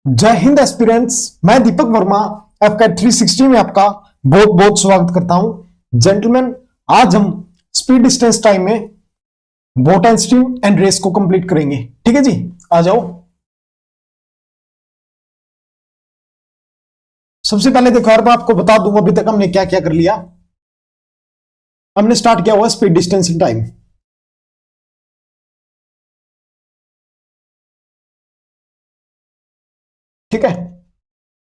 जय हिंद एस्पिरेंट्स। मैं दीपक वर्मा एफकैट 360 में आपका बहुत बहुत स्वागत करता हूं। जेंटलमैन, आज हम स्पीड डिस्टेंस टाइम में boat and stream and race को कंप्लीट करेंगे। ठीक है जी, आ जाओ। सबसे पहले देखो यार, मैं आपको बता दूं अभी तक हमने क्या क्या कर लिया। हमने स्टार्ट किया हुआ स्पीड डिस्टेंस इन टाइम। ठीक है,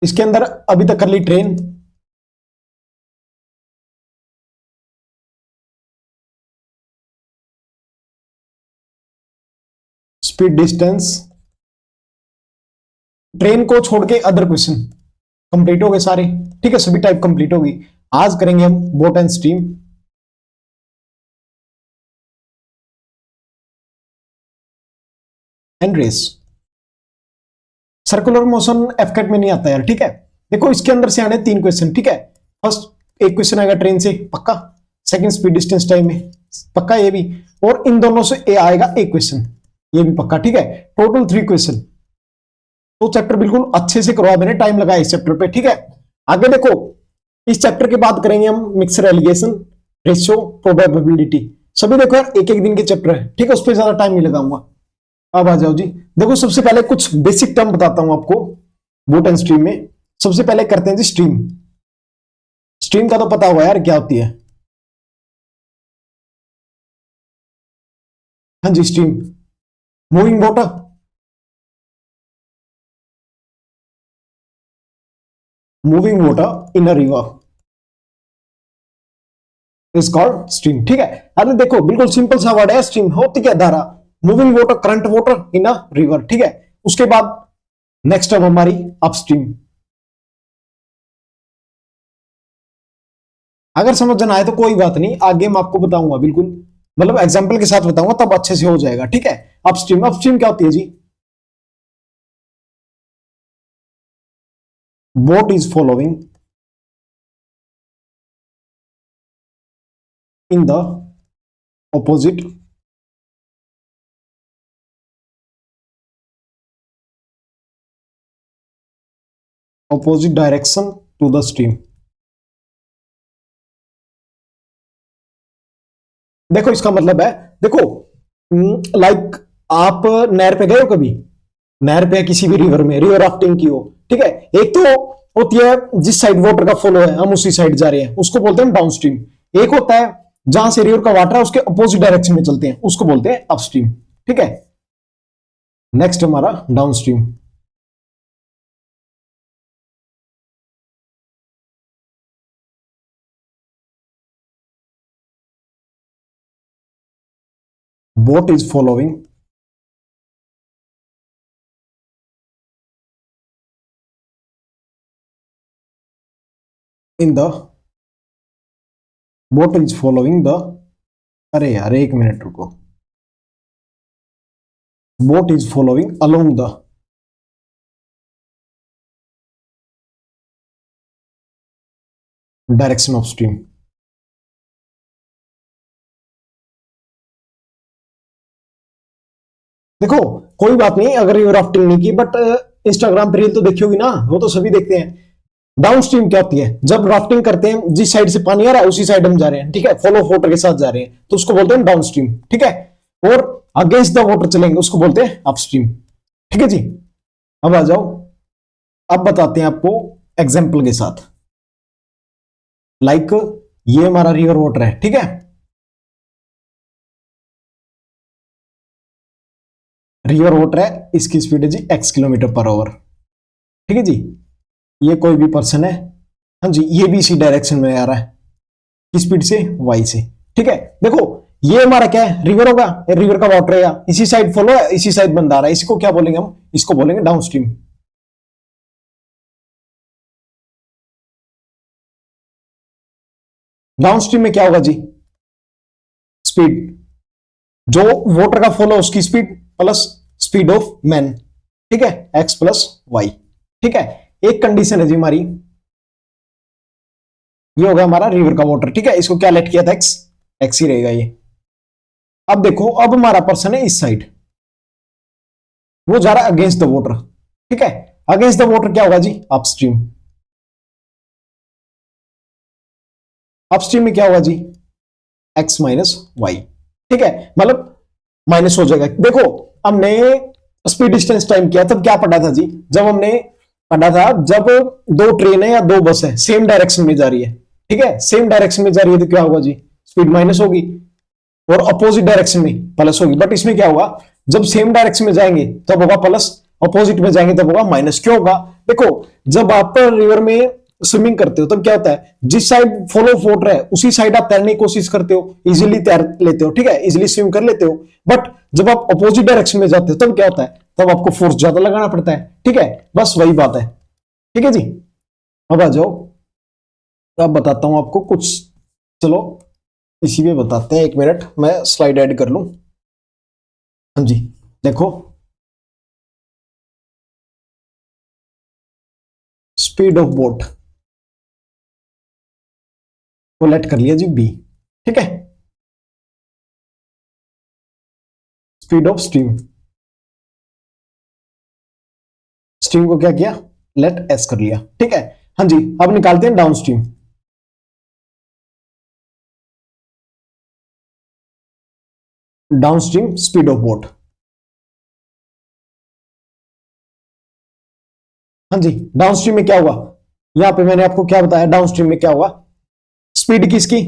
इसके अंदर अभी तक कर ली ट्रेन, स्पीड डिस्टेंस, ट्रेन को छोड़ के अदर क्वेश्चन कंप्लीट हो गए सारे। ठीक है, सभी टाइप कंप्लीट होगी। आज करेंगे हम boat and stream and race. Circular motion effect में नहीं आता यार। ठीक है, देखो इसके अंदर से आने 3 क्वेश्चन। ठीक है, फर्स्ट एक क्वेश्चन आएगा ट्रेन से पक्का, सेकंड स्पीड डिस्टेंस टाइम में पक्का ये भी, और इन दोनों से ए आएगा एक क्वेश्चन, ये भी पक्का। ठीक है, टोटल 3 क्वेश्चन। तो चैप्टर बिल्कुल अच्छे से करवा, मैंने टाइम लगाया इस चैप्टर पे। ठीक है, आगे देखो, इस चैप्टर के बाद करेंगे हम मिक्सर एलिगेशन, रेशियो, प्रोबेबिलिटी। सभी देखो यार एक एक दिन के चैप्टर है। ठीक है, उस पर ज्यादा टाइम नहीं लगाऊंगा। अब आ जाओ जी। देखो सबसे पहले कुछ बेसिक टर्म बताता हूं आपको बोट एंड स्ट्रीम में। सबसे पहले करते हैं जी स्ट्रीम। स्ट्रीम का तो पता हुआ यार क्या होती है। हाँ जी, stream moving water, moving water in a river is called stream. ठीक है, अरे देखो बिल्कुल सिंपल सा वर्ड है स्ट्रीम। होती क्या धारा, moving water, current water in a river. ठीक है, उसके बाद नेक्स्ट अब हमारी अपस्ट्रीम। अगर समझ ना आए तो कोई बात नहीं, आगे मैं आपको बताऊंगा, बिल्कुल मतलब एग्जांपल के साथ बताऊंगा, तब अच्छे से हो जाएगा। ठीक है, अपस्ट्रीम, अपस्ट्रीम क्या होती है जी? Boat is following in the opposite opposite direction to the stream. देखो इसका मतलब है, देखो लाइक आप नहर पे गए हो कभी? नहर पे किसी भी रिवर में रिवर राफ्टिंग की हो। ठीक है, एक तो होती है जिस साइड वाटर का फ्लो है हम उसी साइड जा रहे हैं, उसको बोलते हैं डाउनस्ट्रीम। एक होता है जहां से रिवर का वाटर है उसके अपोजिट डायरेक्शन में चलते हैं, उसको बोलते हैं अपस्ट्रीम। ठीक है, नेक्स्ट हमारा downstream. Boat is following in the boat is following the, अरे यार एक मिनट रुको, boat is following along the direction of stream. देखो कोई बात नहीं अगर रिवर राफ्टिंग नहीं की, बट इंस्टाग्राम पे रील तो देखी होगी ना, वो तो सभी देखते हैं। डाउन स्ट्रीम क्या होती है? जब राफ्टिंग करते हैं जिस साइड से पानी आ रहा है उसी साइड हम जा रहे हैं। ठीक है, फॉलो वाटर के साथ जा रहे हैं तो उसको बोलते हैं डाउन स्ट्रीम। ठीक है, और अगेंस्ट द वाटर चलेंगे उसको बोलते हैं अपस्ट्रीम। ठीक है जी, अब आ जाओ, अब बताते हैं आपको एग्जाम्पल के साथ। लाइक ये हमारा रिवर वाटर है। ठीक है, रिवर वाटर है, इसकी स्पीड है जी x किलोमीटर पर आवर। ठीक है जी, ये कोई भी पर्सन है, हाँ जी, ये भी इसी डायरेक्शन में आ रहा है, किस स्पीड से? y से। ठीक है, देखो ये हमारा क्या है? रिवर होगा, रिवर का वाटर है, इसी साइड फॉलो है, इसी साइड बंदा आ रहा है, इसको क्या बोलेंगे हम? इसको बोलेंगे डाउनस्ट्रीम। डाउनस्ट्रीम में क्या होगा जी? स्पीड, जो वाटर का फॉलो उसकी speed plus speed of man. ठीक है, x प्लस वाई। ठीक है, एक कंडीशन है जी हमारी, ये होगा हमारा रिवर का वाटर। ठीक है, इसको क्या लेट किया था? x, x ही रहेगा ये। अब देखो, अब हमारा पर्सन है इस साइड, वो जा रहा है अगेंस्ट द वाटर। ठीक है, अगेंस्ट द वाटर क्या होगा जी, अपस्ट्रीम। अपस्ट्रीम में क्या होगा जी, एक्स माइनस वाई। ठीक है, मतलब माइनस हो जाएगा। देखो हमने स्पीड डिस्टेंस टाइम किया तब क्या पढ़ा था जी, जब हमने पढ़ा था जब दो ट्रेन है या दो बस है सेम डायरेक्शन में जा रही है, ठीक है, सेम डायरेक्शन में जा रही है तो क्या होगा जी, स्पीड माइनस होगी, और अपोजिट डायरेक्शन में प्लस होगी। बट इसमें क्या होगा, जब सेम डायरेक्शन में जाएंगे तब होगा प्लस, अपोजिट में जाएंगे तब होगा माइनस। क्यों होगा, देखो जब आप रिवर में स्विमिंग करते हो तब क्या होता है, जिस साइड फॉलो फ्लोट रहा है उसी साइड आप तैरने की कोशिश करते हो, इजीली तैर लेते हो, ठीक है, इजीली स्विम कर लेते हो। बट जब आप अपोजिट डायरेक्शन में जाते हो तब क्या होता है, तब आपको फोर्स ज्यादा लगाना पड़ता है। ठीक है, बस वही बात है। ठीक है जी, अब आ जाओ, अब बताता हूं आपको कुछ। चलो इसी में बताते हैं, एक मिनट मैं स्लाइड ऐड कर लूं। हाँ जी, देखो स्पीड ऑफ बोट को लेट कर लिया जी बी। ठीक है, स्पीड ऑफ स्ट्रीम, स्ट्रीम को क्या किया, लेट एस कर लिया। ठीक है, हाँ जी, अब निकालते हैं down stream. Down stream speed of boat, हाँ जी, डाउन स्ट्रीम में क्या हुआ, यहां पे मैंने आपको क्या बताया, डाउन स्ट्रीम में क्या हुआ, स्पीड किसकी,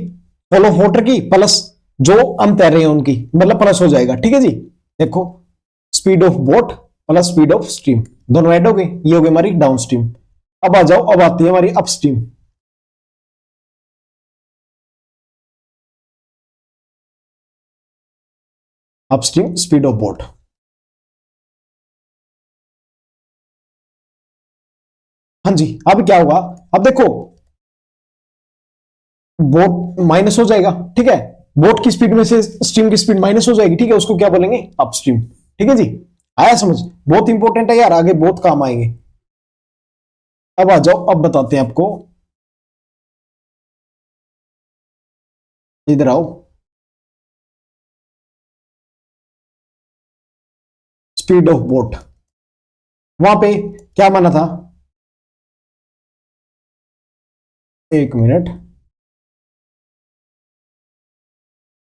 फॉलो वोटर की प्लस जो हम तैर रहे हैं उनकी, मतलब प्लस हो जाएगा। ठीक है जी, देखो speed of boat plus speed of stream दोनों ऐड हो गए, ये हो गई हमारी डाउन स्ट्रीम। अब आ जाओ, अब आती है हमारी up stream. Up stream speed of boat, हाँ जी, अब क्या होगा, अब देखो बोट माइनस हो जाएगा। ठीक है, बोट की स्पीड में से स्ट्रीम की स्पीड माइनस हो जाएगी। ठीक है, उसको क्या बोलेंगे, अपस्ट्रीम। ठीक है जी, आया समझ, बहुत इंपॉर्टेंट है यार, आगे बहुत काम आएंगे। अब आ जाओ, अब बताते हैं आपको, इधर आओ, स्पीड ऑफ बोट, वहां पे क्या माना था, एक मिनट,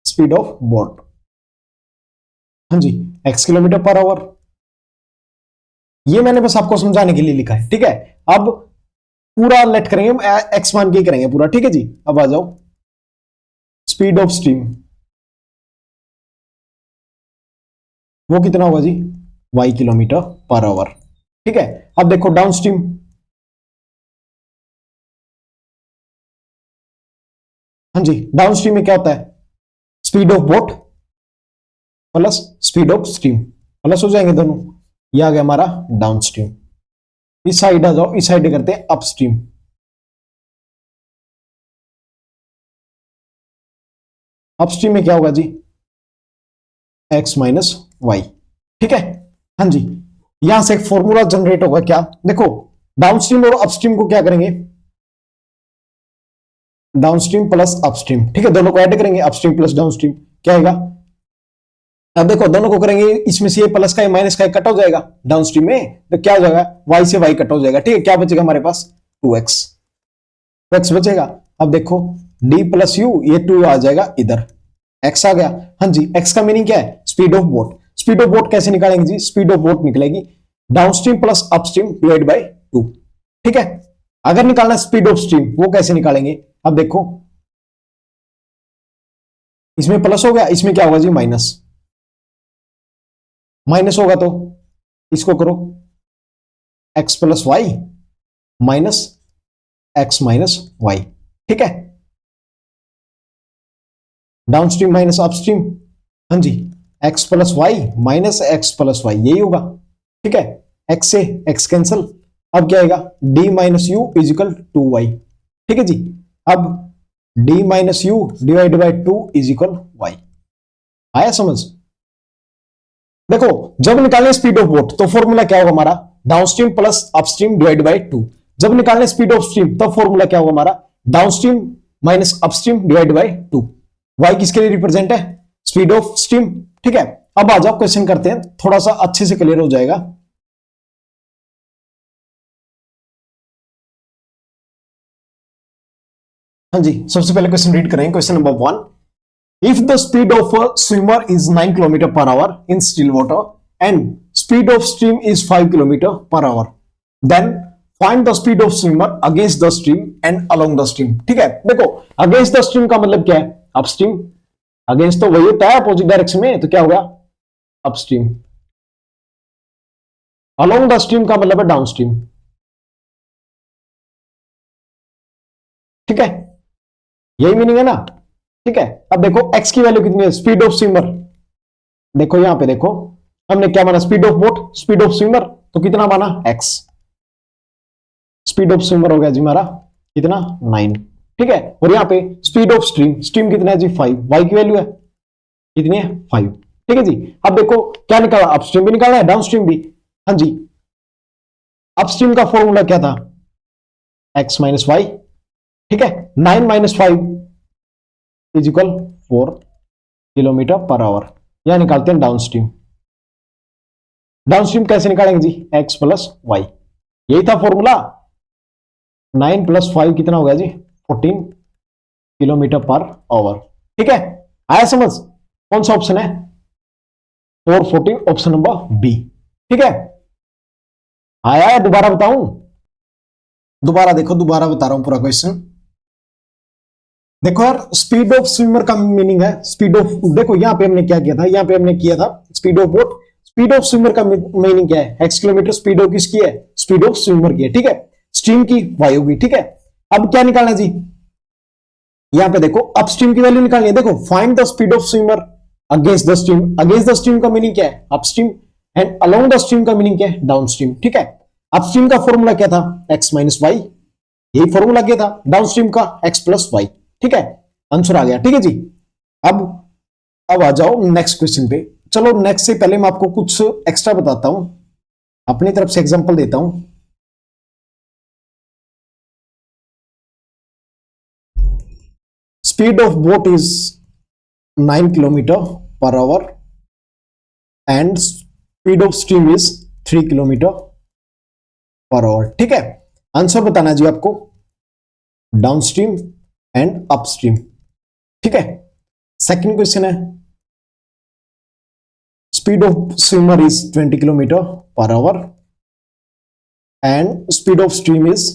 स्पीड ऑफ बोट, हाँ जी, एक्स किलोमीटर पर आवर। ये मैंने बस आपको समझाने के लिए लिखा है। ठीक है, अब पूरा लेट करेंगे, एक्स मान के करेंगे पूरा। ठीक है जी, अब आ जाओ, स्पीड ऑफ स्ट्रीम, वो कितना होगा जी, वाई किलोमीटर पर आवर। ठीक है, अब देखो डाउन स्ट्रीम, हाँ जी, डाउन स्ट्रीम में क्या होता है, speed of boat plus speed of stream, plus हो जाएंगे दोनों, ये आ गया हमारा डाउन स्ट्रीम। इस साइड आ जाओ, इस साइड करते हैं अप स्ट्रीम। अप स्ट्रीम में क्या होगा जी, एक्स माइनस वाई। ठीक है, हाँ जी, यहां से एक फॉर्मूला जनरेट होगा, क्या देखो, डाउनस्ट्रीम और अपस्ट्रीम को क्या करेंगे, डाउनस्ट्रीम प्लस अपस्ट्रीम। ठीक है, दोनों को ऐड करेंगे, अपस्ट्रीम प्लस डाउनस्ट्रीम क्या आएगा, अब देखो दोनों को करेंगे, इसमें से ये प्लस का माइनस का कट हो जाएगा डाउनस्ट्रीम में, तो क्या हो जाएगा, वाई से वाई कट हो जाएगा। ठीक है, क्या बचेगा हमारे पास, 2x, 2x बचेगा। अब देखो d प्लस यू, ये 2 आ जाएगा इधर, x आ गया। हाँ जी, x का मीनिंग क्या है, speed of boat. Speed of boat कैसे निकालेंगे जी, स्पीड ऑफ बोट निकलेगी downstream plus upstream divide by 2। ठीक है, अगर निकालना स्पीड ऑफ स्ट्रीम वो कैसे निकालेंगे, अब देखो इसमें प्लस हो गया, इसमें क्या होगा जी, माइनस, माइनस होगा तो इसको करो, x plus y minus x minus Y. ठीक है, डाउनस्ट्रीम माइनस अपस्ट्रीम, हाँ जी, x plus y minus x plus y, यही होगा। ठीक है, एक्स से एक्स कैंसल, अब क्या आएगा, D minus you is equal 2y। ठीक है जी, अब D minus U divide by 2 is equal Y. आया समझ, देखो जब निकालें स्पीड ऑफ बोट तो फॉर्मूला क्या होगा हमारा, downstream plus upstream divide by 2। जब निकालें स्पीड ऑफ स्ट्रीम तब फॉर्मूला क्या होगा हमारा, downstream minus upstream divide by 2। Y किसके लिए रिप्रेजेंट है, स्पीड ऑफ स्ट्रीम। ठीक है, अब आ जाओ क्वेश्चन करते हैं, थोड़ा सा अच्छे से क्लियर हो जाएगा। हाँ जी, सबसे पहले क्वेश्चन रीड करेंगे। Question number 1, if the speed of a swimmer is 9 km per hour in still water and speed of stream is 5 km per hour, then find the speed of swimmer against the stream and along the stream। ठीक है, देखो against the stream का मतलब क्या है? Upstream. Against तो वही होता है अपोजिट डायरेक्शन में, तो क्या होगा? अपस्ट्रीम। अलोंग द स्ट्रीम का मतलब है डाउनस्ट्रीम। ठीक है, यही मीनिंग है ना? ठीक है, अब देखो x की वैल्यू कितनी है? Speed of swimmer. देखो यहां पे देखो, हमने क्या माना? Speed of boat, speed of swimmer, तो कितना माना? x। स्पीड ऑफ स्विमर हो गया जी हमारा कितना? 9। ठीक है, और यहां पे स्पीड ऑफ स्ट्रीम, स्ट्रीम कितना है जी? 5। y की वैल्यू है कितनी है? 5। ठीक है जी, अब देखो क्या निकाला? अपस्ट्रीम भी निकालना है, डाउनस्ट्रीम भी। हाँ जी, अपस्ट्रीम का फॉर्मूला क्या था? x minus Y. ठीक है, 9 minus 5 is equal 4 kilometre per hour. यहां निकालते हैं डाउनस्ट्रीम। डाउनस्ट्रीम कैसे निकालेंगे जी? x प्लस वाई, यही था फॉर्मूला। 9 प्लस 5 कितना हो गया जी? 14 किलोमीटर पर आवर। ठीक है, आया समझ? कौन सा ऑप्शन है? 414, ऑप्शन नंबर बी। ठीक है, आया है? दोबारा बताऊं? दोबारा देखो, दोबारा बता रहा हूं पूरा क्वेश्चन। देखो यार, स्पीड ऑफ स्विमर का मीनिंग है स्पीड ऑफ, देखो यहां पे हमने क्या किया था? यहां पे हमने किया था speed of boat. Speed of swimmer का मीनिंग क्या है? x kilometre. स्पीड ऑफ किसकी है? स्पीड ऑफ स्विमर की है। ठीक है, स्ट्रीम की y होगी। ठीक है, अब क्या निकालना जी? यहां पे देखो अपस्ट्रीम की वैल्यू निकालनी है। देखो find the speed of swimmer against the stream. Against the stream का मीनिंग क्या है? Upstream. And along the stream का मीनिंग क्या है? डाउनस्ट्रीम। ठीक है, अपस्ट्रीम का फॉर्मूला क्या था? x माइनस वाई, यही फॉर्मूला क्या था? डाउनस्ट्रीम का x प्लस वाई। ठीक है, आंसर आ गया। ठीक है जी, अब आ जाओ नेक्स्ट क्वेश्चन पे। चलो नेक्स्ट से पहले मैं आपको कुछ एक्स्ट्रा बताता हूं, अपनी तरफ से एग्जांपल देता हूं। Speed of boat is 9 kilometre per our and speed of stream is 3 kilometre per hour. ठीक है, आंसर बताना जी आपको, डाउनस्ट्रीम एंड अपस्ट्रीम। ठीक है, सेकंड क्वेश्चन है, speed of swimmer is 20 kilometre per our and speed of stream is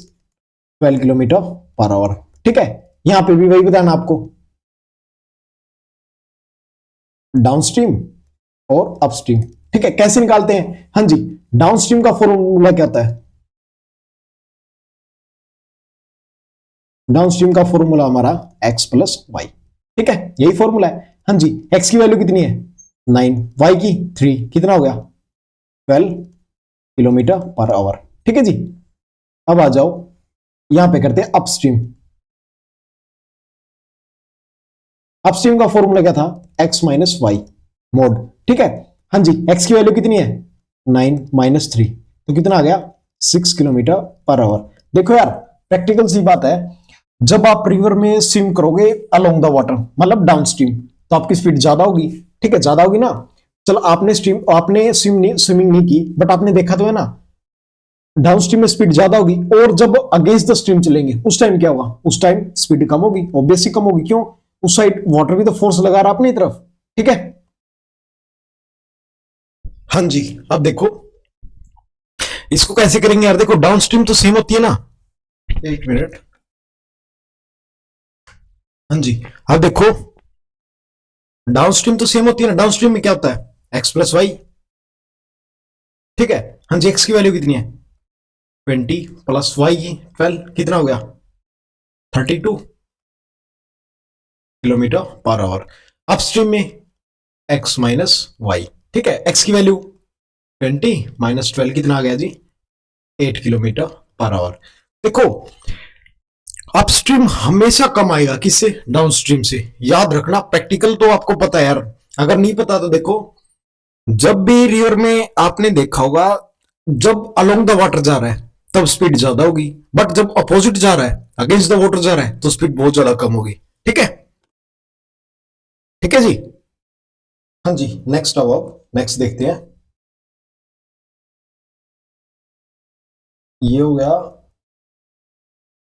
12 kilometre per hour. ठीक है, यहां पे भी वही बताना आपको, डाउनस्ट्रीम और अपस्ट्रीम। ठीक है, कैसे निकालते हैं? हाँ जी, डाउनस्ट्रीम का फॉर्मूला क्या होता है? डाउनस्ट्रीम का फॉर्मूला हमारा x प्लस वाई। ठीक है, यही फॉर्मूला है। हाँ जी, x की वैल्यू कितनी है? 9, y की 3, कितना हो गया? 12 किलोमीटर पर आवर। ठीक है जी, अब आ जाओ यहां पे करते हैं अपस्ट्रीम। अपस्ट्रीम का फॉर्मूला क्या था? x minus Y mod. ठीक है, हाँ जी, x की वैल्यू कितनी है? 9 माइनस 3, तो कितना आ गया? 6 किलोमीटर पर आवर। देखो यार, प्रैक्टिकल सी बात है, जब आप रिवर में स्विम करोगे अलोंग द वाटर, मतलब डाउन स्ट्रीम, तो आपकी स्पीड ज्यादा होगी। ठीक है, ज्यादा होगी ना। चलो आपने स्विमिंग नहीं की, बट आपने देखा तो है ना, डाउन स्ट्रीम में स्पीड ज्यादा होगी। और जब अगेंस्ट द स्ट्रीम चलेंगे उस टाइम क्या होगा? उस टाइम स्पीड कम होगी, ऑब्वियसली कम होगी। क्यों? उस साइड वाटर भी तो फोर्स लगा रहा अपनी तरफ। ठीक है, हाँ जी, अब देखो इसको कैसे करेंगे यार। देखो डाउन स्ट्रीम तो सेम होती है ना, एक मिनट। हाँ जी, अब देखो डाउनस्ट्रीम तो सेम होती है ना। डाउनस्ट्रीम में क्या होता है? x plus Y. ठीक है, हाँ जी, x की वैल्यू कितनी है? 20 प्लस वाई की 12, कितना हो गया? 32 किलोमीटर पर आवर। अपस्ट्रीम में x माइनस वाई। ठीक है, x की वैल्यू 20 माइनस 12 कितना आ गया जी? 8 किलोमीटर पर आवर। देखो अपस्ट्रीम हमेशा कम आएगा, किससे? डाउनस्ट्रीम से। याद रखना, प्रैक्टिकल तो आपको पता है यार, अगर नहीं पता तो देखो, जब भी रिवर में आपने देखा होगा, जब अलोंग द वाटर जा रहा है तब स्पीड ज्यादा होगी, बट जब अपोजिट जा रहा है, अगेंस्ट द वाटर जा रहा है, तो स्पीड बहुत ज्यादा कम होगी। ठीक है, ठीक है जी। हाँ जी, नेक्स्ट अब नेक्स्ट देखते हैं। ये हो गया।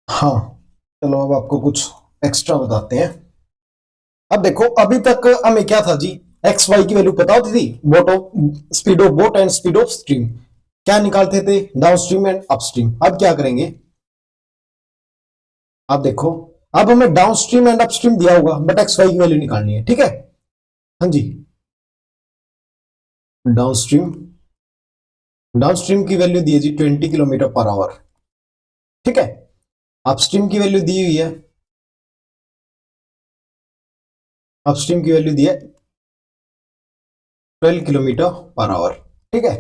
हाँ, चलो अब आपको कुछ एक्स्ट्रा बताते हैं। अब देखो अभी तक हमें क्या था जी, एक्स वाई की वैल्यू पता होती थी, boat of speed of boat and speed of stream, क्या निकालते थे, डाउन स्ट्रीम एंड अपस्ट्रीम। अब क्या करेंगे, अब देखो अब हमें डाउन स्ट्रीम एंड अपस्ट्रीम दिया होगा बट एक्स वाई की वैल्यू निकालनी है, ठीक है। हाँ जी, डाउन स्ट्रीम, डाउन स्ट्रीम की वैल्यू दी है जी 20 किलोमीटर पर आवर, ठीक है। अपस्ट्रीम की वैल्यू दी हुई है, अपस्ट्रीम की वैल्यू दी है 12 किलोमीटर पर आवर, ठीक है।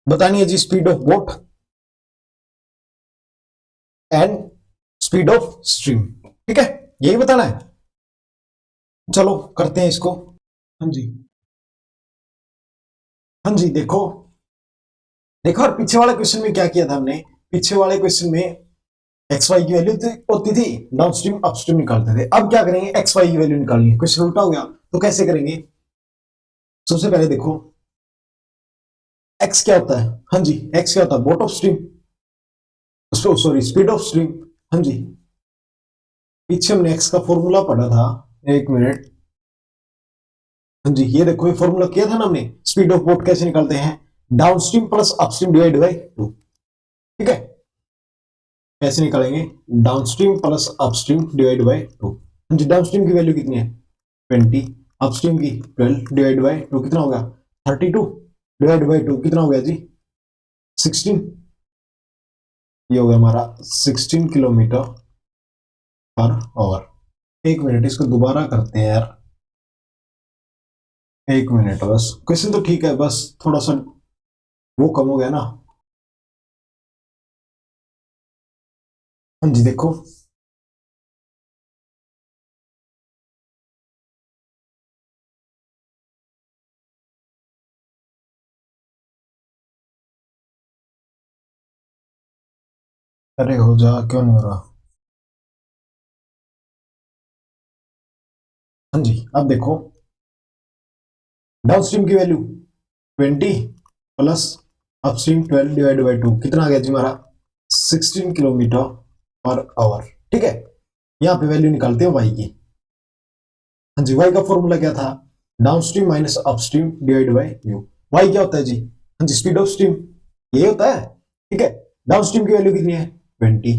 बतानी है जी speed of boat and speed of stream, ठीक है, यही बताना है। चलो करते हैं इसको। हाँ जी, हाँ जी, देखो देखो, और पीछे वाले क्वेश्चन में क्या किया था हमने, पीछे वाले क्वेश्चन में एक्स वाई की वैल्यू होती थी, डाउन स्ट्रीम अपस्ट्रीम निकालते थे। अब क्या करेंगे, एक्स वाई की वैल्यू निकालनी है, क्वेश्चन उल्टा हो गया, तो कैसे करेंगे। सबसे पहले देखो एक्स क्या होता है, हाँ जी, एक्स क्या होता है, boat of stream, sorry speed of stream. हाँ जी, पीछे हमने एक्स का फॉर्मूला पढ़ा था, एक मिनट। हाँ जी, ये देखो ये फॉर्मूला किया था ना हमने, स्पीड ऑफ बोट कैसे निकालते हैं, down stream plus upstream divide by 2, ठीक है। कैसे निकालेंगे, down stream plus upstream divide by 2। हाँ जी, डाउन स्ट्रीम की वैल्यू कितनी है 20, अपस्ट्रीम की 12 डिवाइड बाई 2 कितना होगा 32, डिवाइड बाई 2 कितना हो गया जी 16, ये हो गया हमारा 16 किलोमीटर पर आवर। एक मिनट, इसको दोबारा करते हैं यार, एक मिनट बस, क्वेश्चन तो ठीक है, बस थोड़ा सा वो कम हो गया ना। हाँ जी, देखो अरे हो जा, क्यों नहीं हो रहा। हाँ जी, अब देखो डाउन स्ट्रीम की value 20 plus upstream 12 divide by 2 कितना आ गया जी हमारा 16 किलोमीटर पर आवर, ठीक है। यहाँ पे वैल्यू निकालते हैं वाई की। हाँ जी, वाई का फॉर्मूला क्या था, downstream minus upstream divide by U. Y क्या होता है जी, हाँ जी, स्पीड ऑफ स्ट्रीम, ये होता है, ठीक है। डाउन स्ट्रीम की वैल्यू कितनी है 20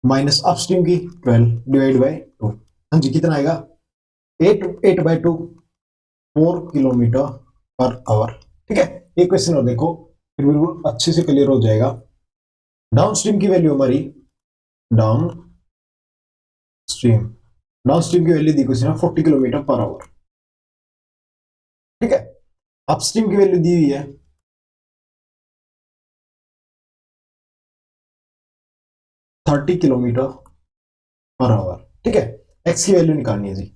माइनस अपस्ट्रीम की 12 डिवाइड बाई 2। हाँ जी, कितना आएगा 8 8 बाई 2, 4 किलोमीटर पर आवर, ठीक है। एक क्वेश्चन और देखो, फिर बिल्कुल अच्छे से क्लियर हो जाएगा। डाउन स्ट्रीम की वैल्यू हमारी, डाउन स्ट्रीम, डाउन स्ट्रीम की value the question 40 kilometre per hour, ठीक है। अपस्ट्रीम की वैल्यू दी हुई है 30 किलोमीटर पर आवर, ठीक है। एक्स की वैल्यू निकालनी है जी,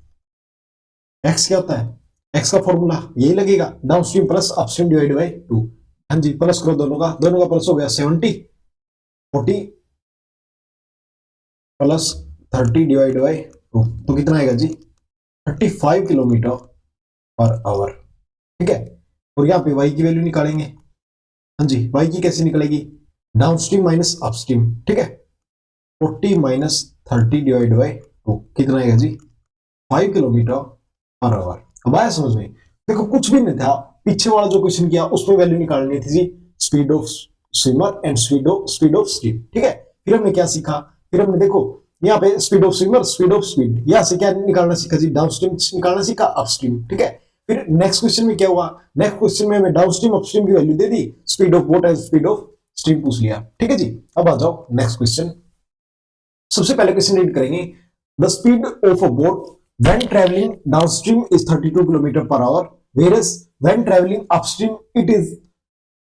एक्स क्या होता है, एक्स का फॉर्मूला यही लगेगा, down stream plus upstream divide by 2। हाँ जी, प्लस करो दोनों का प्लस हो गया 70, 40 प्लस 30 डिवाइड बाई 2 तो कितना आएगा जी 35 किलोमीटर पर आवर, ठीक है। और यहाँ पे वाई की वैल्यू निकालेंगे। हाँ जी, वाई की कैसे निकलेगी, डाउन स्ट्रीम माइनस अपस्ट्रीम, ठीक है। 40 माइनस 30 डिवाइड बाई 2 कितना आएगा जी 5 किलोमीटर पर आवर। अब आया समझ में, देखो कुछ भी नहीं था, पीछे वाला जो क्वेश्चन किया उसमें वैल्यू निकालनी थी जी speed of swimmer and speed of stream, ठीक है। फिर हमने क्या सीखा, फिर हमने देखो यहाँ पे speed of swimmer, speed of speed, यहाँ से क्या निकालना सीखा जी डाउन स्ट्रीम निकालना सीखा, अपस्ट्रीम, ठीक है। फिर नेक्स्ट क्वेश्चन में क्या हुआ, नेक्स्ट क्वेश्चन में हमें डाउन स्ट्रीम अपस्ट्रीम की value they the, speed of boat and speed of stream पूछ लिया, ठीक है जी। अब आ जाओ नेक्स्ट क्वेश्चन। सबसे पहले क्वेश्चन रीड करेंगे, the speed of a boat when traveling downstream is 32 km per hour, whereas when traveling upstream it is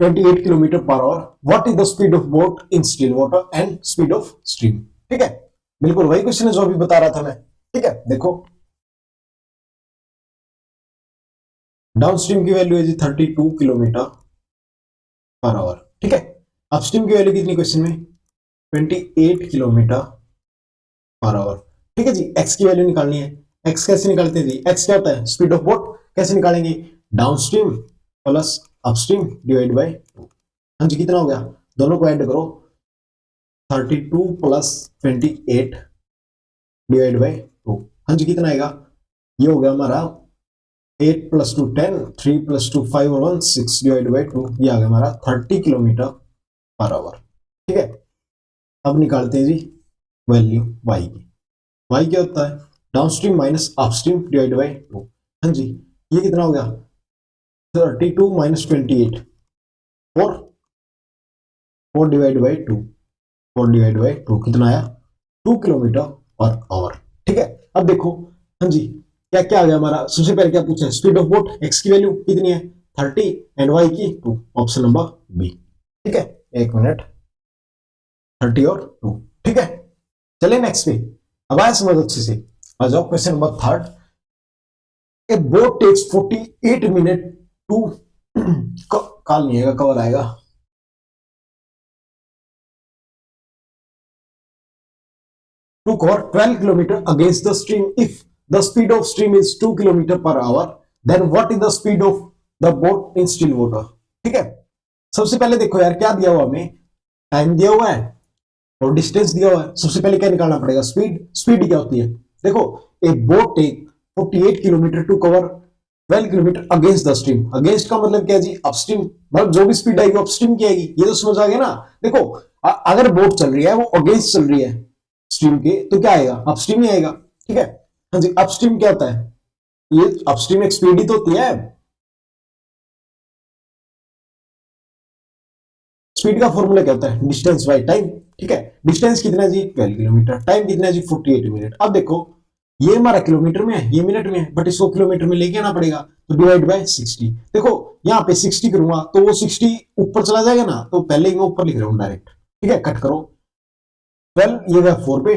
28 km per hour. What is the speed of boat in still water and speed of stream? ठीक है, बिल्कुल वही question है जो अभी बता रहा था मैं, ठीक है। देखो डाउन स्ट्रीम की वैल्यू है जी 32 किलोमीटर पर आवर, ठीक है। अपस्ट्रीम की वैल्यू कितनी क्वेश्चन में 28 किलोमीटर पर आवर, ठीक है जी। एक्स की वैल्यू निकालनी है, एक्स कैसे निकालते हैं जी, एक्स क्या होता है स्पीड ऑफ बोट, कैसे निकालेंगे down stream plus upstream divide by 2। हाँ जी, कितना हो गया, दोनों को ऐड करो 32 प्लस 28 डिवाइड बाई 2। हाँ जी, कितना आएगा? ये हो गया हमारा 8 + 2 10, 3 + 2 5 और 1 6 डिवाइड बाई 2। ये आ गया हमारा 30 किलोमीटर पर आवर। ठीक है, अब निकालते हैं जी वैल्यू y की। y क्या होता है? Downstream minus upstream divide by 2। हाँ जी, ये कितना हो गया? 32 - 28 4 4 डिवाइड बाई 2। 4 डिवाइड बाई 2 कितना आया? 2 किलोमीटर पर आवर। ठीक है, अब देखो, हाँ जी, क्या क्या आ गया हमारा? सबसे पहले क्या पूछा है? स्पीड ऑफ बोट, x की वैल्यू कितनी है? 30 एंड y की 2। Option number B. ठीक है, एक मिनट, 30 और 2। ठीक है, चले नेक्स्ट पे। अब आया समझ अच्छे से? आ जाओ question number third. A boat takes 48 minute to काल नहीं आएगा, कवर आएगा। To cover 12 kilometer against the stream if the speed of stream is 2 kilometer per hour, then what is the speed of the boat in still water? ठीक है, सबसे पहले देखो यार, क्या दिया हुआ हमें? टाइम दिया हुआ है और डिस्टेंस दिया हुआ है। सबसे पहले क्या निकालना पड़ेगा? स्पीड। स्पीड क्या होती है? देखो, A boat take 48 kilometre to cover 12 kilometre against the stream. Against का मतलब क्या है जी? अपस्ट्रीम। मतलब जो भी स्पीड आएगी अपस्ट्रीम की आएगी। ये तो समझ आ गया ना? देखो, अगर बोट चल रही है वो अगेंस्ट चल रही है स्ट्रीम के, तो क्या आएगा? अपस्ट्रीम ही आएगा। ठीक है, हाँ जी, अपस्ट्रीम क्या होता है? ये अपस्ट्रीम एक स्पीड ही तो होती है। स्पीड का फॉर्मूला क्या होता है? Distance by time. ठीक है, डिस्टेंस कितना है जी? 12 किलोमीटर। टाइम कितना है जी? 48 मिनट। अब देखो, ये हमारा किलोमीटर में है, ये मिनट में है, बट इसको किलोमीटर में लेके आना पड़ेगा, तो डिवाइड बाय 60। देखो, यहाँ पे 60 करूंगा तो वो 60 ऊपर चला जाएगा ना, तो पहले ही मैं ऊपर लिख रहा हूँ डायरेक्ट। ठीक है, कट करो। 12 ये गया 4 पे,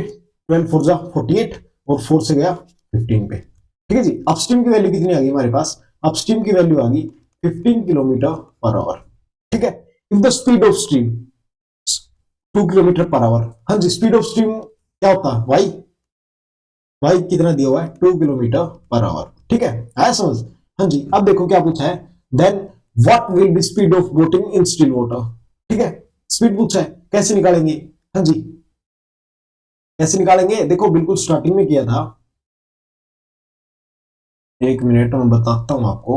12 4 जा 48 और 4 से गया 15 पे। ठीक है जी, अपस्ट्रीम की वैल्यू कितनी आ गई हमारे पास? अपस्ट्रीम की वैल्यू आ गई 15 किलोमीटर पर आवर। ठीक है, if the speed of stream 2 kilometre per our. हाँ जी, स्पीड ऑफ स्ट्रीम क्या होता है? वाई। वाई कितना दिया हुआ है? 2 किलोमीटर पर आवर। ठीक है, आया समझ? हाँ जी, अब देखो क्या पूछा है? Then what will be speed of boating in still water. ठीक है, स्पीड पूछा है, कैसे निकालेंगे? हाँ जी, कैसे निकालेंगे? देखो, बिल्कुल स्टार्टिंग में किया था। एक मिनट में बताता हूं आपको।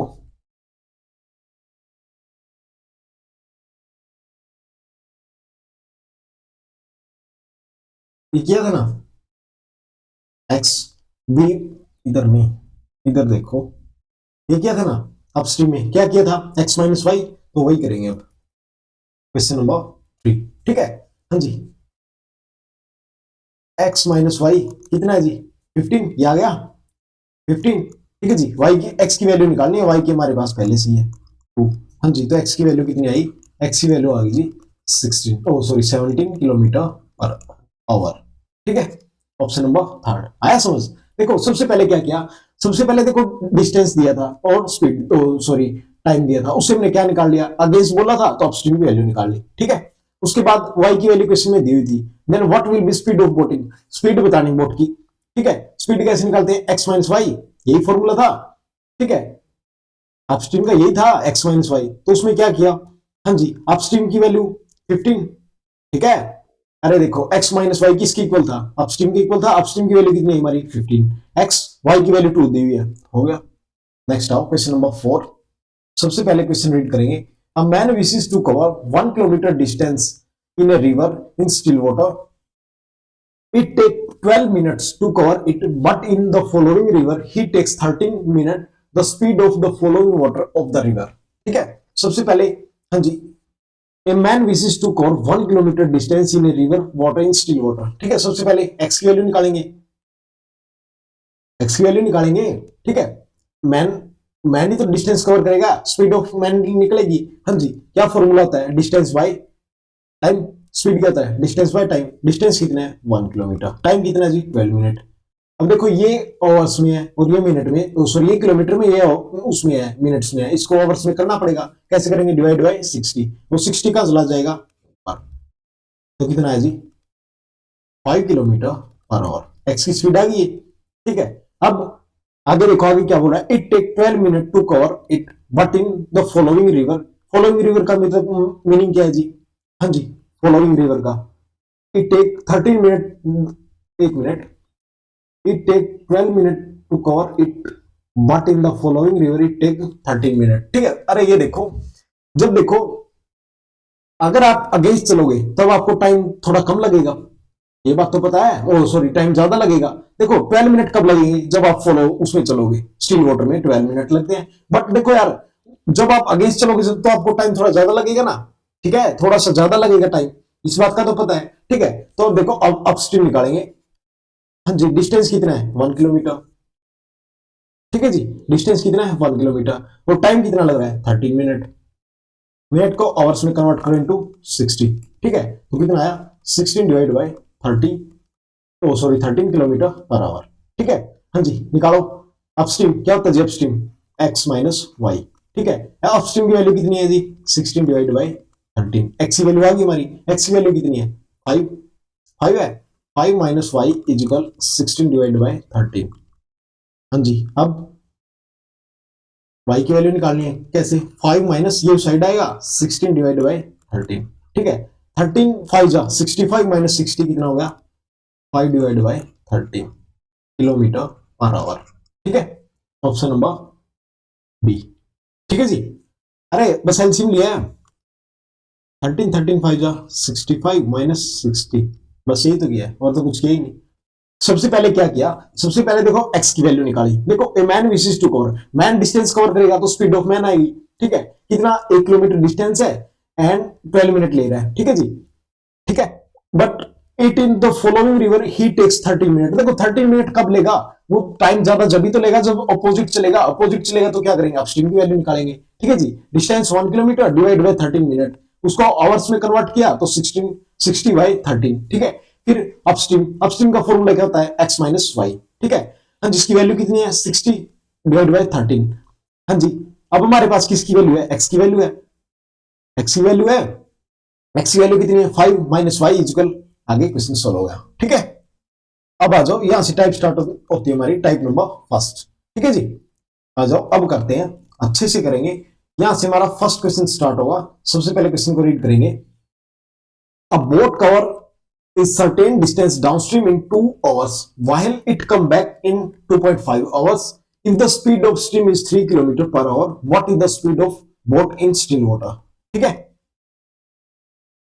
ये किया था ना, एक्स बी, इधर नहीं, इधर देखो, ये किया था ना अपस्ट्रीम में, क्या किया था? एक्स माइनस वाई, तो वही करेंगे अब क्वेश्चन नंबर 3। ठीक है, हाँ जी, एक्स माइनस वाई कितना है जी? 15। ये आ गया 15। ठीक है जी, वाई की, एक्स की वैल्यू निकालनी है, वाई की हमारे पास पहले से ही है 2। हाँ जी, तो एक्स की वैल्यू कितनी आई? एक्स की वैल्यू आ गई जी 16, ओ सॉरी 17 किलोमीटर पर आवर। ठीक है, ऑप्शन नंबर थर्ड। आया समझ? देखो, सबसे पहले क्या किया? सबसे पहले देखो, डिस्टेंस दिया था और स्पीड, सॉरी टाइम दिया था, उससे हमने क्या निकाल लिया? अगेंस्ट बोला था तो अपस्ट्रीम की वैल्यू निकाल ली। ठीक है, उसके बाद वाई की वैल्यू क्वेश्चन में दी हुई थी। Then what will be speed of boating, speed बतानी बोट की। ठीक है, स्पीड कैसे निकालते हैं? एक्स माइनस वाई, यही फॉर्मूला था। ठीक है, अपस्ट्रीम का यही था एक्स माइनस वाई, तो उसमें क्या किया? हाँ जी, अपस्ट्रीम की वैल्यू 15। ठीक है, अरे देखो, x माइनस वाई किसकी इक्वल था? अपस्ट्रीम की इक्वल था। अपस्ट्रीम की वैल्यू कितनी है हमारी? 15। x y की वैल्यू 2 दी हुई है, हो गया। नेक्स्ट आओ क्वेश्चन नंबर 4। सबसे पहले क्वेश्चन रीड करेंगे। A man wishes to cover 1 kilometre distance in a river in still water. It takes 12 minutes to cover it, but in the following river, he takes 13 minutes the speed of the following water of the river. ठीक है, सबसे पहले, हाँ जी, a man wishes to cover 1 kilometre distance in a river water in still water. ठीक है, सबसे पहले एक्स की वैल्यू निकालेंगे, एक्स की वैल्यू निकालेंगे। ठीक है, मैन, मैन ही तो डिस्टेंस कवर करेगा, स्पीड ऑफ मैन निकलेगी। हाँ जी, क्या फॉर्मूला होता है? Distance by time. स्पीड क्या होता है? Distance by time. डिस्टेंस कितना है? 1 किलोमीटर। टाइम कितना है जी? 12 मिनट। अब देखो, ये आवर्स में है और ये मिनट में, सॉरी ये किलोमीटर में, ये उसमें है, मिनट्स में है, इसको आवर्स में करना पड़ेगा। कैसे करेंगे? Divide by 60। वो 60 का चला जाएगा पर, तो कितना है जी? 5 किलोमीटर पर आवर। एक्स की स्पीड आ गई है। ठीक है, अब आगे देखो, आगे क्या बोल रहा है? It take 12 minute to cover it, but in the following river. Following river का मतलब मीनिंग क्या है जी? हाँ जी, फॉलोइंग रिवर का, इट टेक 13 मिनट, एक minute, it take 12 minute to cover it, but in the following river it take 13 minute. ठीक है, अरे ये देखो, जब देखो अगर आप अगेंस्ट चलोगे तब आपको टाइम थोड़ा कम लगेगा, ये बात तो पता है। ओ सॉरी, टाइम ज्यादा लगेगा। देखो 12 मिनट कब लगेंगे, जब आप फॉलो उसमें चलोगे, स्टिल वाटर में 12 मिनट लगते हैं। बट देखो यार, जब आप अगेंस्ट चलोगे तो आपको टाइम थोड़ा ज्यादा लगेगा ना, ठीक है, थोड़ा सा ज्यादा लगेगा टाइम, इस बात का तो पता है। ठीक है, तो देखो अब अपस्ट्रीम निकालेंगे। हाँ जी, डिस्टेंस कितना है, 1 किलोमीटर। ठीक है जी, डिस्टेंस कितना है, 1 किलोमीटर। और टाइम कितना लग रहा है, 13 मिनट। मिनट को आवर्स में कन्वर्ट करें टू 60। ठीक है, तो कितना आया, 16 divide by 30, oh sorry 13 kilometre per hour. ठीक है, हाँ जी निकालो। अपस्ट्रीम क्या होता है जी, अपस्ट्रीम एक्स माइनस वाई। ठीक है, अपस्ट्रीम की वैल्यू कितनी है जी, 16 डिवाइड बाई 13। एक्स की वैल्यू आ गई हमारी, एक्स की वैल्यू कितनी है, 5, 5 है। 5 minus y is equal 16 divide by 13। हाँ जी, अब वाई की वैल्यू निकालनी है, कैसे, 5 माइनस ये साइड आएगा, 16 डिवाइड बाई 13। ठीक है, 13 5 जा 65 माइनस 60 कितना हो गया, 5 divide by 13 kilometre per hour. ठीक है, ऑप्शन नंबर बी। ठीक है जी, अरे बस एलसीएम लिया है, 13 13 5 जा 65 माइनस 60, बस यही तो किया है, और तो कुछ किया ही नहीं। सबसे पहले क्या किया, सबसे पहले देखो एक्स की वैल्यू निकाली। देखो a man wishes to cover, man distance cover करेगा तो स्पीड ऑफ मैन आएगी। ठीक है, कितना, 1 किलोमीटर डिस्टेंस है एंड 12 मिनट ले रहा है। ठीक है जी, ठीक है, but it in the following river ही टेक्स 30 मिनट। देखो 30 मिनट कब लेगा, वो टाइम ज्यादा जब भी तो लेगा जब अपोजिट चलेगा, अपोजिट चलेगा तो क्या करेंगे, अपस्ट्रीम की वैल्यू निकालेंगे। ठीक है जी, distance 1 kilometre divide by 13 minute, उसको आवर्स में कन्वर्ट किया तो 60/13। ठीक है, फिर अपस्ट्रीम, अपस्ट्रीम का फॉर्मूला क्या होता है, एक्स माइनस वाई। ठीक है, हाँ जिसकी वैल्यू कितनी है, 60/13। हाँ जी, अब हमारे पास किसकी वैल्यू है, एक्स की वैल्यू है, एक्स की वैल्यू है, एक्स की वैल्यू कितनी है, 5 माइनस वाई इक्वल, आगे क्वेश्चन सोल्व हो गया। ठीक है, अब आ जाओ, यहां से टाइप स्टार्ट होती है हमारी, टाइप नंबर फर्स्ट। ठीक है जी, आ जाओ अब करते हैं, अच्छे से करेंगे। यहां से हमारा फर्स्ट क्वेश्चन स्टार्ट होगा। सबसे पहले क्वेश्चन को रीड करेंगे। अ boat cover is certain distance downstream in 2 hours while it come back in 2.5 hours. If the speed of stream is 3 km per hour, what is the speed of boat in still water? ठीक है,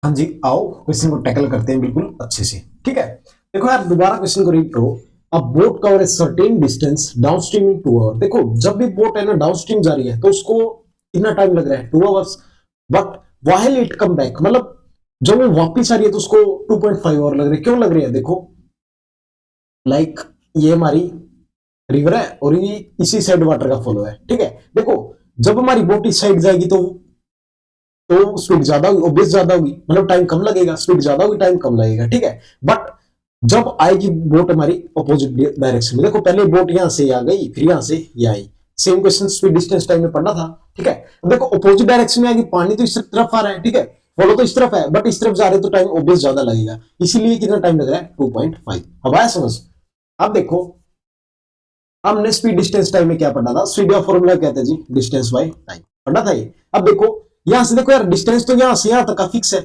हाँ जी आओ question को tackle करते हैं बिल्कुल अच्छे से। ठीक है, देखो यार दोबारा क्वेश्चन को रीड करो। अब boat cover a certain distance downstream in 2 hour. देखो जब भी बोट है ना डाउनस्ट्रीम जा रही है तो उसको कितना टाइम लग रहा है, 2 hours. But while it come back, मतलब जब वो वापिस आ रही है तो उसको 2.5 आवर लग रहे हैं। क्यों लग रही है, देखो लाइक ये हमारी रिवर है और ये इसी साइड वाटर का फ्लो है। ठीक है, देखो जब हमारी बोट इस साइड जाएगी तो स्पीड ज्यादा होगी, ऑब्वियस ज्यादा होगी, मतलब टाइम कम लगेगा, स्पीड ज्यादा होगी टाइम कम लगेगा। ठीक है, बट जब आएगी बोट हमारी अपोजिट डायरेक्शन में, देखो पहले बोट यहां से आ गई फिर यहां से ये आई, same question speed distance time में पढ़ना था। ठीक है, देखो अपोजिट डायरेक्शन में आएगी, पानी तो इस तरफ आ रहा है, ठीक है, फॉलो तो इस तरफ है, बट इस तरफ जा रहे तो टाइम ऑब्वियस ज्यादा लगेगा, इसीलिए कितना टाइम लग रहा है, 2.5। अब आया समझ। अब देखो हमने स्पीड डिस्टेंस टाइम में क्या पढ़ा था, स्पीड का फॉर्मूला क्या था जी, डिस्टेंस बाय टाइम पढ़ा था ये। अब देखो यहां से देखो यार, डिस्टेंस तो यहां से यहां तक का फिक्स है,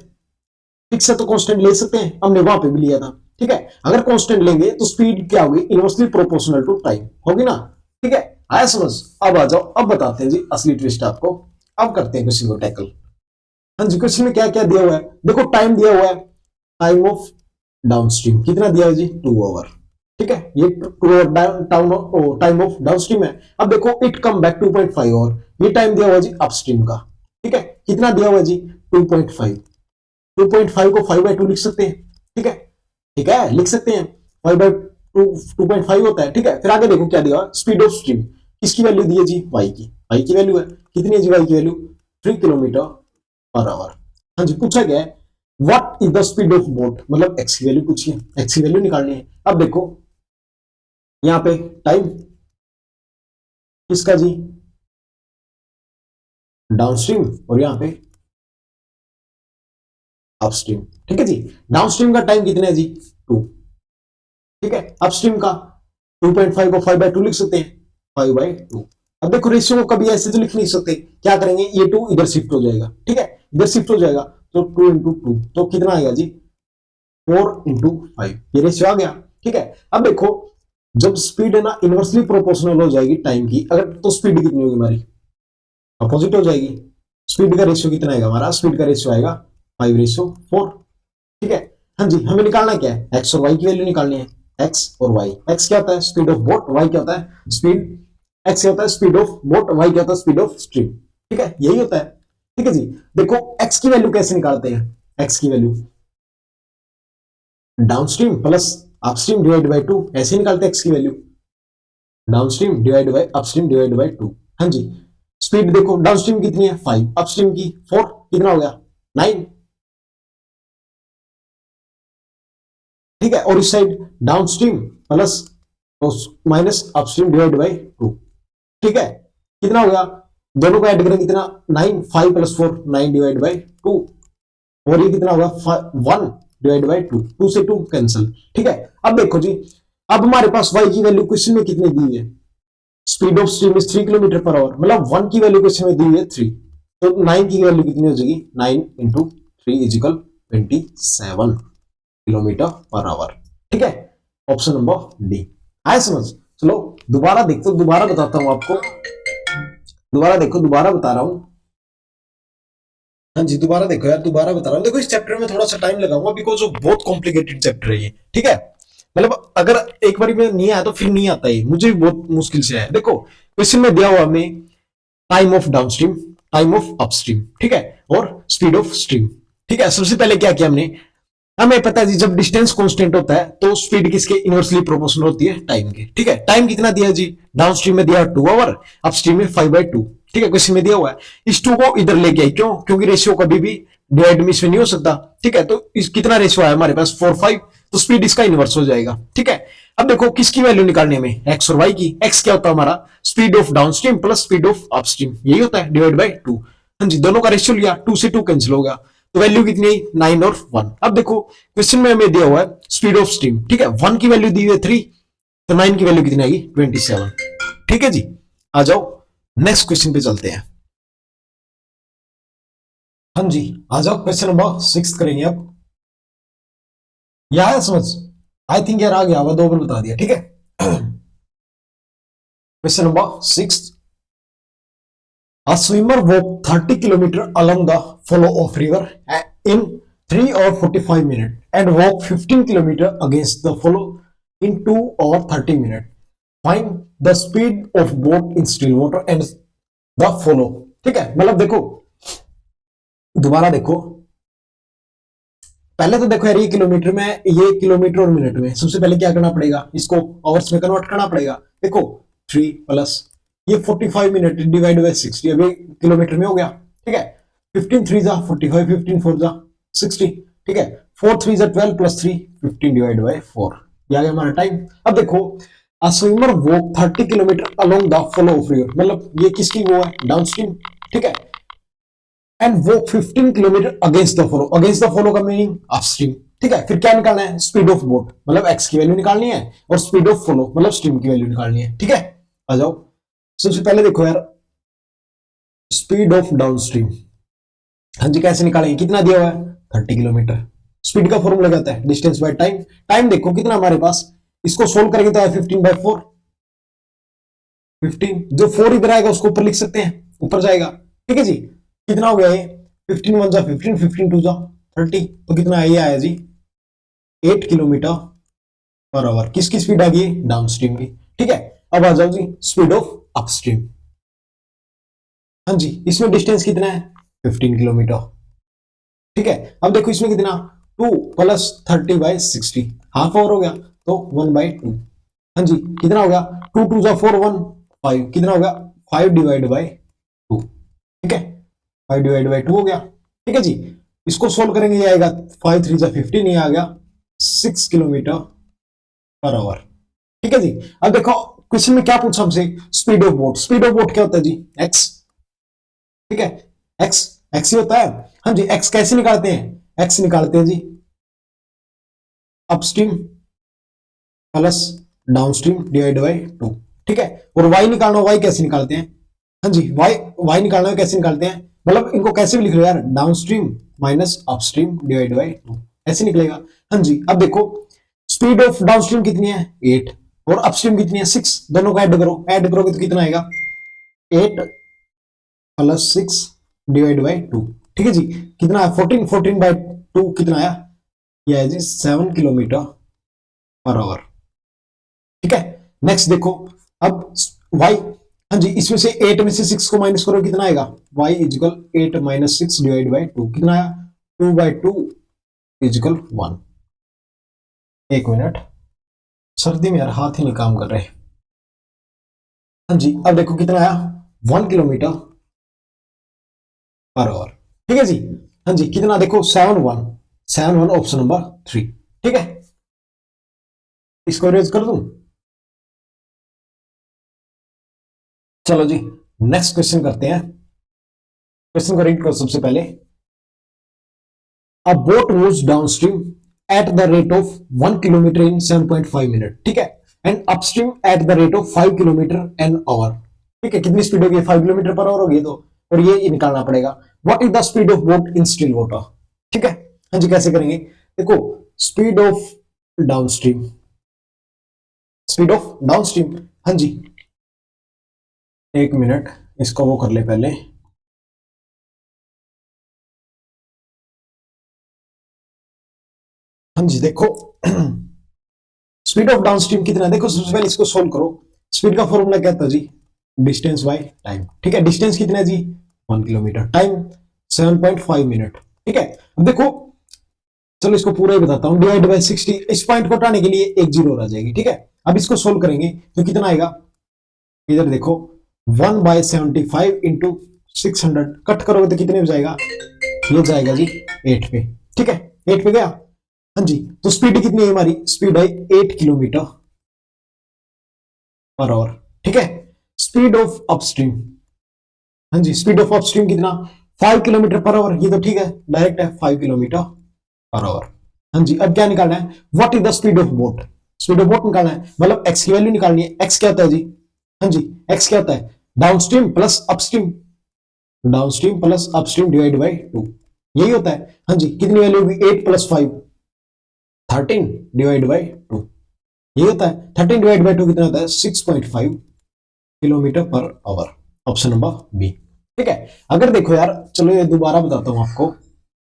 फिक्स है तो कांस्टेंट ले सकते हैं, हमने वहां पे भी लिया था। ठीक है, अगर कांस्टेंट लेंगे तो स्पीड क्या होगी, इनवर्सली प्रोपोर्शनल टू टाइम होगी ना। ठीक है, आया समझ। अब आ जाओ, अब बताते हैं जी असली ट्विस्ट आपको। अब करते हैं क्वेश्चन को टैकल। हाँ जी, क्वेश्चन में क्या क्या दिया हुआ है, देखो टाइम दिया हुआ है, टाइम ऑफ डाउनस्ट्रीम कितना दिया है जी, 2 आवर। ठीक है, ये टाइम ऑफ डाउनस्ट्रीम है। अब देखो इट कम बैक 2.5 आवर, ये टाइम दिया हुआ जी अपस्ट्रीम का। ठीक है, कितना दिया हुआ जी, 2.5। 2.5 को 5/2 लिख सकते हैं। ठीक है, ठीक है लिख सकते हैं, 5/2 2.5 होता है। ठीक है, फिर आगे देखो क्या दिया, स्पीड ऑफ स्ट्रीम, किसकी वैल्यू दी है जी, वाई की, वाई की वैल्यू है, कितनी है जी वाई की वैल्यू, 3 किलोमीटर पर आवर। हाँ जी, पूछा गया है what is the speed of boat, मतलब एक्स की वैल्यू पूछिए, एक्स की वैल्यू निकालनी है। अब देखो यहां पे टाइम किसका जी, डाउनस्ट्रीम, और यहां पे अपस्ट्रीम। ठीक है जी, डाउनस्ट्रीम का टाइम कितना है जी, 2। ठीक है, अपस्ट्रीम का 2.5 को 5/2 लिख सकते हैं, 5/2। अब देखो रेशियो को कभी ऐसे तो लिख नहीं सकते, क्या करेंगे, ये 2 इधर शिफ्ट हो जाएगा। ठीक है, इधर शिफ्ट हो जाएगा तो 2 × 2 तो कितना आएगा जी, 4 × 5, ये रेशियो आ गया। ठीक है, अब देखो जब स्पीड है ना इनवर्सली प्रोपोर्शनल हो जाएगी टाइम की, अगर तो स्पीड कितनी होगी हमारी, अपोजिट हो जाएगी। स्पीड का रेशियो कितना आएगा हमारा, स्पीड का रेशियो आएगा 5:4। ठीक है। हाँ जी, हमें निकालना क्या है, एक्स और वाई की वैल्यू निकालनी है। एक्स और वाई, एक्स क्या होता है स्पीड ऑफ बोट, वाई क्या होता है स्पीड, एक्स क्या होता है स्पीड ऑफ बोट, वाई क्या होता है स्पीड ऑफ स्ट्रीम। ठीक है, यही होता है। ठीक है जी। देखो एक्स की वैल्यू कैसे निकालते हैं, एक्स की value downstream plus upstream divide by 2, ऐसे निकालते हैं एक्स की value, downstream divide bye upstream divide by 2। हाँ जी, स्पीड देखो डाउनस्ट्रीम कितनी है 5, अपस्ट्रीम की 4, कितना हो गया 9। ठीक है, और इस side downstream plus minus upstream divide by 2। ठीक है, कितना हो गया, दोनों को ऐड करें कितना 9, 5 + 4 9 डिवाइड बाय 2, और ये कितना होगा 1 डिवाइड बाय 2, 2 से 2 कैंसिल। ठीक है, अब देखो जी, अब हमारे पास y की वैल्यू क्वेश्चन में कितनी दी है, speed of stream is 3 km/h, मतलब 1 की वैल्यू क्वेश्चन में दी है 3, तो 9 की वैल्यू कितनी हो जाएगी, 9 × 3 = 27 km/h। ठीक है, ऑप्शन नंबर डी आया समझ। चलो दोबारा देखते, दोबारा बताता हूं आपको, दोबारा देखो, दोबारा बता रहा हूं। हाँ जी, दोबारा देखो यार, दोबारा बता रहा हूँ। देखो इस चैप्टर में थोड़ा सा टाइम लगाऊंगा बिकॉज वो बहुत कॉम्प्लिकेटेड चैप्टर है ये। ठीक है, मतलब अगर एक बार में नहीं आया तो फिर नहीं आता है, मुझे भी बहुत मुश्किल से है। देखो क्वेश्चन में दिया हुआ हमें time of downstream, time of upstream, ठीक है, और स्पीड ऑफ स्ट्रीम। ठीक है, सबसे पहले क्या किया हमने, हमें पता है जी जब डिस्टेंस कांस्टेंट होता है तो स्पीड किसके इनवर्सली प्रोपोर्शनल होती है, टाइम के। ठीक है, टाइम कितना दिया जी, डाउनस्ट्रीम में दिया 2 आवर, अपस्ट्रीम में 5/2। ठीक है, क्वेश्चन में दिया हुआ है, इस 2 को इधर लेके आई, क्यों, क्योंकि रेशियो कभी भी डिवाइड में इसमें नहीं हो सकता। ठीक है, तो इस कितना रेशियो आया हमारे पास 4/5, तो स्पीड इसका इनवर्स हो जाएगा। ठीक है, अब देखो किसकी वैल्यू निकालनी है हमें, एक्स और वाई की। एक्स क्या होता है हमारा speed of downstream plus speed of upstream, यही होता है, डिवाइड बाय 2। हाँ जी, दोनों का रेशियो लिया, 2 से 2 कैंसिल होगा, तो वैल्यू कितनी आई 9 और 1। अब देखो क्वेश्चन में हमें दिया हुआ है स्पीड ऑफ स्ट्रीम। ठीक है, 1 की वैल्यू दी हुई है 3, तो 9 की वैल्यू कितनी आएगी 27। ठीक है जी, आ जाओ नेक्स्ट क्वेश्चन पे चलते हैं। हाँ जी, आ जाओ क्वेश्चन नंबर 6 करेंगे अब। यह है समझ, आई थिंक यार आ गया हुआ, 2 बार बता दिया। ठीक है, question number 6, a swimmer walked 30 kilometers along the flow of river in 3 hours 45 minutes and walked 15 kilometers against the flow in 2 hours 30 minutes. Find the speed of boat in still water and the flow. ठीक है, मतलब देखो दोबारा देखो, पहले तो देखो यार ये किलोमीटर में, ये किलोमीटर और मिनट में, सबसे पहले क्या करना पड़ेगा, इसको आवर्स में कन्वर्ट करना पड़ेगा। देखो 3 प्लस ये 45 मिनट डिवाइड बाय 60, अभी किलोमीटर में हो गया। ठीक है, 15 3 जा 45, 15 4 जा 60। ठीक है, 4 3 जा 12 प्लस 3 15 डिवाइड बाय 4, ये आ गया हमारा टाइम। अब देखो a swimmer walk 30 kilometre along the flow of river, मतलब ये किसकी वो है डाउनस्ट्रीम। ठीक है, and walk 15 kilometre against the flow, against the flow का मीनिंग अपस्ट्रीम। ठीक है, फिर क्या निकालना है, स्पीड ऑफ बोट, मतलब एक्स की वैल्यू निकालनी है, और स्पीड ऑफ फ्लो मतलब स्ट्रीम की वैल्यू निकालनी है। ठीक है, आ जाओ सबसे पहले देखो यार स्पीड ऑफ डाउनस्ट्रीम। हाँ जी, कैसे निकालेंगे, कितना दिया हुआ है 30 किलोमीटर, स्पीड का फॉर्मूला क्या होता है डिस्टेंस बाय टाइम। टाइम देखो कितना हमारे पास, इसको सोल्व करेंगे तो है 15/4, 15, जो 4 इधर आएगा उसको ऊपर लिख सकते हैं, ऊपर जाएगा। ठीक है जी, कितना हो गया ये 15 1 जा 15, 15 2 जा 30, तो कितना है ये आया जी 8 km/h। किसकी स्पीड आ गई डाउनस्ट्रीम की। ठीक है, अब आ जाओ जी स्पीड ऑफ अपस्ट्रीम। हाँ जी, इसमें डिस्टेंस कितना है 15 किलोमीटर। ठीक है, अब देखो इसमें कितना 2 प्लस 30/60, हाफ आवर हो गया, तो 1/2। हाँ जी, कितना हो गया 2 2 जा 4 1 5, कितना हो गया 5 डिवाइड बाय 2। ठीक है, 5 डिवाइड बाय 2 हो गया। ठीक है जी, इसको सोल्व करेंगे ये आएगा 5 3 जा 15, ये आ गया 6 km/h। ठीक है जी, अब देखो क्वेश्चन में क्या पूछा हमसे, speed of boat. Speed of boat क्या होता है जी एक्स। ठीक है, एक्स एक्स ही होता है। हाँ जी, एक्स कैसे निकालते हैं, एक्स निकालते हैं जी upstream plus downstream divide by 2। ठीक है, और वाई निकालना, वाई कैसे निकालते हैं, हाँ जी वाई वाई निकालना है कैसे निकालते हैं, मतलब इनको कैसे भी लिख लो यार, downstream minus upstream divide by 2, ऐसे निकलेगा। हाँ जी, अब देखो स्पीड ऑफ डाउनस्ट्रीम कितनी है 8, और अपस्ट्रीम कितनी है 6, दोनों को ऐड करो, ऐड करोगे तो कितना आएगा 8 प्लस 6 डिवाइड बाई 2। ठीक है जी, कितना है 14, 14 बाई 2 कितना आया, यह है जी 7 किलोमीटर पर आवर। ठीक है, नेक्स्ट देखो अब y, हाँ जी इसमें से 8 में से 6 को माइनस करो कितना आएगा, y इजिकल 8 माइनस 6 डिवाइड बाई 2 कितना आया 2 बाई 2 इजिकल 1। एक मिनट, सर्दी में यार हाथ ही नहीं काम कर रहे। हाँ जी अब देखो कितना आया 1 किलोमीटर पर आवर। ठीक है जी, हाँ जी कितना देखो 7 1 ऑप्शन नंबर 3। ठीक है, इसको रेज कर दूं। चलो जी नेक्स्ट क्वेश्चन करते हैं, क्वेश्चन को रीड करो सबसे पहले। अ boat moves downstream at the rate of 1 kilometre in 7.5 minute. ठीक है, and upstream at the rate of 5 kilometre an hour. ठीक है, कितनी स्पीड होगी 5 किलोमीटर पर आवर होगी तो, और ये निकालना पड़ेगा what is the speed of boat in still water. ठीक है, हाँ जी कैसे करेंगे, देखो speed of downstream, speed of downstream, हाँ जी एक मिनट इसको वो कर ले पहले। हाँ जी देखो स्पीड ऑफ डाउनस्ट्रीम कितना है, देखो सबसे पहले इसको सोल्व करो। स्पीड का फॉर्मूला क्या था जी, डिस्टेंस बाय टाइम। ठीक है, डिस्टेंस कितना है जी 1 किलोमीटर, टाइम 7.5 मिनट। ठीक है, अब देखो चलो इसको पूरा ही बताता हूं, डिवाइड बाय 60, इस पॉइंट को हटाने के लिए एक जीरो रह जाएगी। ठीक है, अब इसको सोल्व करेंगे तो कितना आएगा, इधर देखो 1/75 इंटू 600 कट करोगे तो कितने में जाएगा, ये जाएगा जी 8 पे। ठीक है, 8 पे गया। हाँ जी, तो स्पीड कितनी है हमारी, स्पीड है 8 किलोमीटर पर आवर। ठीक है, स्पीड ऑफ अपस्ट्रीम, हाँ जी स्पीड ऑफ अपस्ट्रीम कितना 5 किलोमीटर पर आवर, ये तो ठीक है डायरेक्ट है 5 किलोमीटर पर आवर। हाँ जी अब क्या निकालना है, what is the speed of boat, speed of boat निकालना है, मतलब एक्स की वैल्यू निकालनी है। एक्स क्या होता है जी, हाँ जी एक्स क्या होता है, downstream plus upstream, downstream plus upstream divide by 2, यही होता है। हाँ जी कितनी वैल्यू होगी 8 प्लस 5 13 डिवाइड बाई 2, यही होता है। 13 डिवाइड बाई 2 कितना होता है 6.5 kilometre per our, option number B. ठीक है, अगर देखो यार चलो ये दोबारा बताता हूं आपको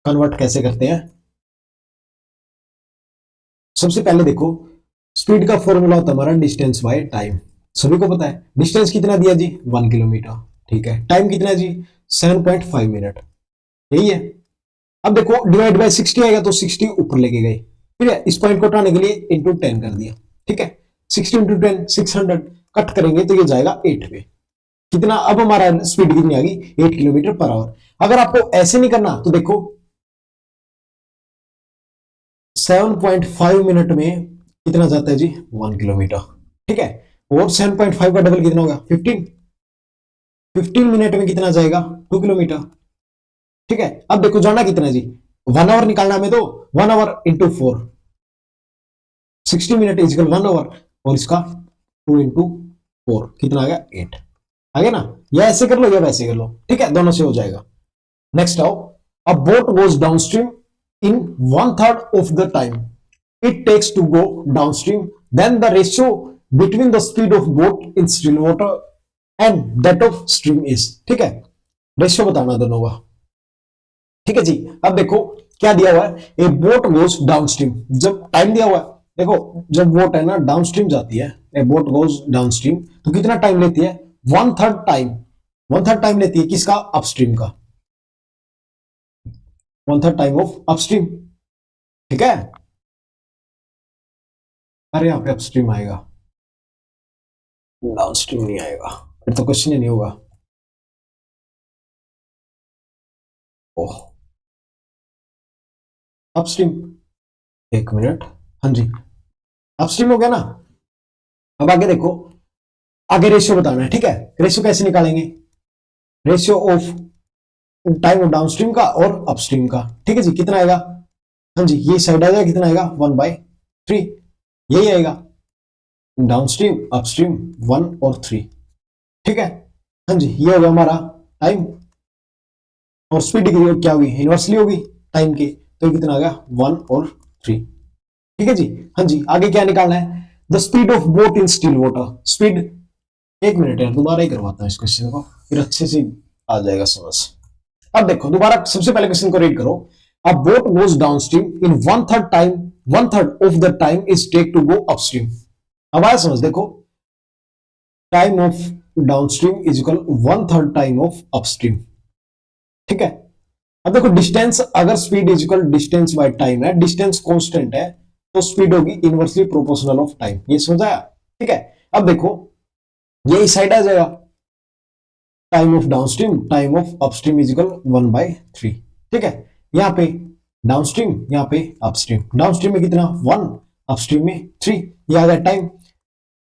कन्वर्ट कैसे करते हैं। सबसे पहले देखो स्पीड का फॉर्मूला होता है हमारा डिस्टेंस बाय टाइम, सभी को पता है। डिस्टेंस कितना दिया जी 1 किलोमीटर, ठीक है, टाइम कितना है जी 7.5 मिनट, यही है। अब देखो डिवाइड बाय 60 आएगा तो 60 ऊपर लेके गए, ठीक है, इस पॉइंट को उठाने के लिए इंटू 10 कर दिया। ठीक है, 60 इंटू 10 600 कट करेंगे तो ये जाएगा 8 पे। कितना, अब हमारा स्पीड कितनी आ गई 8 किलोमीटर पर आवर। अगर आपको ऐसे नहीं करना तो देखो 7.5 मिनट में कितना जाता है जी 1 किलोमीटर। ठीक है, और 7.5 का डबल कितना होगा 15, 15 मिनट में कितना जाएगा 2 किलोमीटर। ठीक है, अब देखो जाना कितना है जी 1 आवर निकालना हमें, तो 1 hour into 4 60 minute is equal 1 hour, और इसका 2 इंटू 4 कितना आ गया 8, आ गया ना। या ऐसे कर लो या वैसे कर लो, ठीक है दोनों से हो जाएगा। नेक्स्ट आओ, अ boat goes downstream in 1/3 of the time it takes to go downstream, then the ratio between the speed of boat in still water and that of stream is। ठीक है, रेशियो बताना दोनों का। ठीक है जी, अब देखो क्या दिया हुआ है, ए बोट गोज डाउनस्ट्रीम, जब टाइम दिया हुआ है देखो, जब बोट है ना डाउनस्ट्रीम जाती है, ए बोट गोज डाउनस्ट्रीम तो कितना टाइम लेती है 1/3 टाइम, 1/3 टाइम लेती है किसका अपस्ट्रीम का, 1/3 टाइम ऑफ अपस्ट्रीम। ठीक है, अरे यहाँ पे अपस्ट्रीम आएगा डाउनस्ट्रीम नहीं आएगा, फिर तो क्वेश्चन ही नहीं होगा। ओह अपस्ट्रीम, एक मिनट, हाँ जी अपस्ट्रीम हो गया ना। अब आगे देखो, आगे रेशियो बताना है। ठीक है, रेशियो कैसे निकालेंगे, ratio of time of downstream का और अपस्ट्रीम का। ठीक है जी, कितना आएगा, हाँ जी ये साइड आ जाएगा, कितना आएगा 1/3, यही आएगा डाउनस्ट्रीम अपस्ट्रीम 1 और 3। ठीक है, हाँ जी ये होगा हमारा टाइम, और स्पीड की क्या होगी इनवर्सली होगी टाइम की, तो कितना आ गया 1 और 3। ठीक है जी, हाँ जी आगे क्या निकालना है, the speed of boat in still water, speed, एक मिनट यार दोबारा ही करवाता हूँ इस क्वेश्चन को, फिर अच्छे से आ जाएगा समझ। अब देखो दोबारा सबसे पहले क्वेश्चन को रीड करो। A boat goes downstream in one third of the time is take to go upstream. अब आया समझ, देखो time of downstream is equal one third time of upstream, ठीक है। अब देखो डिस्टेंस, अगर speed is equal distance by time है, डिस्टेंस कांस्टेंट है, तो स्पीड होगी इनवर्सली प्रोपोर्शनल ऑफ टाइम, ये समझ आया, ठीक है। अब देखो ये इस साइड आ जाएगा, time of downstream time of upstream is equal 1/3, ठीक है। यहां पे डाउनस्ट्रीम, यहां पे अपस्ट्रीम, डाउनस्ट्रीम में कितना 1, अपस्ट्रीम में 3, ये आ गया टाइम।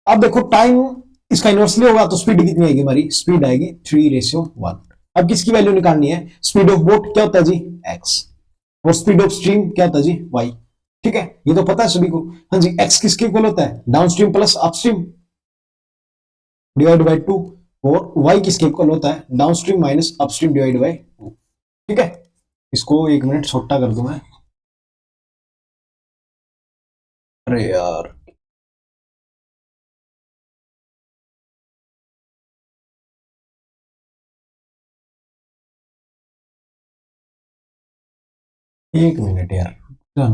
अब देखो टाइम इसका इनवर्सली होगा तो स्पीड कितनी आएगी हमारी, स्पीड आएगी 3:1। अब किसकी वैल्यू निकालनी है, स्पीड ऑफ बोट क्या होता है जी x, और स्पीड ऑफ स्ट्रीम क्या होता है जी y, ठीक है, ये तो पता है सभी को। हाँ जी, x किसके इक्वल होता है, downstream plus upstream divide by 2, और y किसके इक्वल होता है, downstream minus upstream divide by 2, ठीक है। इसको एक मिनट छोटा कर दूं मैं, अरे यार एक मिनट यार ना,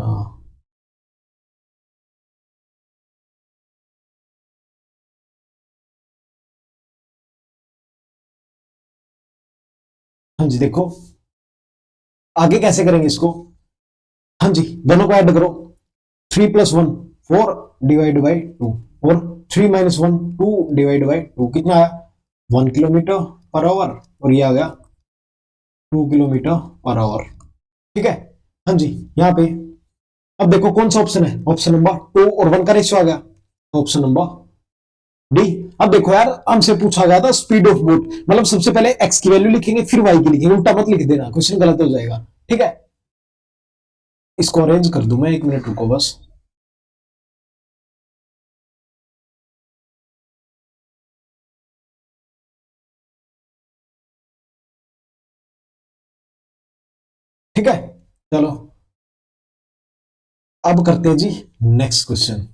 हाँ जी देखो आगे कैसे करेंगे इसको, हाँ जी दोनों को ऐड करो, 3+1 4 डिवाइड बाई 2, और 3 - 1 2 डिवाइड बाई 2, कितना आया 1 किलोमीटर पर आवर, और ये आ गया 2 किलोमीटर पर आवर, ठीक है। हाँ जी यहाँ पे अब देखो कौन सा ऑप्शन है, ऑप्शन नंबर 2 और 1 का रेशियो आ गया, तो ऑप्शन नंबर डी। अब देखो यार हमसे पूछा गया था स्पीड ऑफ बोट, मतलब सबसे पहले एक्स की वैल्यू लिखेंगे फिर वाई की लिखेंगे, उल्टा मत लिख देना, क्वेश्चन गलत हो जाएगा, ठीक है। इसको अरेंज कर दूं मैं, एक मिनट रुको बस। ठीक है चलो अब करते हैं जी नेक्स्ट क्वेश्चन।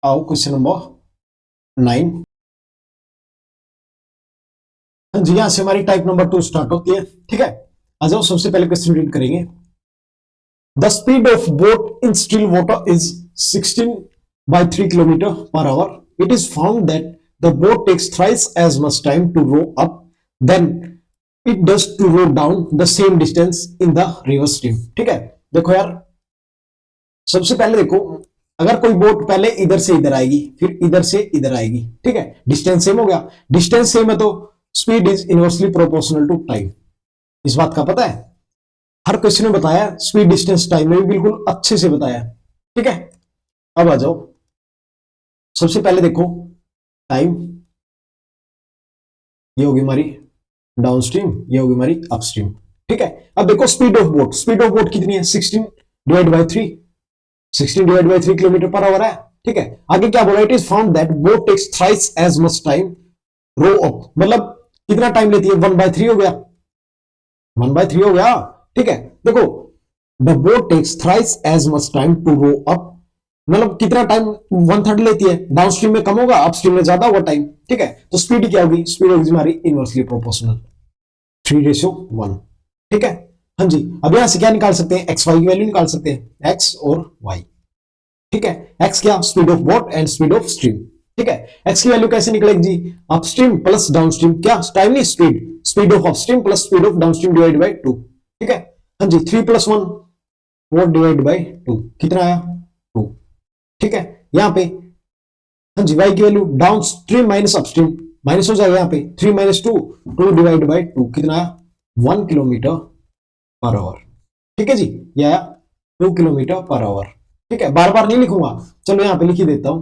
आओ क्वेश्चन नंबर 9। हाँ जी यहां से हमारी टाइप नंबर 2 स्टार्ट होती है, ठीक है। आ जाओ सबसे पहले क्वेश्चन रीड करेंगे। The speed of boat in still water is 16/3 kilometre per hour. It is found that the boat takes thrice as much time to row up then it does to row down the same distance in the river stream, ठीक है। देखो यार सबसे पहले देखो, अगर कोई boat पहले इधर से इधर आएगी फिर इधर से इधर आएगी, ठीक है, डिस्टेंस सेम हो गया, डिस्टेंस सेम है तो speed is inversely proportional to time, इस बात का पता है, हर क्वेश्चन में बताया, स्पीड डिस्टेंस टाइम में भी बिल्कुल अच्छे से बताया, ठीक है। अब आ जाओ सबसे पहले देखो टाइम, ये होगी हमारी डाउनस्ट्रीम, ये होगी हमारी अपस्ट्रीम, ठीक है। अब देखो speed of boat, speed of boat कितनी है 16/3, 16/3 किलोमीटर पर आवर है, ठीक है। आगे क्या बोला, it is found that boat takes thrice as much time row up, मतलब कितना टाइम लेती है 1/3 हो गया, 1/3 हो गया, ठीक है। देखो the boat takes thrice as much time to row up, मतलब कितना टाइम 1/3 लेती है, डाउनस्ट्रीम में कम होगा अपस्ट्रीम में ज्यादा होगा टाइम, ठीक है। तो स्पीड क्या होगी, स्पीड होगी हमारी इनवर्सली प्रोपोर्शनल 3:1, ठीक है। हाँ जी अब यहां से क्या निकाल सकते हैं, एक्स वाई की वैल्यू निकाल सकते हैं, एक्स और वाई, ठीक है। एक्स क्या, speed of boat and speed of stream, ठीक है। एक्स की वैल्यू कैसे निकलेगी जी, अपस्ट्रीम प्लस डाउनस्ट्रीम, क्या टाइम नहीं speed, speed of upstream plus speed of downstream divide by 2, ठीक है। हाँ जी 3+1 4 डिवाइड बाई 2, कितना आया 2, ठीक है। यहां पे हाँ जी वाई की value down stream minus upstream, minus हो जाएगा यहाँ पे 3 - 2 2 डिवाइड बाई 2, कितना आया 1 किलोमीटर पर आवर, ठीक है जी, ये आया 2 किलोमीटर पर आवर, ठीक है। बार बार नहीं लिखूंगा, चलो यहाँ पे लिख ही देता हूं,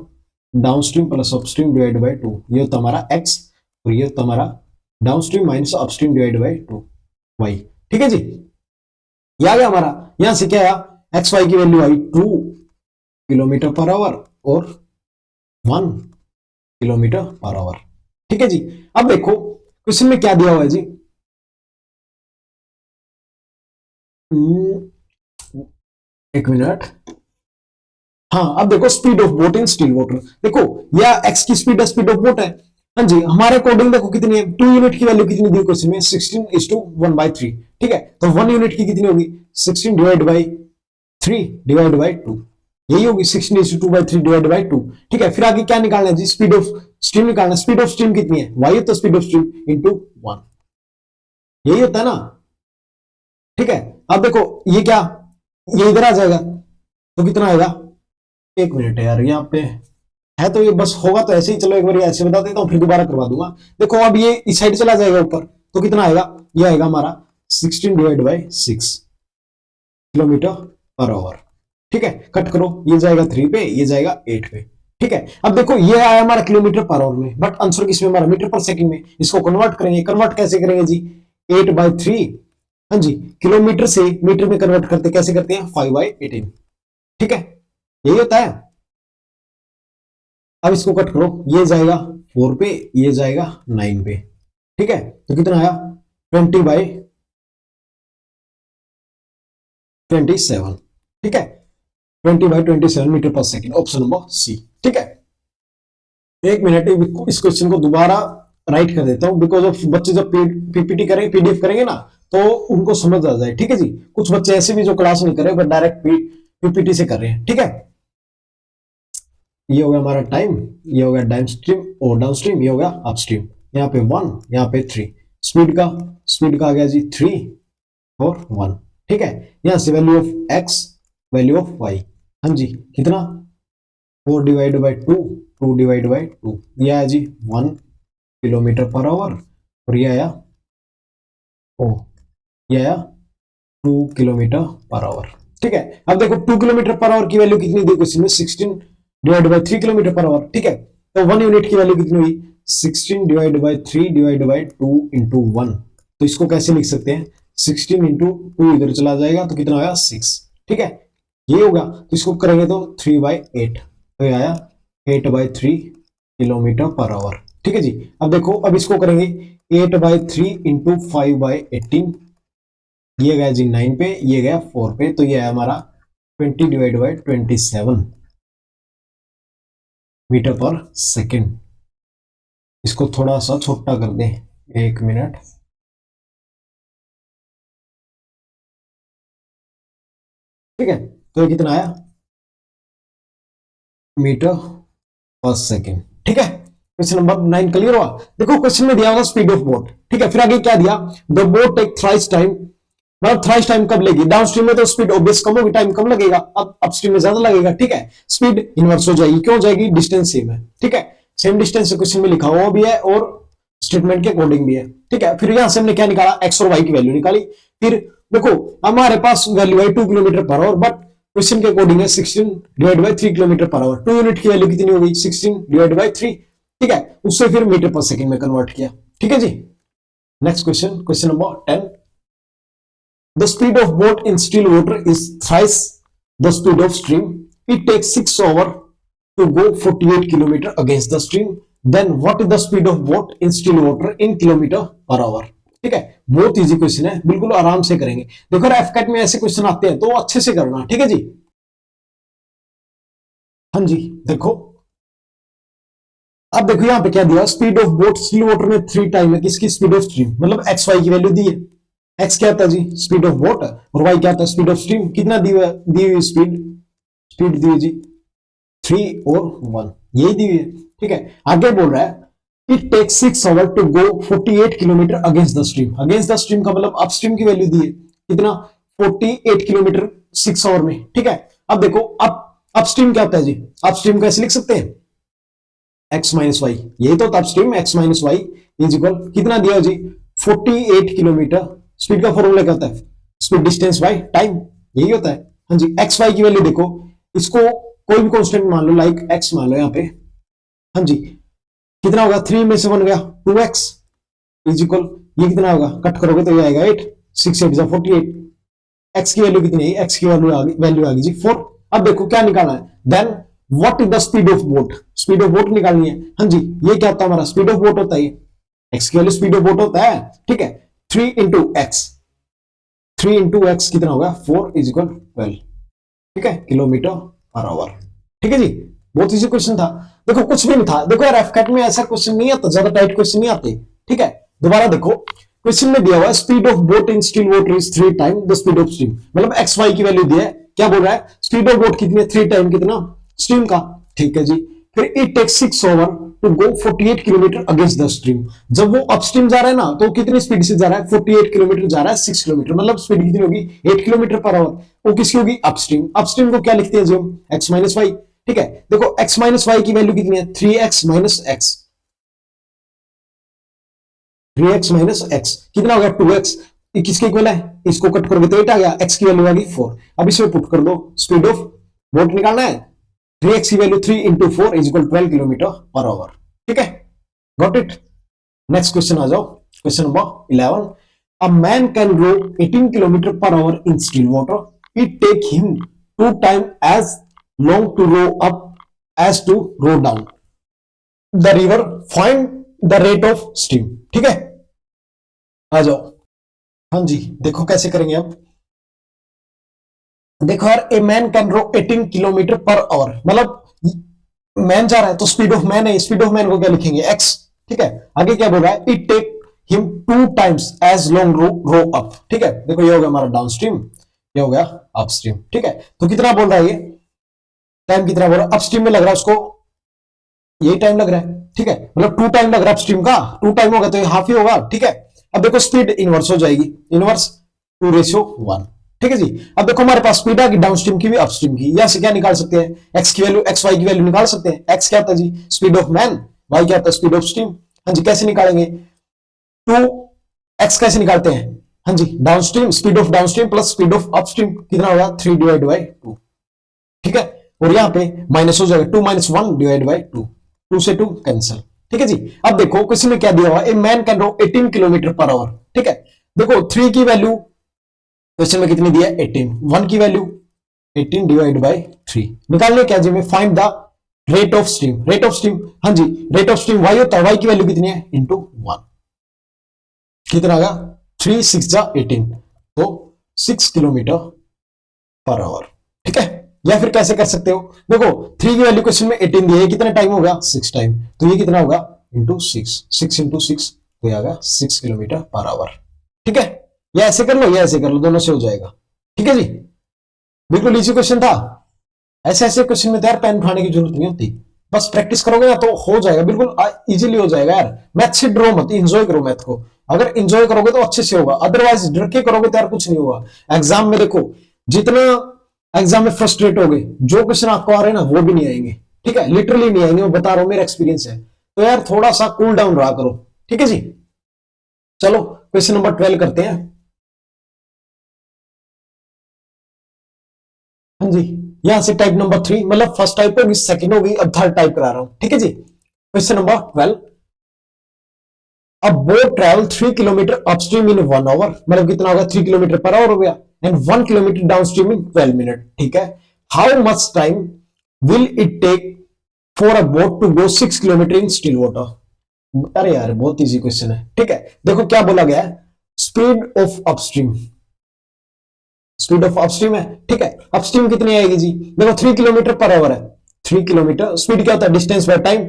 downstream plus upstream divide by 2, ये होता हमारा एक्स, और ये होता हमारा downstream minus upstream divide by 2 y, ठीक है जी। ये आ गया हमारा, यहां से क्या आया, एक्स वाई की value I 2 kilometre per our और 1 किलोमीटर पर आवर, ठीक है जी। अब देखो क्वेश्चन में क्या दिया हुआ है जी, एक मिनट, हाँ, अब देखो speed of boat in still water, देखो या एक्स की स्पीड है, स्पीड ऑफ बोट है। हाँ जी, हमारे अकॉर्डिंग देखो कितनी है, 2 यूनिट की वैल्यू कितनी दी क्वेश्चन में, 16:1/3। ठीक है, तो 1 यूनिट की कितनी होगी, 16 डिवाइड बाई 3 डिवाइड बाई 2, यही होगी 16:2/3 डिवाइड बाई 2। ठीक है, फिर आगे क्या निकालना है जी, स्पीड ऑफ स्ट्रीम निकालना है। स्पीड ऑफ स्ट्रीम कितनी है, वाई तो स्पीड ऑफ स्ट्रीम इंटू 1, यही होता है ना। ठीक है, अब देखो ये क्या, ये इधर आ जाएगा तो कितना आएगा, 1 मिनट है यार यहाँ पे है, तो ये बस होगा तो ऐसे ही, चलो एक बार ऐसे बता देता हूँ फिर दोबारा करवा दूंगा। देखो अब ये इस साइड चला जाएगा ऊपर, तो कितना आएगा, ये आएगा हमारा 16 divide by 6 kilometre per hour. ठीक है, कट करो, ये जाएगा 3 पे, ये जाएगा 8 पे। ठीक है, अब देखो ये आया हमारा किलोमीटर पर आवर में, बट आंसर किसमें हमारा, मीटर पर सेकंड में। इसको कन्वर्ट करेंगे, कन्वर्ट कैसे करेंगे जी, 8/3, हाँ जी, किलोमीटर से मीटर में कन्वर्ट करते कैसे करते हैं, 5/18। ठीक है, यही होता है। अब इसको कट करो, ये जाएगा 4 पे, ये जाएगा 9 पे। ठीक है, तो कितना आया, 20/27। ठीक है, 20/27 metre per second, option number C. ठीक है, एक मिनट इस क्वेश्चन को दोबारा राइट कर देता हूं, बिकॉज ऑफ बच्चे जब पीपीटी करेंगे, पीडीएफ करेंगे ना, तो उनको समझ आ जाए। ठीक है जी, कुछ बच्चे ऐसे भी जो क्लास नहीं कर रहे बट डायरेक्ट पीपीटी से कर रहे हैं। ठीक है, ये हो गया हमारा टाइम, ये हो गया डाउन स्ट्रीम और डाउन स्ट्रीम, ये हो गया अप स्ट्रीम। यहाँ पे 1, यहाँ पे 3, स्पीड का आ गया जी 3 और 1। ठीक है, यहां से value of x, value of y, हाँ जी, कितना, 4 डिवाइड बाई 2, 2 डिवाइड बाई 2, ये आया जी 1 किलोमीटर पर आवर, और ये आया ये आया 2 किलोमीटर पर आवर। ठीक है, अब देखो 2 किलोमीटर पर आवर की वैल्यू कितनी दी क्वेश्चन में, 16 divide by 3 kilometre per hour. ठीक है, तो 1 यूनिट की वैल्यू कितनी हुई, 16 divide by 3 divide by 2 into 1। तो इसको कैसे लिख सकते हैं, 16 इंटू 2 इधर चला जाएगा तो कितना आया 6। ठीक है, ये होगा, तो इसको करेंगे तो 3/8, तो ये आया 8/3 किलोमीटर पर आवर। ठीक है जी, अब देखो अब इसको करेंगे 8/3 इंटू 5/18, ये गया जी 9 पे, ये गया 4 पे, तो ये है हमारा 20 divide by 27 metre per second. इसको थोड़ा सा छोटा कर दें, 1 मिनट। ठीक है, तो ये कितना आया, मीटर पर सेकेंड। ठीक है, क्वेश्चन नंबर 9 क्लियर हुआ। देखो क्वेश्चन में दिया होगा स्पीड ऑफ बोट। ठीक है, फिर आगे क्या दिया, the boat take thrice time, मतलब थ्राइस टाइम कब लेगी, डाउन स्ट्रीम में तो स्पीड ऑब्वियस कम होगी, टाइम कम लगेगा, अब अपस्ट्रीम में ज्यादा लगेगा। ठीक है, स्पीड इनवर्स हो जाएगी, क्यों हो जाएगी, डिस्टेंस सेम है। ठीक है, सेम डिस्टेंस से क्वेश्चन में लिखा हुआ भी है और स्टेटमेंट के अकॉर्डिंग भी है। ठीक है, फिर यहां से हमने क्या निकाला, एक्स और वाई की वैल्यू निकाली। फिर देखो हमारे पास वैल्यू है 2 kilometre per our, but question के अकॉर्डिंग है 16 divide by 3 kilometre per our. 2 unit की वैल्यू कितनी होगी, 16 डिवाइड बाई 3। ठीक है, उससे फिर मीटर पर सेकंड में कन्वर्ट किया। ठीक है जी, next question, question number 10, the speed of boat in still water is thrice the speed of stream, it takes 6 hour to go 48 kilometre against the stream, then what is the speed of boat in still water in kilometre per hour. ठीक है, बहुत easy question है, बिल्कुल आराम से करेंगे। देखो एफकेट में ऐसे क्वेश्चन आते हैं तो अच्छे से करना। ठीक है जी, हाँ जी, देखो अब देखो यहां पे क्या दिया, speed of boat still water में 3 टाइम है किसकी, स्पीड ऑफ स्ट्रीम, मतलब एक्स वाई की वैल्यू दी है। एक्स क्या होता है जी, स्पीड ऑफ बोट, और वाई क्या होता है, स्पीड ऑफ स्ट्रीम। कितना दी हुई स्पीड, स्पीड दी हुई जी 3 और 1, यही दी हुई है। ठीक है, आगे बोल रहा है it takes 6 hour to go 48 kilometre against the stream. Against the stream का मतलब अपस्ट्रीम की वैल्यू दी है, कितना, 48 किलोमीटर 6 आवर में। ठीक है, अब देखो अपस्ट्रीम क्या होता है जी, अपस्ट्रीम कैसे लिख सकते हैं, एक्स माइनस वाई, यही तो upstream, x minus y is equal, कितना दिया जी 48 किलोमीटर। स्पीड का फॉर्मूला क्या होता है, स्पीड डिस्टेंस बाय टाइम, यही होता है। हाँ जी, एक्स वाई की वैल्यू देखो, इसको कोई भी कांस्टेंट मान लो, लाइक एक्स मान लो यहाँ पे। हाँ जी, कितना होगा, 3 में से 1 गया 2x इज इक्वल, ये कितना होगा, कट करोगे तो ये आएगा 8, 6 8 48। एक्स की वैल्यू कितनी है, एक्स की वैल्यू आ गई जी 4। अब देखो क्या निकालना है, then what is the speed of boat, speed of boat निकालनी है। हाँ जी, ये क्या होता है हमारा, स्पीड ऑफ बोट होता है, एक्स की वैल्यू स्पीड ऑफ बोट होता है। ठीक है, 3 इंटू एक्स, 3 इंटू एक्स कितना होगा 4 इज इक्वल 12। ठीक है, किलोमीटर पर आवर। ठीक है जी, बहुत इजी क्वेश्चन था। देखो कुछ भी नहीं था, देखो यार एफकेट में ऐसा क्वेश्चन नहीं आता, ज्यादा टाइट क्वेश्चन नहीं आते। ठीक है, दोबारा देखो क्वेश्चन में दिया हुआ है speed of boat in still water is 3 time the speed of stream, मतलब एक्स वाई की वैल्यू दिया है। क्या बोल रहा है, स्पीड ऑफ बोट कितनी है, 3 टाइम कितना स्ट्रीम का। ठीक है जी, फिर it takes 6 hour to go 48 kilometre against the stream. जब वो अपस्ट्रीम जा रहा है ना, तो कितनी स्पीड से जा रहा है, 48 किलोमीटर जा रहा है, 6 किलोमीटर, मतलब स्पीड कितनी होगी, 8 किलोमीटर पर आवर। वो किसकी होगी, अपस्ट्रीम। अपस्ट्रीम को क्या लिखते हैं जी हम, एक्स माइनस वाई। ठीक है, देखो एक्स माइनस वाई की वैल्यू कितनी है, 3x minus x, 3x minus x कितना हो गया, 2x। किसके इक्वल है, इसको कट करोगे तो 8 आ गया, x की वैल्यू आ गई 4। अब इसमें पुट कर दो, स्पीड ऑफ बोट निकालना है, 3x की value 3 into 4 is equal 12 kilometre per hour. ठीक है, गॉट इट। नेक्स्ट क्वेश्चन आ जाओ, question number 11। A man can row 18 kilometre per hour in still water, it take him 2 time as long to row up as to row down the river, find the rate of stream. ठीक है, आ जाओ। हाँ जी, देखो कैसे करेंगे अब। देखो यार, a man can row 18 kilometre per hour, मतलब मैन जा रहा है तो स्पीड ऑफ मैन है, स्पीड ऑफ मैन को क्या लिखेंगे, एक्स। ठीक है, आगे क्या बोल रहा है, it take him 2 times as long row up. ठीक है, देखो ये हो गया हमारा डाउन स्ट्रीम, ये हो गया अपस्ट्रीम। ठीक है, तो कितना बोल रहा है ये टाइम, कितना बोल रहा है, अपस्ट्रीम में लग रहा है उसको यही टाइम लग रहा है। ठीक है, मतलब 2 टाइम लग रहा है अपस्ट्रीम का, 2 टाइम होगा तो ये हाफ ही होगा। ठीक है, अब देखो स्पीड इनवर्स हो जाएगी, इनवर्स 2:1। ठीक है जी, अब देखो हमारे पास स्पीड आ गई डाउनस्ट्रीम की भी अपस्ट्रीम की, यहां से क्या निकाल सकते हैं, एक्स की वैल्यू, एक्स वाई की वैल्यू निकाल सकते हैं। एक्स क्या होता है जी, स्पीड ऑफ मैन, वाई क्या होता है, स्पीड ऑफ स्ट्रीम। हाँ जी, कैसे निकालेंगे, 2x कैसे निकालते हैं, हाँ जी, downstream, speed of downstream plus speed of upstream कितना होगा, 3 डिवाइड बाई 2। ठीक है, और यहां पे माइनस हो जाएगा, 2 माइनस 1 डिवाइड बाई 2, 2 से 2 कैंसिल। ठीक है जी, अब देखो किसी में क्या दिया हुआ, a man can row 18 kilometre per hour. ठीक है, देखो 3 की वैल्यू क्वेश्चन में कितनी दिया है, 18, 1 की वैल्यू 18 डिवाइड बाई 3, निकालने क्या जी में, find the rate of stream. Rate of stream, हाँ जी, रेट ऑफ स्ट्रीम वाई होता है, वाई की वैल्यू कितनी है, इंटू 1, कितना आएगा, 3 6 जा 18, तो 6 किलोमीटर पर आवर। ठीक है, या फिर कैसे कर सकते हो, देखो 3 की वैल्यू क्वेश्चन में 18 दी है, कितना टाइम होगा, 6 टाइम, तो ये कितना होगा, इंटू 6, 6 इंटू 6 तो ये आएगा 6 किलोमीटर पर आवर। ठीक है, या ऐसे कर लो या ऐसे कर लो, दोनों से हो जाएगा। ठीक है जी, बिल्कुल इजी क्वेश्चन था। ऐसे ऐसे क्वेश्चन में तो यार पेन उठाने की जरूरत नहीं होती, बस प्रैक्टिस करोगे ना तो हो जाएगा, बिल्कुल इजीली हो जाएगा यार। मैथ से डरो मत, इंजॉय करो मैथ को, अगर इंजॉय करोगे तो अच्छे से होगा, अदरवाइज डर के करोगे तो यार कुछ नहीं होगा। एग्जाम में देखो, जितना एग्जाम में फ्रस्ट्रेट हो गए, जो क्वेश्चन आपको आ रहे हैं ना वो भी नहीं आएंगे। ठीक है, लिटरली नहीं आएंगे, मैं बता रहा हूं, मेरा एक्सपीरियंस है। तो यार थोड़ा सा कूल डाउन रहा करो। ठीक है जी, चलो क्वेश्चन नंबर 12 करते हैं। हाँ जी, यहां से टाइप नंबर 3, मतलब फर्स्ट टाइप होगी, सेकंड होगी, अब थर्ड टाइप करा रहा हूं। ठीक है जी, क्वेश्चन नंबर 12। अब boat travel 3 kilometre upstream in 1 hour, मतलब कितना होगा, 3 किलोमीटर पर आवर हो गया, and 1 kilometre downstream in 12 minute. ठीक है, how much time will it take for a boat to go 6 kilometre in still water. अरे यार बहुत इजी क्वेश्चन है। ठीक है, देखो क्या बोला गया है, speed of upstream, speed of upstream है। ठीक है, अपस्ट्रीम कितनी आएगी जी, देखो 3 किलोमीटर पर आवर है, 3 किलोमीटर, स्पीड क्या होता है, distance by time,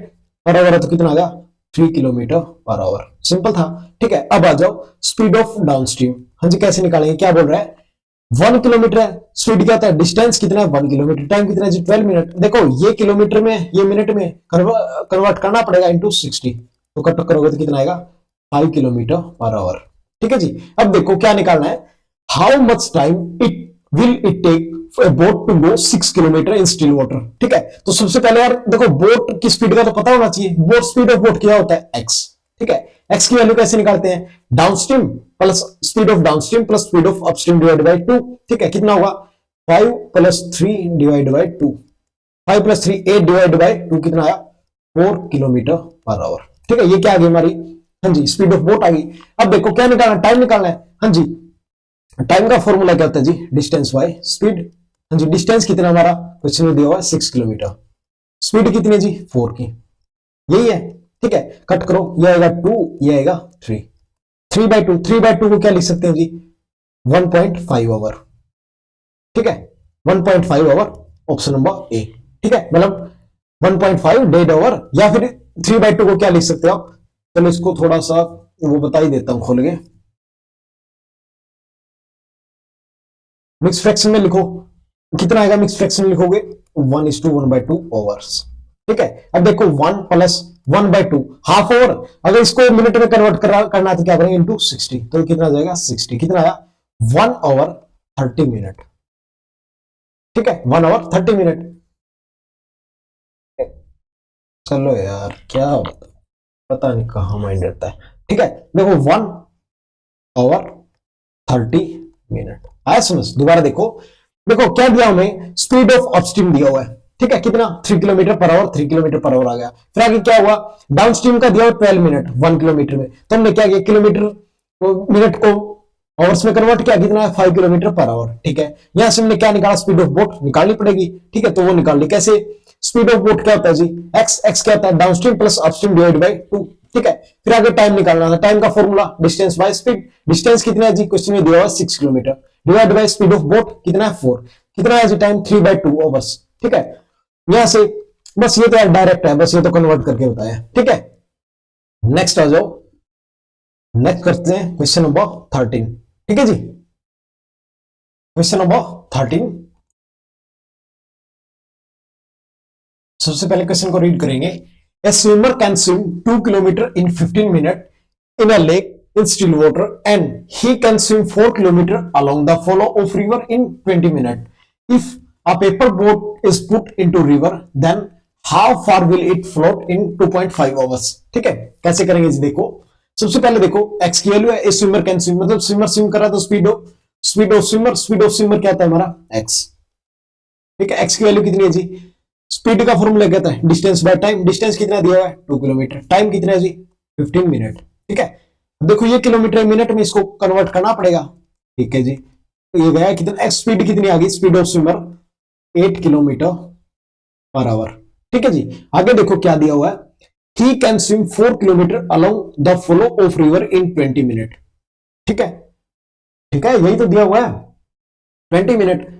per hour है तो कितना आ गया, 3 किलोमीटर पर आवर, सिंपल था। ठीक है, अब आ जाओ स्पीड ऑफ डाउनस्ट्रीम। हाँ जी, कैसे निकालेंगे, क्या बोल रहा है, 1 किलोमीटर है, स्पीड क्या होता है, डिस्टेंस कितना है, 1 किलोमीटर, टाइम कितना है जी, 12 मिनट। देखो ये किलोमीटर में, ये मिनट में कन्वर्ट करना पड़ेगा इंटू 60, तो कट करोगे तो कितना आएगा, 5 किलोमीटर पर आवर। ठीक है जी, अब देखो क्या निकालना है, how much time it will it take for boat to go 6 kilometre in still water. ठीक है, तो सबसे पहले यार देखो बोट की स्पीड का तो पता होना चाहिए, बोट स्पीड ऑफ बोट क्या होता है, एक्स। ठीक है, एक्स की वैल्यू कैसे निकालते हैं, downstream plus speed of downstream plus speed of upstream divide by 2। ठीक है, कितना होगा, 5 plus 3 divide by 2, 5 plus 3 8 divide by 2 कितना आया, 4 किलोमीटर पर आवर। ठीक है, ये क्या आ गई हमारी, हाँ जी, स्पीड ऑफ बोट आ गई। अब देखो क्या निकालना, टाइम निकालना है। हाँ जी, टाइम का फॉर्मूला क्या होता है जी, डिस्टेंस बाय स्पीड। हाँ जी, डिस्टेंस कितना हमारा क्वेश्चन में दिया हुआ है 6 किलोमीटर, स्पीड कितनी है जी 4 की, यही है। ठीक है, कट करो, ये आएगा 2, ये आएगा 3, 3/2, 3/2 को क्या लिख सकते हैं जी, 1.5 आवर। ठीक है, 1.5 आवर, ऑप्शन नंबर ए। ठीक है, मतलब 1.5 डेड ओवर, या फिर 3/2 को क्या लिख सकते हो आप? चलो इसको थोड़ा सा वो बता ही देता हूं खोल के। मिक्स फ्रैक्शन में लिखो, कितना आएगा मिक्स फ्रैक्शन में लिखोगे? 1:1/2 ओवर्स। ठीक है, अब देखो 1 प्लस 1/2 हाफ ओवर, अगर इसको मिनट में कन्वर्ट करना है तो क्या करेंगे? इंटू 60, तो कितना जाएगा? 60। कितना आया? 1 ओवर 30 मिनट। ठीक है, 1 ओवर 30 मिनट। चलो यार क्या होता, पता नहीं कहाँ माइंड रहता है। ठीक है, देखो 1 ओवर 30 मिनट आया समझ? दोबारा देखो, देखो क्या दिया हमें? स्पीड ऑफ अपस्ट्रीम दिया हुआ है। ठीक है, कितना? 3 kilometre per hour, 3 kilometre per hour आ गया। फिर आगे क्या हुआ? डाउन स्ट्रीम का दिया हुआ 12 मिनट 1 किलोमीटर में, तो हमने क्या किया? किलोमीटर मिनट को आवर्स में कन्वर्ट किया, कितना है? 5 किलोमीटर पर आवर। ठीक है, यहां से हमने क्या निकाला? स्पीड ऑफ बोट निकालनी पड़ेगी। ठीक है, तो वो निकाल ली कैसे? स्पीड ऑफ बोट क्या होता है जी? एक्स क्या होता है? Down stream plus upstream divide by 2। ठीक है, फिर आगे टाइम निकालना था, टाइम का formula distance by speed. Distance कितना है जी? क्वेश्चन में दिया हुआ 6 kilometre divide by speed of boat कितना है? 4। कितना है जी? Time 3/2 overs. ठीक है, यहां से बस ये तो यार डायरेक्ट है, बस ये तो कन्वर्ट करके बताया। ठीक है, नेक्स्ट आ जाओ, नेक्स्ट करते हैं क्वेश्चन नंबर 13। ठीक है जी, क्वेश्चन नंबर 13। सबसे पहले क्वेश्चन को रीड करेंगे। ए swimmer can swim 2 kilometre in 15 minute in a lake in still water and he can swim 4 kilometers along the flow of river in 20 minutes. If a paper boat is put into river, then how far will it float in 2.5 hours? ठीक है, कैसे करेंगे जी? देखो सबसे पहले देखो x की value है, ए स्विमर कैन स्विम, मतलब स्विमर स्विम कर रहा है तो स्पीड ऑफ स्विमर क्या होता है हमारा? x। ठीक है, x की वैल्यू कितनी है जी? स्पीड का फॉर्मूला क्या है? Distance by time. डिस्टेंस कितना दिया हुआ है? 2 किलोमीटर। टाइम कितना है जी? 15 मिनट। ठीक है, देखो ये किलोमीटर मिनट में इसको कन्वर्ट करना पड़ेगा। ठीक है जी, तो ये गया कितना? एक्स स्पीड कितनी आ गई? Speed of swimmer 8 kilometre per hour. ठीक है जी, आगे देखो क्या दिया हुआ है? He can swim 4 kilometre along the flow of river in 20 minute. ठीक है, ठीक है, यही तो दिया हुआ है 20 मिनट।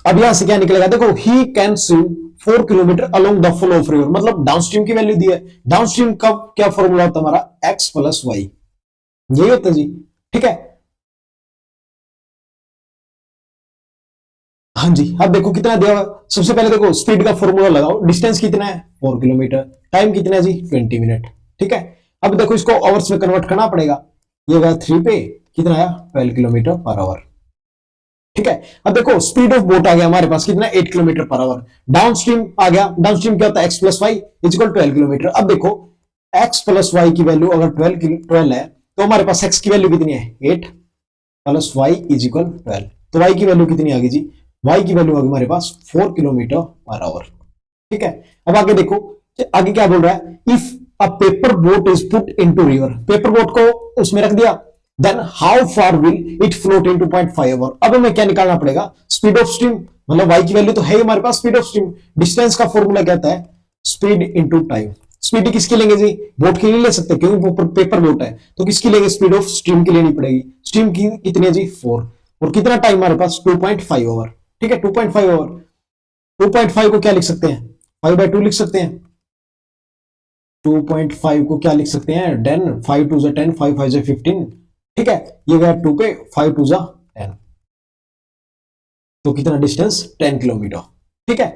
अब यहां से क्या निकलेगा? देखो he can swim 4 kilometre along the flow of river, मतलब डाउनस्ट्रीम की वैल्यू दी है। डाउनस्ट्रीम का क्या फॉर्मूला होता है हमारा? एक्स प्लस वाई, यही होता है जी। ठीक है, हाँ जी, अब देखो कितना दिया हुआ? सबसे पहले देखो स्पीड का फॉर्मूला लगाओ, डिस्टेंस कितना है? 4 किलोमीटर, टाइम कितना है जी? 20 मिनट। ठीक है, अब देखो इसको आवर्स में कन्वर्ट करना पड़ेगा, ये गया 3 पे, कितना आया? 12 किलोमीटर पर आवर। ठीक है, अब देखो स्पीड ऑफ बोट आ गया हमारे पास, कितना? 8 kilometre per our. Down stream आ गया, डाउन स्ट्रीम क्या होता है? X plus y is equal 12 kilometre. अब देखो एक्स प्लस वाई की वैल्यू अगर 12 है, तो हमारे पास एक्स की वैल्यू कितनी है? 8 प्लस वाई इजिकल 12, तो वाई की वैल्यू कितनी आ गई जी? वाई की वैल्यू आ गई हमारे पास 4 किलोमीटर पर आवर। ठीक है, अब आगे देखो, आगे क्या बोल रहा है? If a paper boat is put into river, paper boat को उसमें रख दिया, then how far will it float in 2.5 hour. अब हमें क्या निकालना पड़ेगा? स्पीड ऑफ स्ट्रीम, मतलब वाई की वैल्यू तो है हमारे पास, स्पीड ऑफ स्ट्रीम। डिस्टेंस का फॉर्मूला कहता है स्पीड इंटू टाइम। स्पीड किसकी लेंगे जी? बोट की नहीं ले सकते क्योंकि वो पेपर बोट है, तो किसकी लेंगे? स्पीड ऑफ स्ट्रीम की लेनी पड़ेगी। स्ट्रीम की कितनी है जी? 4। और कितना टाइम हमारे पास? 2.5 आवर। ठीक है, 2.5 आवर। 2.5 को क्या लिख सकते हैं? 5/2 लिख सकते हैं। 2.5 को क्या लिख सकते हैं? 10, 5 2 10, 5 5 15। ठीक है, ये गया 2 पे, 5 2 10, तो कितना डिस्टेंस? 10 किलोमीटर। ठीक है,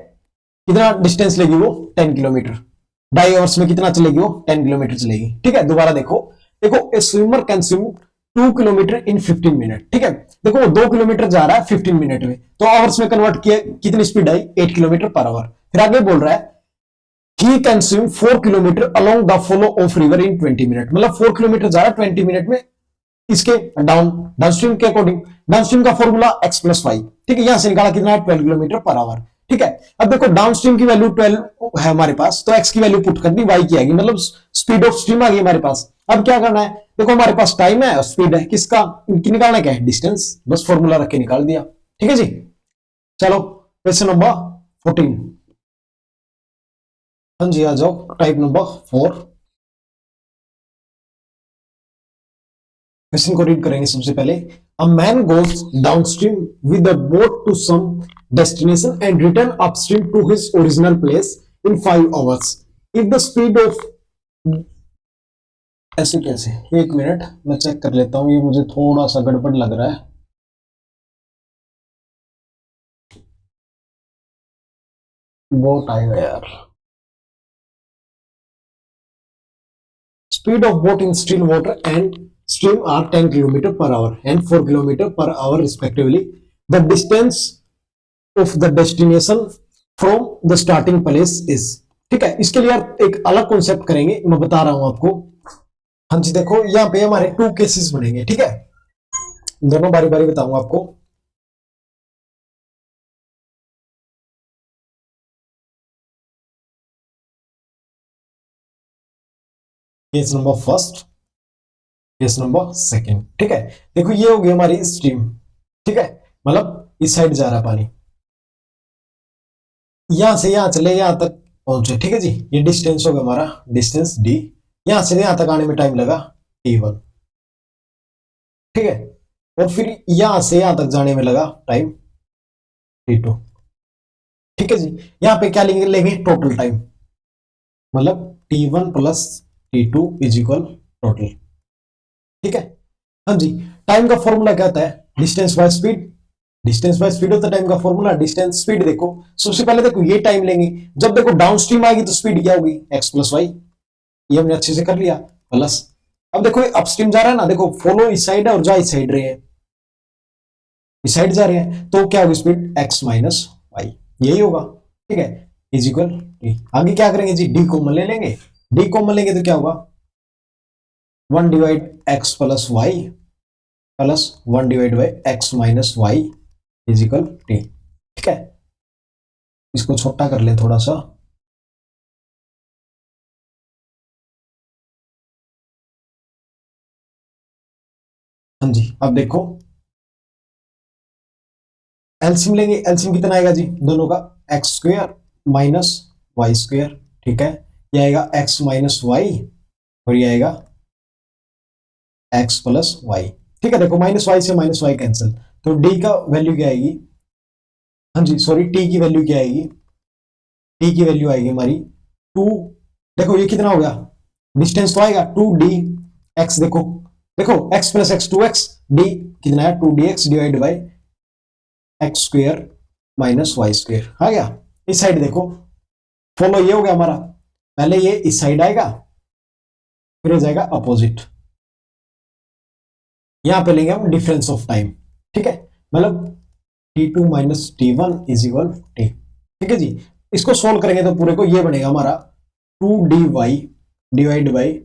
कितना डिस्टेंस लेगी वो? 10 किलोमीटर। ढाई आवर्स में कितना चलेगी वो? 10 किलोमीटर चलेगी। ठीक है, दोबारा देखो, देखो ए swimmer can swim 2 kilometre in 15 minute. ठीक है, देखो वो 2 किलोमीटर जा रहा है 15 मिनट में, तो आवर्स में कन्वर्ट किया, कितनी speed I? 8 kilometre per our. फिर आगे बोल रहा है he can swim 4 kilometre along the flow of river in 20 minute, मतलब 4 किलोमीटर जा रहा है 20 मिनट में, इसके डाउनस्ट्रीम के अकॉर्डिंग। डाउनस्ट्रीम का फॉर्मूला एक्स प्लस वाई। ठीक है, यहां से निकाला कितना है? 12 किलोमीटर पर आवर। ठीक है, अब देखो डाउनस्ट्रीम की वैल्यू 12 है हमारे पास, तो एक्स की वैल्यू पुट कर दी, वाई की आएगी, मतलब स्पीड ऑफ स्ट्रीम आ गई हमारे पास। अब क्या करना है? देखो हमारे पास टाइम है और स्पीड है, किसका निकालना क्या है? डिस्टेंस, बस फॉर्मूला रख के निकाल दिया। ठीक है जी, चलो क्वेश्चन नंबर 14। हाँ जी, आ जाओ टाइप नंबर 4। क्वेश्चन को रीड करेंगे सबसे पहले। A man goes downstream with a boat to some destination and return upstream to his original place in 5 hours. If the speed of ऐसे कैसे, एक मिनट मैं चेक कर लेता हूं, ये मुझे थोड़ा सा गड़बड़ लग रहा है. बोट आएगा यार. Speed of boat in still water and stream are 10 km per hour and 4 km per hour respectively. The distance of the destination from the starting place is. ठीक है, इसके लिए आप एक अलग कॉन्सेप्ट करेंगे, मैं बता रहा हूं आपको. हाँ जी, देखो यहाँ पे हमारे 2 केसेस बनेंगे. ठीक है, दोनों बारी बारी बताऊंगा आपको. Case number first, case number second. ठीक है, देखो ये होगी हमारी स्ट्रीम. ठीक है, मतलब इस साइड जा रहा है पानी, यहां से यहां चले, यहां तक पहुंचे. ठीक है जी, ये डिस्टेंस होगा हमारा, डिस्टेंस डी. यहां से यहां तक आने में टाइम लगा t1. ठीक है, और फिर यहां से यहां तक जाने में लगा टाइम t2. ठीक है जी, यहां पे क्या लेंगे, लेंगे टोटल टाइम, मतलब t1 plus t2 is equal total. ठीक है, हाँ जी. टाइम का फॉर्मूला क्या होता है, distance by speed. Distance by speed होता है टाइम का फॉर्मूला. डिस्टेंस स्पीड, देखो सबसे पहले देखो ये टाइम लेंगे, जब देखो डाउन स्ट्रीम आएगी तो स्पीड क्या होगी, एक्स प्लस वाई. ये हमने अच्छे से कर लिया, प्लस अब देखो अपस्ट्रीम जा रहा है ना, देखो फॉलो इस साइड है और जा इस साइड रहे हैं, इस साइड जा रहे हैं, तो क्या होगी स्पीड, एक्स माइनस वाई, यही होगा. ठीक है, इज इक्वल डी. आगे क्या करेंगे जी, डी कॉमन ले लेंगे. डी कॉमन लेंगे तो क्या होगा, 1 divide x plus y plus 1 divide by x minus y is equal T. ठीक है, इसको छोटा कर ले थोड़ा सा. हाँ जी, अब देखो एलसीएम लेंगे. एलसीएम कितना आएगा जी, दोनों का x square minus y square. ठीक है, ये आएगा एक्स माइनस वाई और ये आएगा एक्स प्लस वाई. ठीक है, देखो माइनस वाई से माइनस वाई कैंसिल, तो डी का वैल्यू क्या आएगी, हाँ जी सॉरी, टी की वैल्यू क्या आएगी, टी की वैल्यू आएगी हमारी 2. देखो ये कितना हो गया, डिस्टेंस तो आएगा 2d एक्स. देखो देखो x plus x 2x, D कितना है 2dx divide by x square minus y square. आ गया. इस साइड देखो फॉलो, ये हो गया हमारा, पहले ये इस साइड आएगा फिर हो जाएगा अपोजिट. यहां पे लेंगे हम डिफरेंस ऑफ टाइम. ठीक है, मतलब t2 minus t1 is equal T. ठीक है जी, इसको सोल्व करेंगे तो पूरे को ये बनेगा हमारा 2dy divide by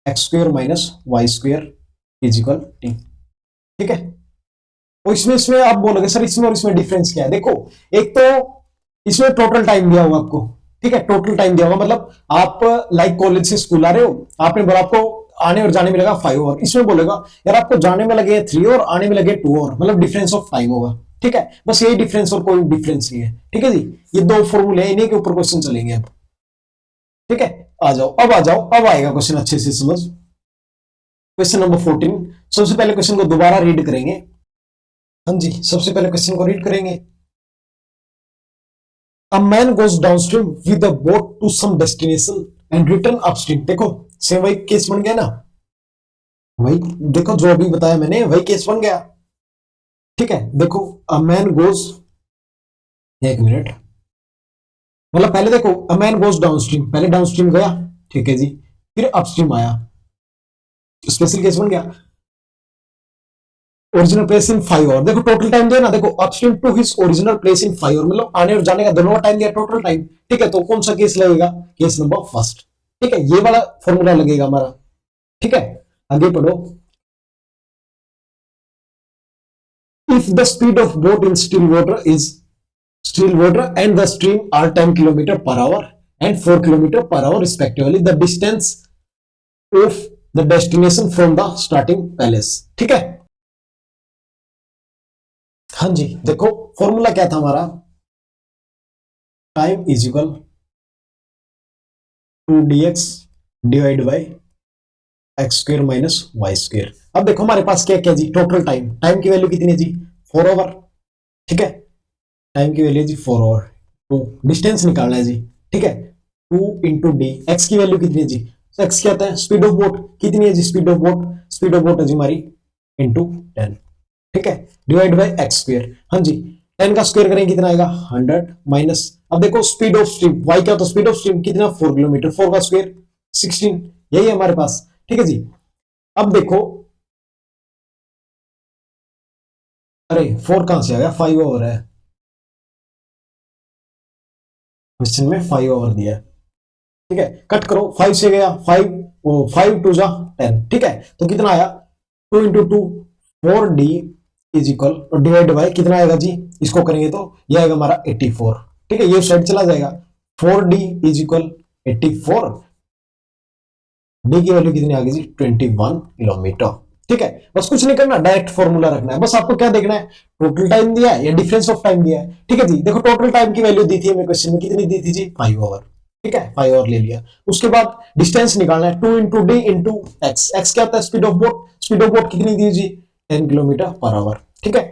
x square minus y square is equal T. ठीक है, और इसमें इसमें आप बोलोगे सर इसमें और इसमें डिफरेंस क्या है. देखो एक तो इसमें टोटल टाइम दिया होगा आपको. ठीक है, टोटल टाइम दिया होगा, मतलब आप लाइक कॉलेज से स्कूल आ रहे हो, आपने बोला आपको आने और जाने में लगा 5 आवर. इसमें बोलेगा यार आपको जाने में लगे 3 और आने में लगे 2 आवर, मतलब डिफरेंस ऑफ टाइम होगा. ठीक है, बस यही डिफरेंस और कोई डिफरेंस नहीं है. ठीक है जी, ये 2 फॉर्मूले हैं, इन्हीं के ऊपर क्वेश्चन चलेंगे अब. ठीक है, आ जाओ, अब आ जाओ, अब आएगा क्वेश्चन अच्छे से समझ. Question number 14. सबसे पहले क्वेश्चन को दोबारा रीड करेंगे. हाँ जी, सबसे पहले क्वेश्चन को रीड करेंगे. A man goes downstream with a boat to some destination and return upstream. देखो सेम वही केस बन गया ना, वही देखो जो अभी बताया मैंने वही केस बन गया. ठीक है, देखो a man goes, एक मिनट, मतलब पहले देखो a man goes downstream, पहले डाउनस्ट्रीम गया. ठीक है जी, फिर अपस्ट्रीम आया, स्पेशल केस बन गया. Original place in 5 hour. देखो टोटल टाइम दिया ना, देखो upstream to his original place in 5 hour, मतलब आने और जाने का दोनों का टाइम दिया, टोटल टाइम. ठीक है, तो कौन सा केस लगेगा, केस नंबर फर्स्ट. ठीक है, ये वाला फॉर्मूला लगेगा हमारा. ठीक है, आगे पढ़ो. If the speed of boat in still water and the stream are 10 km per hour and 4 km per hour respectively, the distance of the destination from the starting place. ठीक है, हाँ जी, देखो फॉर्मूला क्या था हमारा, time is equal 2dx divide by x square minus y square. अब देखो हमारे पास क्या क्या जी, टोटल टाइम, टाइम की वैल्यू कितनी है जी 4 आवर, ठीक है, टाइम की वैल्यू जी 4 आवर। तो डिस्टेंस निकालना है जी, ठीक है, 2 इंटू डी, एक्स की वैल्यू कितनी है जी, एक्स क्या आता है स्पीड ऑफ बोट, कितनी है जी speed of boat, speed of boat है जी हमारी इंटू 10, ठीक है, डिवाइड बाय एक्स स्क्वायर, हाँ जी 10 का स्क्वायर करेंगे कितना आएगा 100 माइनस, अब देखो स्पीड ऑफ स्ट्रीम वाई क्या होता है, स्पीड ऑफ स्ट्रीम कितना 4 किलोमीटर, 4 का स्क्वायर 16, यही है हमारे पास, ठीक है जी। अब देखो, अरे 4 कहां से आ गया, 5 ओवर है, क्वेश्चन में 5 ओवर दिया है, ठीक है, कट करो 5 से गया 5, वो 5 टू जा 10, ठीक है, तो कितना आया 2 into 2 4D is equal divide by कितना आएगा जी, इसको करेंगे तो ये आएगा हमारा 84, ठीक है, ये साइड चला जाएगा, 4D इज इक्वल 84, डी की वैल्यू कितनी आ गई जी 21 किलोमीटर, ठीक है, बस कुछ नहीं करना, डायरेक्ट फॉर्मूला रखना है, बस आपको क्या देखना है टोटल टाइम दिया है या डिफरेंस ऑफ टाइम दिया है, ठीक है जी। देखो टोटल टाइम की वैल्यू दी थी हमें क्वेश्चन में, कितनी दी थी जी 5 ओवर, ठीक है 5 ओवर ले लिया, उसके बाद डिस्टेंस निकालना है 2 into D into x, x क्या होता है speed of boat, speed of boat कितनी दी जी 10 किलोमीटर पर आवर, ठीक है,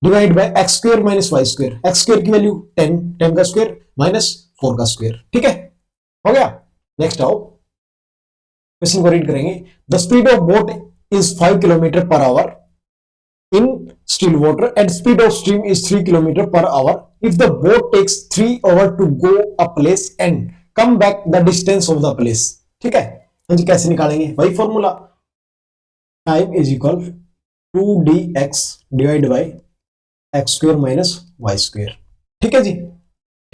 divide by x square minus y square, x square की वैल्यू 10, 10 का स्क्वायर माइनस 4 का स्क्वायर, ठीक है, हो गया। नेक्स्ट आओ क्वेश्चन को रीड करेंगे, the speed of boat is 5 kilometre per our in still water and speed of stream is 3 kilometer per hour. If the boat takes 3 hours to go a place and come back the distance of the place, ठीक है, तो जी कैसे निकालेंगे, वही फॉर्मूला, time is equal 2dx divide by x square minus y square, ठीक है जी,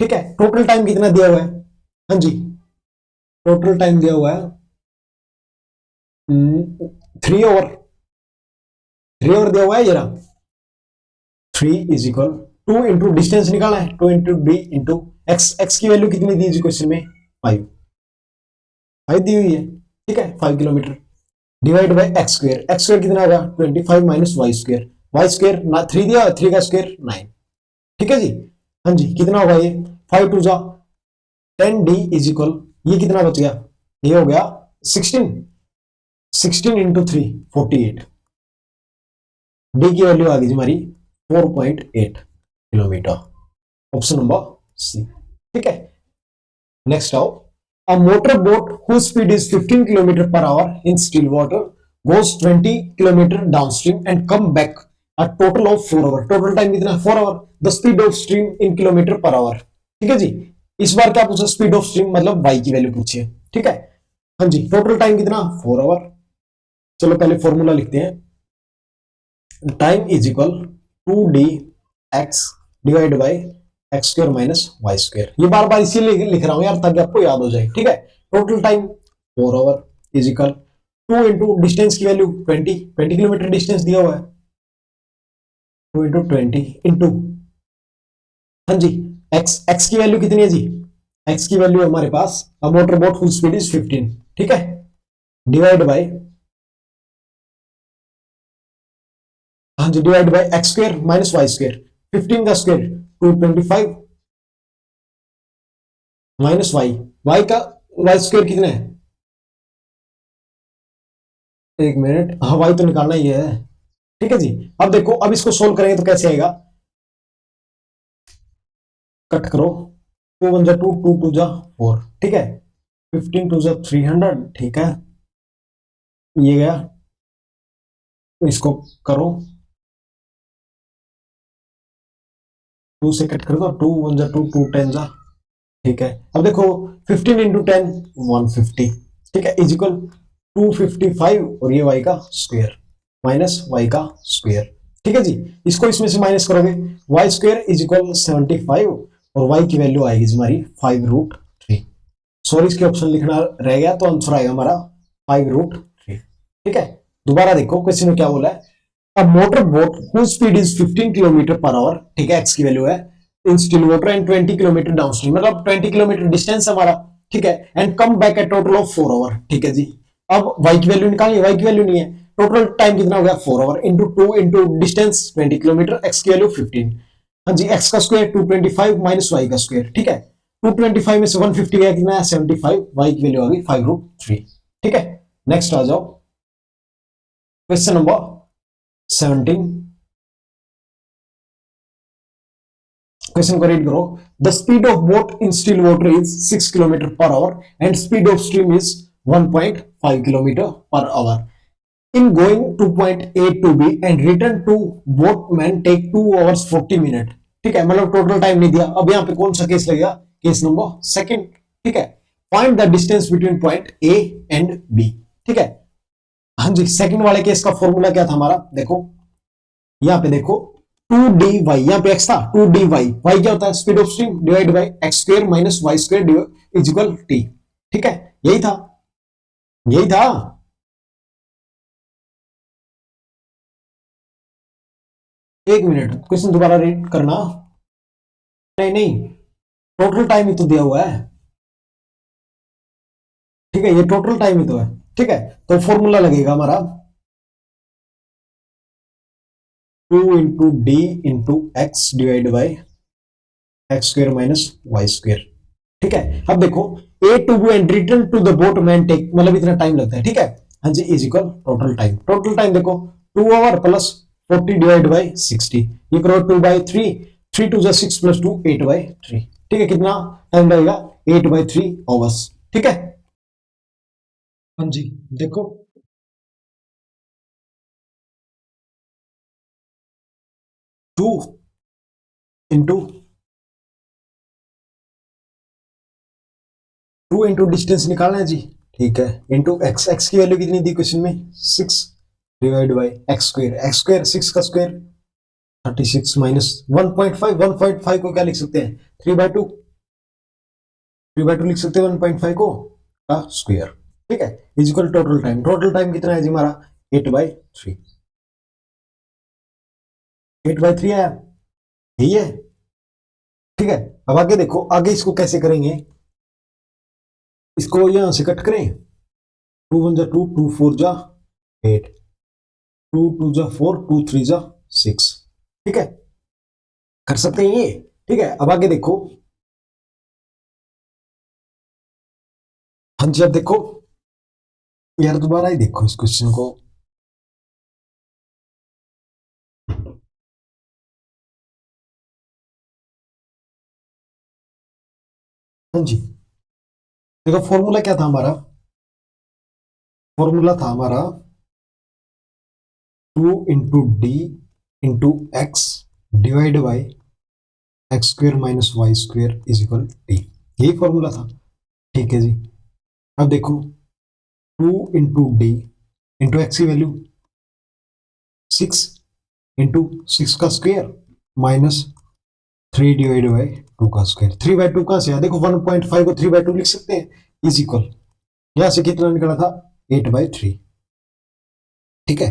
ठीक है, टोटल टाइम कितना दिया हुआ है, हाँ जी टोटल टाइम दिया हुआ है 3 ओवर, 3 ओवर दिया हुआ है जरा, 3 इज इक्वल 2 इंटू डिस्टेंस निकालना है 2 into D into x, x की वैल्यू कितनी दी क्वेश्चन में 5, 5 दी हुई है, ठीक है 5 kilometre, divide by x square कितना होगा 25 माइनस वाई स्क्वायर ना 3 दिया, 3 का स्क्वायर 9, ठीक है जी, हाँ जी कितना होगा ये 5 टू जा 10D इज इक्वल, ये कितना बच गया, ये हो गया 16, 16 इंटू 3 48, डी की वैल्यू आ गई हमारी 4.8 किलोमीटर, ऑप्शन नंबर सी, ठीक है। नेक्स्ट आओ, a motor boat whose speed is 15 kilometre per hour in still water goes 20 kilometre downstream and come back a total of 4 hour, total time कितना है 4 hour, the speed of stream in kilometre per hour, ठीक है जी। इस बार क्या पूछा, speed of stream मतलब वाई की वैल्यू पूछी है, ठीक है, हाँ जी टोटल टाइम कितना 4 आवर, चलो पहले फॉर्मूला लिखते हैं, time is equal 2D x divide by x square minus y square, ये बार बार इसीलिए लिख रहा हूं यार ताकि आपको याद हो जाए, ठीक है, total time 4 hour is equal 2 into distance की वैल्यू 20, 20 किलोमीटर डिस्टेंस दिया हुआ है, 2 इंटू 20 इंटू, हाँ जी एक्स, एक्स की वैल्यू कितनी है जी, एक्स की वैल्यू हमारे पास a motor boat full speed is 15, ठीक है, डिवाइड बाय, हाँ जी divide by x square minus y square, 15 का स्क्वायर 225 माइनस वाई, वाई का वाई स्क्वायर कितना है, एक मिनट, हाँ वाई तो निकालना ही है, ठीक है जी। अब देखो अब इसको सोल्व करेंगे तो कैसे आएगा, कट करो 2 1 जा 2 2 2 जा 4, ठीक है, 15 2 जा 300, ठीक है, ये गया, इसको करो 2 से कट कर दो, 2 1 जा 2 2 10 जा, ठीक है, अब देखो 15 इंटू 10 150, ठीक है, इज इक्वल 255 और ये वाई का स्क्वायर माइनस वाई का स्क्वायर, ठीक है जी, इसको इसमें से माइनस करोगे वाई स्क्वायर इज इक्वल 75 और वाई की वैल्यू आएगी हमारी 5√3, सॉरी इसके ऑप्शन लिखना रह गया, तो आंसर आएगा हमारा 5√3, ठीक है। दोबारा देखो क्वेश्चन में क्या बोला है, a motor boat whose speed is 15 kilometre per hour, ठीक है, एक्स की वैल्यू है, in still water and 20 kilometre downstream, मतलब 20 किलोमीटर डिस्टेंस हमारा, ठीक है, and come back at total of 4 hour, ठीक है जी। अब वाई की वैल्यू निकालिए, वाई की वैल्यू नहीं है, टोटल टाइम कितना हो गया 4 our into 2 into distance 20 kilometre, x की वैल्यू 15, हाँ जी एक्स का स्क्वायर 225 माइनस वाई का स्क्वायर, ठीक है, 225 में से 150 गया कितना है 75, वाई की वैल्यू आ गई 5√3, ठीक है। नेक्स्ट आ जाओ, क्वेश्चन नंबर 17, क्वेश्चन को रीड करो। The speed of boat in still water is 6 kilometre per our and speed of stream is 1.5 kilometre per our. In going to point A to B and return to boatman take 2 hours 40 minutes। ठीक है, मतलब total time नहीं दिया। अब यहाँ पे कौन सा केस लगेगा? Case number second. ठीक है, find the distance between point A and B। ठीक है, हाँ जी, सेकंड वाले केस का फॉर्मूला क्या था हमारा? देखो यहाँ पे देखो 2dy, यहाँ पे x था 2dy, y क्या होता है? Speed of stream divide by x square minus y square is equal T. ठीक है, यही था, यही था। एक मिनट, क्वेश्चन दोबारा रीड करना। नहीं नहीं, टोटल टाइम ही तो दिया हुआ है। ठीक है, ये टोटल टाइम ही तो है। ठीक है, तो फॉर्मूला लगेगा हमारा 2 × d × x divide by x square minus y square. ठीक है, अब देखो A to B and return to the boat man take, मतलब इतना टाइम लगता है। ठीक है, हाँ जी, is equal total time. Total time देखो 2 hour plus 40 divide by 60 equal 2/3। 3 2 6 plus 2 8/3। ठीक है, कितना टाइम लगेगा? 8/3 आवर्स। ठीक है, हाँ जी, देखो 2 इंटू 2 इंटू डिस्टेंस निकालना है जी। ठीक है, इंटू एक्स, एक्स की वैल्यू कितनी दी क्वेश्चन में? 6 divide by x square, x square 6 का स्क्वायर 36 माइनस 1.5। 1.5 को क्या लिख सकते हैं? 3/2। 3/2 लिख सकते हैं 1.5 को का स्क्वायर। ठीक है, is equal total time. Total time कितना है जी हमारा? 8/3। 8/3 आया, यही है। ठीक है, अब आगे देखो, आगे इसको कैसे करेंगे? इसको यहां से कट करें। 2 1 जा 2, 2 4 जा 8, 2 2 जा 4, 2 3 जा 6। ठीक है, कर सकते हैं ये। ठीक है, अब आगे देखो। हाँ जी, अब देखो यार, दोबारा ही देखो इस क्वेश्चन को। हाँ जी, देखो फॉर्मूला क्या था हमारा? फॉर्मूला था हमारा 2 × d × x divide by x square minus y square is equal T. यही फॉर्मूला था। ठीक है जी, अब देखो 2 × d × x की वैल्यू 6 इंटू 6 का स्क्वायर माइनस 3 डिवाइड बाई 2 का स्क्वायर। 3/2 कहां से आया? देखो 1.5 को 3/2 लिख सकते हैं, इज इक्वल यहां से कितना निकला था? 8/3। ठीक है,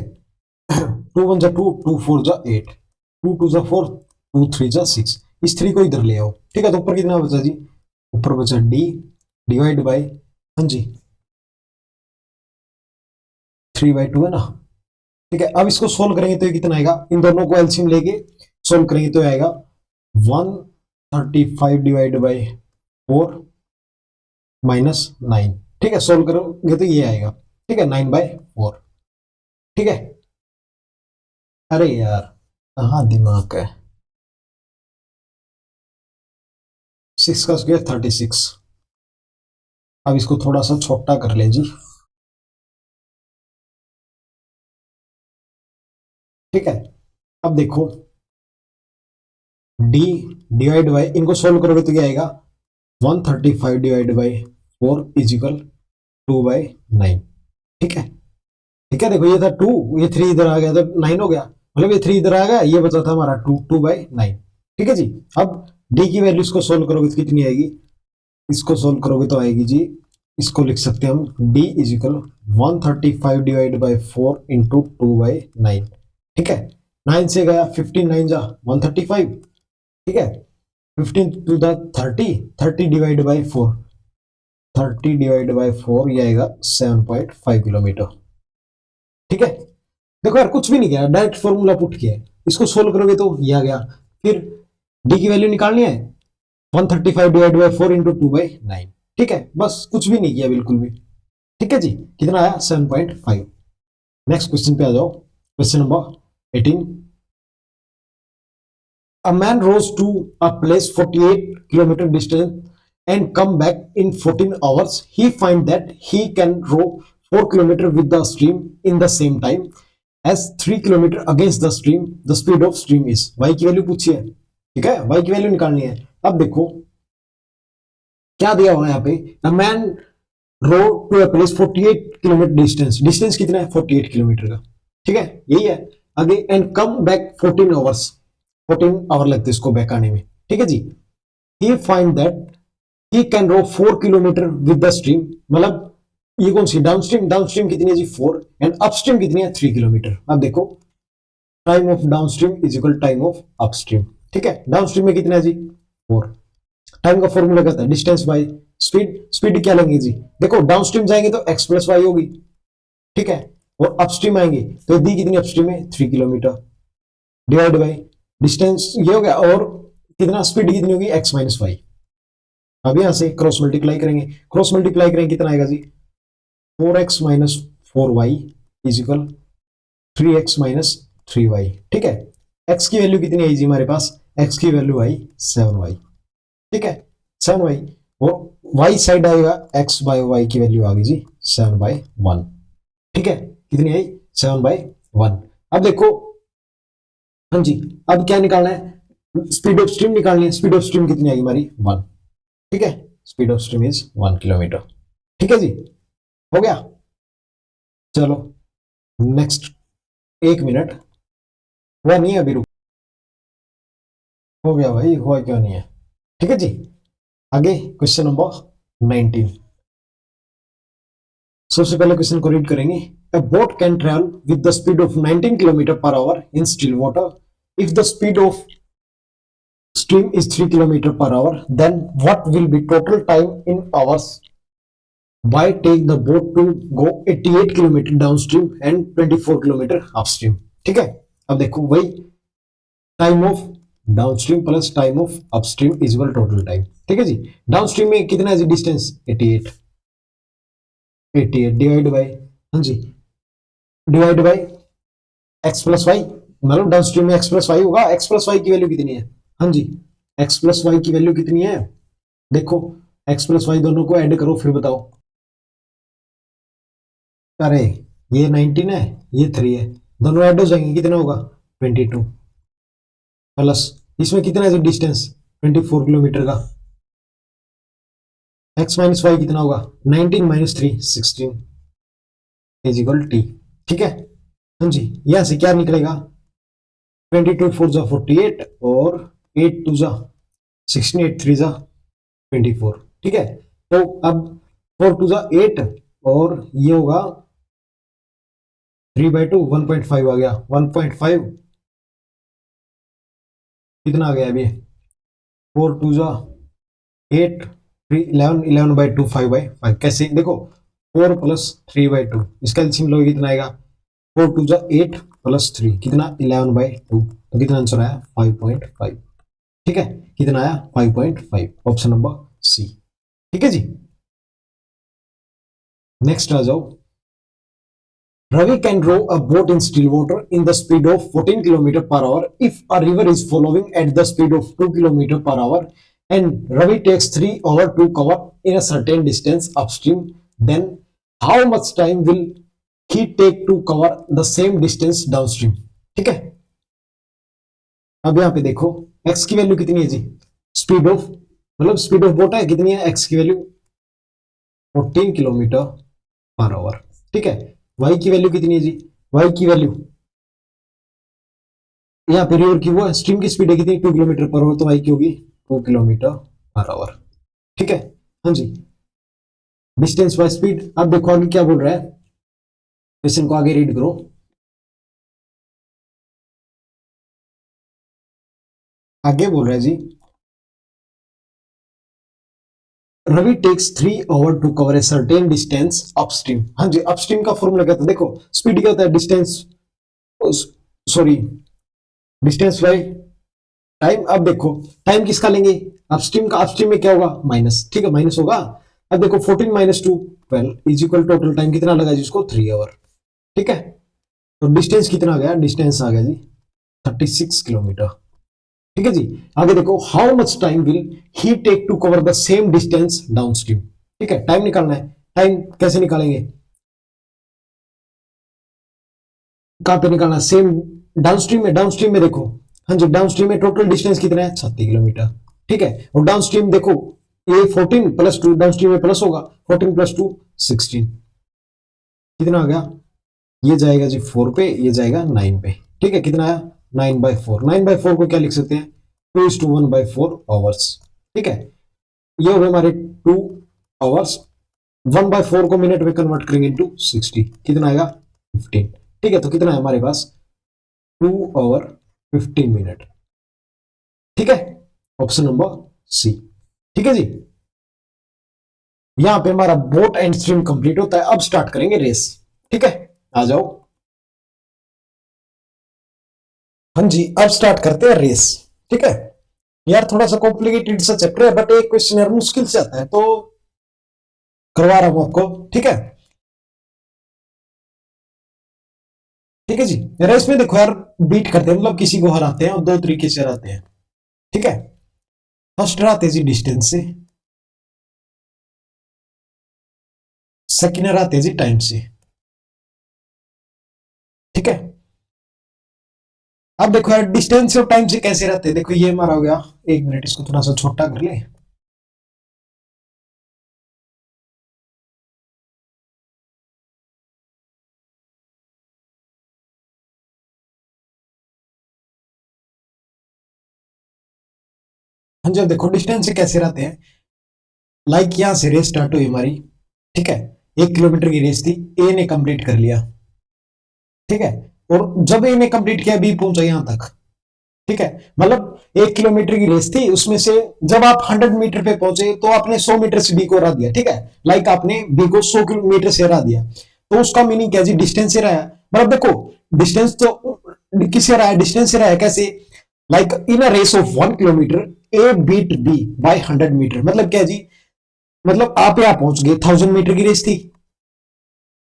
2 1 जा 2, 2 4 जा 8, 2 2 जा 4, 2 3 जा 6। इस 3 को इधर ले आओ। ठीक है, तो ऊपर कितना बचा जी? ऊपर बचा d डिवाइड बाई, हाँ जी, 3/2 है ना। ठीक है, अब इसको सोल्व करेंगे तो ये कितना आएगा? इन दोनों को एलसीएम लेके सोल्व करेंगे तो आएगा 135 डिवाइड बाई 4 माइनस 9। ठीक है, सोल्व करोगे तो ये आएगा। ठीक है, 9/4। ठीक है, अरे यार कहाँ दिमाग है? 6 का स्क्वायर 36। अब इसको थोड़ा सा छोटा कर ले जी। ठीक है, अब देखो d डिवाइड बाई, इनको सोल्व करोगे तो क्या आएगा? 135 डिवाइड बाई 4 इज इक्वल 2/9। ठीक है, ठीक है, देखो ये था 2, ये 3 इधर आ गया तो 9 हो गया, मतलब ये 3 इधर आ गया, ये बचा था हमारा 2/9। ठीक है जी, अब d की वैल्यू इसको सोल्व करोगे तो कितनी आएगी? इसको सोल्व करोगे तो आएगी जी, इसको लिख सकते हैं हम d is equal 135 divide by 4 into 2/9। ठीक है, 9 से गया 15, 9 जा 135। ठीक है, 15 to the 30, 30 divide by 4, 30 divide by 4 ये आएगा 7.5 किलोमीटर। ठीक है, देखो यार कुछ भी नहीं किया, डायरेक्ट फॉर्मूला पुट किया है। इसको सोल्व करोगे तो ये आ गया। फिर डी की वैल्यू निकालनी है, 135 डिवाइड बाई 4 इंटू 2/9। ठीक है, बस कुछ भी नहीं किया बिल्कुल भी। ठीक है जी, कितना आया? 7.5। नेक्स्ट क्वेश्चन पे आ जाओ, question number 18। A man rose to a place 48-kilometer distance and come back in 14 hours. He find that he can row 4 kilometer with the stream in the same time as 3 kilometer against the stream. The speed of stream is, y की value पूछी है, ठीक है, y की value निकालनी है। अब देखो क्या दिया हुआ है यहाँ पे, a man row to a place 48 kilometre distance, distance कितना है 48 किलोमीटर का, ठीक है, यही है। आगे and come back 14 hours, 14 hour लगते इसको बैक आने में, ठीक है जी। He find that he can row 4 kilometre with the stream, मतलब ये कौन सी डाउन स्ट्रीम, डाउन स्ट्रीम कितनी है जी 4 एंड अप स्ट्रीम कितनी है 3 किलोमीटर। अब देखो time of down stream is equal time of up stream, ठीक है। डाउन स्ट्रीम में कितना है जी 4, टाइम का फॉर्मूला क्या था, डिस्टेंस बाय स्पीड, स्पीड क्या लेंगे जी, देखो डाउनस्ट्रीम जाएंगे तो x प्लस वाई होगी, ठीक है, और अपस्ट्रीम आएंगे तो दी कितनी अपस्ट्रीम है 3 किलोमीटर डिवाइड बाय डिस्टेंस ये हो गया, और कितना स्पीड कितनी होगी x माइनस वाई। अब यहां से क्रॉस मल्टीप्लाई करेंगे, क्रॉस मल्टीप्लाई करेंगे कितना आएगा जी 4x minus 4y is equal 3x minus 3y, ठीक है। x की वैल्यू कितनी आई जी हमारे पास, x की वैल्यू आई 7y, ठीक है 7y, और y साइड आएगा x बाय y की वैल्यू आ गई जी 7/1, ठीक है, कितनी आई 7/1। अब देखो हाँ जी, अब क्या निकालना है, स्पीड ऑफ स्ट्रीम निकालनी है, स्पीड ऑफ स्ट्रीम कितनी आएगी हमारी 1, ठीक है, speed of stream is 1 kilometre, ठीक है जी, हो गया। चलो नेक्स्ट, 1 मिनट हुआ नहीं है अभी, रुक, हो गया भाई, हुआ क्यों नहीं है, ठीक है जी। आगे क्वेश्चन नंबर 19, सबसे पहले क्वेश्चन को रीड करेंगे। A boat can travel with the speed of 19 km per hour in still water. If the speed of stream is 3 km per hour, then what will be total time in hours by take the boat to go 88 km downstream and 24 km upstream, ठीक है। अब देखो वही time of downstream plus time of upstream is equal total time, ठीक है जी। Downstream में कितना है जी डिस्टेंस 88, 88 डिवाइड बाय, हाँ जी, divide by x plus y, मतलब डाउनस्ट्रीम में एक्स प्लस वाई होगा, एक्स प्लस वाई की वैल्यू कितनी है, हाँ जी, एक्स प्लस वाई की वैल्यू कितनी है, देखो एक्स प्लस वाई दोनों को ऐड करो फिर बताओ। अरे ये 19 है ये 3 है, दोनों ऐड हो जाएंगे, कितना होगा 22, प्लस इसमें कितना है डिस्टेंस 24 किलोमीटर का, एक्स माइनस वाई कितना होगा 19 माइनस 3 16 इज इक्वल टी, ठीक है, हाँ जी। यहां से क्या निकलेगा 22 4 जा 48 और 8 2 जा 16 8 3 जा 24, ठीक है। तो अब 4 2 जा 8 और ये होगा 3/2 1.5 आ गया, 1.5 कितना आ गया अभी 4 2 जा 8 3 11 11/2 5/5, कैसे देखो 4 प्लस 3/2 इसका एलसीएम लोगे कितना आएगा 4 2 जा 8 प्लस 3 कितना 11/2, तो कितना आंसर आया 5.5, ठीक है, कितना आया 5.5, ऑप्शन नंबर सी, ठीक है जी। नेक्स्ट आ जाओ। Ravi can row a boat in still water in the speed of 14 km per hour if a river is following at the speed of 2 km per hour and Ravi takes 3 hours to cover in a certain distance upstream, then how much time will he take to cover the same distance downstream, ठीक है। अब यहां पे देखो x की value कितनी है जी, स्पीड ऑफ मतलब स्पीड ऑफ बोट है कितनी है, x की वैल्यू 14 किलोमीटर पर आवर, ठीक है। y की वैल्यू कितनी है जी, y की वैल्यू यहाँ पे रिवर की वो स्ट्रीम की स्पीड है कितनी 2 किलोमीटर पर आवर, तो y की होगी 2 किलोमीटर पर आवर, ठीक है, हाँ जी। डिस्टेंस बाय स्पीड, अब देखो आगे क्या बोल रहा है, क्वेश्चन को आगे रीड करो। आगे बोल रहा है जी Ravi takes 3 hour to cover a certain distance upstream, हाँ जी, अपस्ट्रीम का फॉर्मूला क्या था, देखो स्पीड क्या होता है distance, sorry distance by time. अब देखो टाइम किसका लेंगे अपस्ट्रीम का, अपस्ट्रीम में क्या होगा माइनस, ठीक है माइनस होगा। अब देखो 14 minus 2 12 is equal total time कितना लगा जिसको 3 आवर, ठीक है। तो डिस्टेंस कितना आ गया, डिस्टेंस आ गया जी 36 किलोमीटर। ठीक है जी। आगे देखो, how much time will he take to cover the same distance downstream. ठीक है, टाइम निकालना है। टाइम कैसे निकालेंगे, कहां पे निकालना है, सेम डाउनस्ट्रीम में। डाउनस्ट्रीम में देखो, हाँ जी, डाउनस्ट्रीम में टोटल डिस्टेंस कितना है, 36 किलोमीटर। ठीक है, और डाउनस्ट्रीम देखो, ये 14 + 2 डाउनस्ट्रीम में प्लस होगा, 14 + 2 16। कितना आ गया, ये जाएगा जी 4 पे, ये जाएगा 9 पे। ठीक है, कितना आया, 9/4। 9/4 को क्या लिख सकते हैं, 2:1/4 आवर्स। ठीक है, ये हो गए हमारे 2 आवर्स। 1/4 को मिनट में कन्वर्ट करेंगे इंटू 60, कितना आएगा 15। ठीक है, तो कितना है हमारे पास, 2 आवर 15 मिनट। ठीक है, ऑप्शन नंबर सी। ठीक है जी, यहां पे हमारा बोट एंड स्ट्रीम कंप्लीट होता है। अब स्टार्ट करेंगे रेस। ठीक है, आ जाओ। हाँ जी, अब स्टार्ट करते हैं रेस। ठीक है यार, थोड़ा सा कॉम्प्लिकेटेड सा चैप्टर है, बट एक क्वेश्चन यार मुश्किल से आता है, तो करवा रहा हूं आपको। ठीक है, ठीक है जी। रेस में देखो यार, बीट करते हैं, मतलब किसी को हराते हैं, और दो तरीके से हराते हैं। ठीक है, फर्स्ट हराते हैं जी डिस्टेंस से, सेकेंड हराते हैं जी टाइम से। ठीक है, अब देखो यार, डिस्टेंस और टाइम से कैसे रहते हैं। देखो ये हमारा हो गया 1 मिनट, इसको थोड़ा सा छोटा कर ले। हाँ जी, अब देखो डिस्टेंस से कैसे रहते हैं। लाइक यहां से रेस स्टार्ट हुई हमारी। ठीक है, 1 किलोमीटर की रेस थी, ए ने कंप्लीट कर लिया। ठीक है, और जब ए ने कंप्लीट किया, बी पहुंचा यहां तक। ठीक है, मतलब 1 किलोमीटर की रेस थी, उसमें से जब आप 100 मीटर पे पहुंचे, तो आपने 100 मीटर से बी को हरा दिया। ठीक है, लाइक आपने बी को 100 मीटर से हरा दिया, तो उसका मीनिंग क्या जी, डिस्टेंस से रहा। मतलब देखो, डिस्टेंस तो किससे रहा है, डिस्टेंस से रहा है। कैसे, like in a race of 1 kilometre A beat B by 100 metre. मतलब क्या जी, मतलब आप यहां पहुंच गए, 1000 मीटर की रेस थी,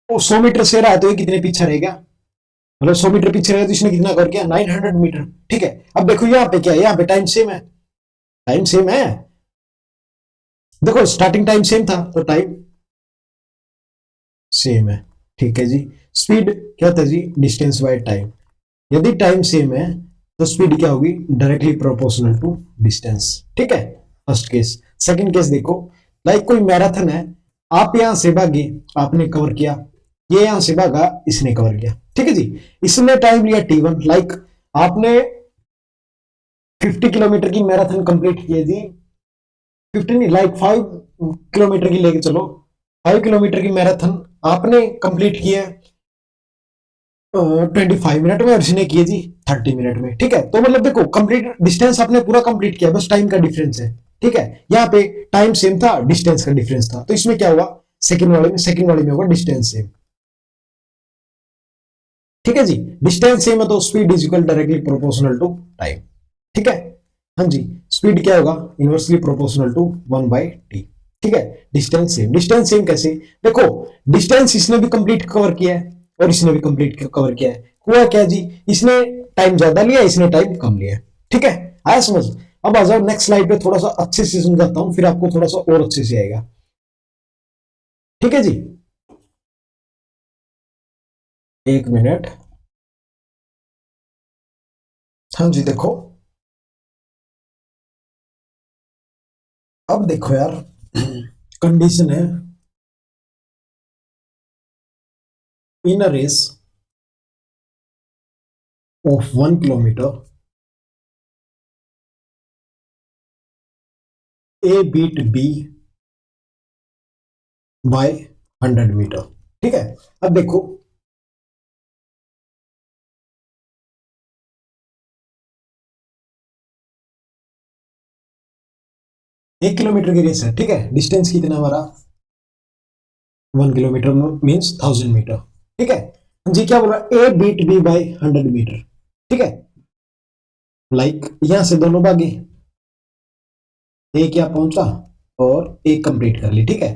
वो 100 मीटर से रहा है, तो ये कितने पीछे रहेगा, मतलब 100 मीटर पीछे रहेगा, तो इसने कितना कर किया, 900 मीटर। ठीक है, अब देखो यहाँ पे क्या है, यहाँ पे टाइम सेम है। टाइम सेम है, देखो स्टार्टिंग टाइम सेम था, तो टाइम सेम है। ठीक है जी, स्पीड क्या होता है जी, डिस्टेंस बाय टाइम। यदि टाइम सेम है, तो स्पीड क्या होगी, डायरेक्टली प्रोपोर्शनल टू डिस्टेंस। ठीक है, फर्स्ट केस। सेकंड केस देखो, लाइक कोई मैराथन है, आप यहां से भागे, आपने कवर किया, ये यहां से भागा, इसने कवर किया। ठीक है जी, इसने टाइम लिया T1। लाइक आपने 50 किलोमीटर की मैराथन कंप्लीट की है जी, 50 नहीं, लाइक 5 किलोमीटर की लेके चलो, 5 किलोमीटर की मैराथन आपने कंप्लीट की है 25 मिनट में, और इसने किए जी 30 मिनट में। ठीक है, तो मतलब देखो, कंप्लीट डिस्टेंस आपने पूरा कंप्लीट किया, बस टाइम का डिफरेंस है। ठीक है, यहाँ पे टाइम सेम था, डिस्टेंस का डिफरेंस था, तो इसमें क्या हुआ, सेकंड वाले में होगा डिस्टेंस सेम। ठीक है जी, डिस्टेंस सेम है, तो speed is equal directly proportional to time. ठीक है, हाँ जी, स्पीड क्या होगा, इनवर्सली प्रोपोर्शनल टू 1/t। ठीक है, डिस्टेंस सेम कैसे, देखो डिस्टेंस इसने भी कंप्लीट कवर किया है, और इसने भी कंप्लीट कवर किया है। हुआ क्या जी, इसने टाइम ज्यादा लिया, इसने टाइम कम लिया। ठीक है, आया समझ। अब आ जाओ नेक्स्ट स्लाइड पे, थोड़ा सा अच्छे से समझाता हूं, फिर आपको थोड़ा सा और अच्छे से आएगा। ठीक है जी, 1 मिनट। हाँ जी, देखो, अब देखो यार, कंडीशन है, in a race of 1 kilometre A beat B by 100 metre. ठीक है, अब देखो, 1 किलोमीटर की रेस है। ठीक है, डिस्टेंस कितना हमारा, 1 किलोमीटर मीन्स 1000 मीटर। ठीक है जी, क्या बोल रहा है, A beat B by 100 metre. ठीक है, लाइक यहां से दोनों भागे, ए क्या पहुंचा, और ए कंप्लीट कर ली। ठीक है,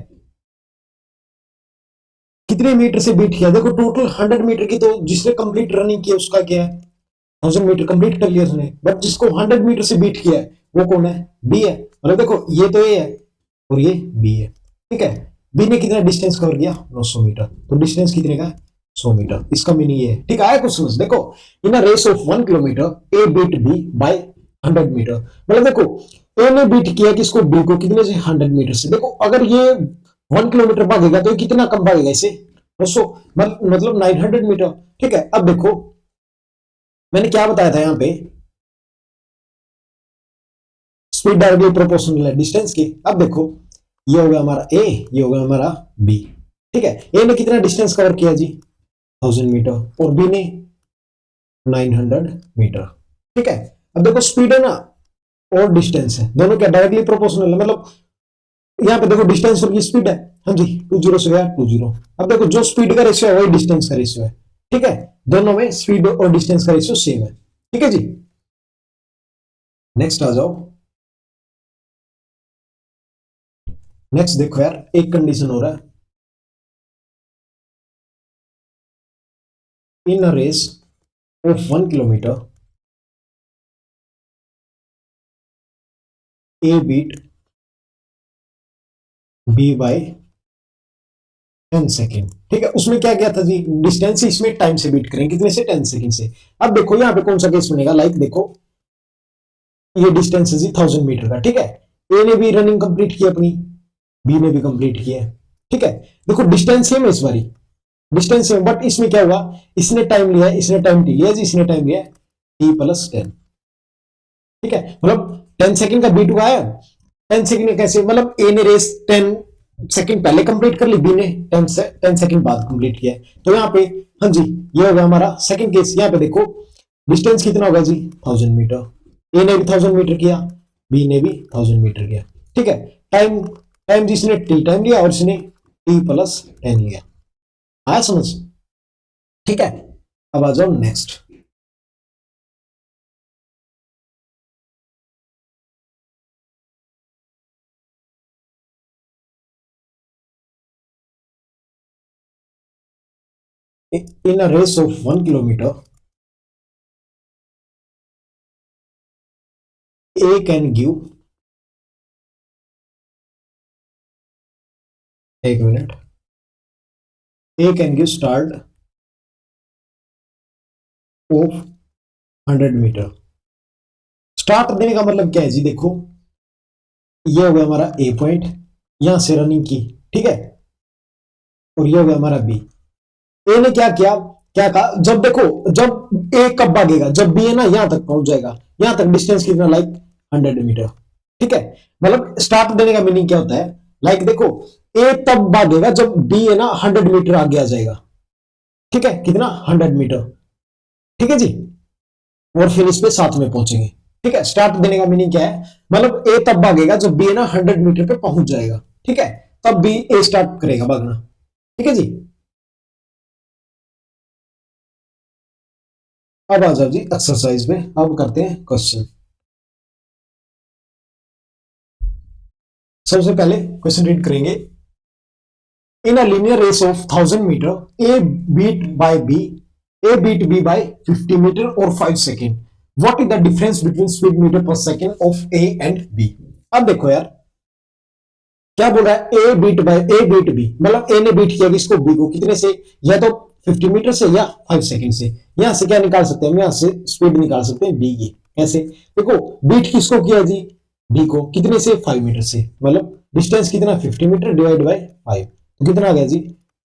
कितने मीटर से बीट किया, देखो टोटल 100 मीटर की, तो जिसने कंप्लीट रनिंग किया उसका क्या है, 1000 मीटर कंप्लीट कर लिया उसने, बट जिसको 100 मीटर से बीट किया है वो कौन है, बी है। मतलब देखो ये तो ए है और ये बी है, ठीक है। बी ने कितना डिस्टेंस कवर किया, 900 मीटर, तो डिस्टेंस कितने का है, 100 मीटर। इसका मीनिंग ये है, ठीक है। आया कुछ समझ, देखो in a race of 1 kilometre A beat B by 100 metre. मतलब देखो ए ने बीट किया किसको, बी को, कितने से, 100 मीटर से। देखो अगर ये 1 किलोमीटर भागेगा तो ये कितना कम भागेगा इसे, 900, मतलब 900 मीटर, ठीक है। अब देखो मैंने क्या बताया था यहाँ पे, स्पीड डायरेक्टली प्रोपोर्शनल है डिस्टेंस की। अब देखो ये हो गया हमारा ए, ये हो गया हमारा बी, ठीक है। ए ने कितना डिस्टेंस कवर किया जी, 1000 मीटर, और बी ने 900 मीटर, ठीक है। अब देखो स्पीड है ना और डिस्टेंस है, दोनों क्या डायरेक्टली प्रोपोर्शनल है, मतलब यहाँ पे देखो डिस्टेंस और ये स्पीड है, हाँ जी, 20 से गया 20। अब देखो जो स्पीड का रेशियो है वही डिस्टेंस का रेशियो है, ठीक है। दोनों में स्पीड और डिस्टेंस का रेशियो सेम है, ठीक है जी। नेक्स्ट आ जाओ। नेक्स्ट देखो यार, एक कंडीशन हो रहा है, in a race of 1 kilometre A beat B by 10 second, ठीक है। उसमें क्या किया था जी, डिस्टेंस, इसमें टाइम से बीट करें, कितने से, 10 सेकेंड से। अब देखो यहाँ पे कौन सा केस बनेगा, लाइक देखो ये डिस्टेंस है जी 1000 मीटर का, ठीक है। ए ने भी रनिंग कंप्लीट की अपनी, बी ने भी कंप्लीट किया, ठीक है। देखो डिस्टेंस सेम है इस बारी, डिस्टेंस सेम, बट इसमें क्या हुआ, इसने टाइम लिया, इसने टाइम टी लिया जी, इसने टाइम लिया t+10, ठीक है। मतलब 10 सेकेंड का बी टू आया, 10 सेकेंड कैसे, मतलब ए ने रेस 10 सेकेंड पहले कंप्लीट कर ली, बी ने 10 सेकेंड बाद कंप्लीट किया। तो यहाँ पे हाँ जी ये हो गया हमारा सेकंड केस। यहाँ पे देखो डिस्टेंस कितना होगा जी, 1000 मीटर, ए ने भी 1000 मीटर किया, बी ने भी 1000 मीटर किया, ठीक है। टाइम, टाइम जिसने टी टाइम लिया और इसने t+10 लिया। आया समझ, ठीक है। अब आ जाओ next. In a race of 1 kilometre A can give, एक मिनट, A can give start of 100 metre. Start देने का मतलब क्या है जी, देखो ये हो गया हमारा ए पॉइंट, यहां से रनिंग की, ठीक है। और ये हो गया हमारा बी। ए ने क्या किया, क्या कहा, जब देखो जब ए कब भागेगा, जब बी है ना यहां तक पहुंच जाएगा, यहां तक डिस्टेंस कितना, लाइक 100 मीटर, ठीक है। मतलब स्टार्ट देने का मीनिंग क्या होता है, लाइक देखो ए तब भागेगा जब बी है ना 100 मीटर आगे आ जाएगा, ठीक है, कितना, 100 मीटर, ठीक है जी। और फिर इस पे साथ में पहुंचेंगे, ठीक है। स्टार्ट देने का मीनिंग क्या है, मतलब ए तब भागेगा जब बी है ना 100 मीटर पे पहुंच जाएगा, ठीक है, तब बी ए स्टार्ट करेगा भागना, ठीक है जी। अब आ जाओ जी एक्सरसाइज में, अब करते हैं क्वेश्चन। सबसे पहले क्वेश्चन रीड करेंगे, in a linear race of 1000 metre A beat by B, A beat B by 50 metre और 5 second, what is the difference between speed metre per second of A and B. अब देखो यार क्या बोल रहा है, A beat by A beat B, मतलब A ने बीट किया किसको, बी को, कितने से, या तो 50 मीटर से या 5 सेकेंड से। यहां से क्या निकाल सकते हैं हम, यहां से स्पीड निकाल सकते हैं बी की, कैसे, देखो बीट किसको किया जी, बी को, कितने से, 5 मीटर से, मतलब डिस्टेंस कितना, 50 मीटर डिवाइड बाय 5, तो कितना आ गया जी,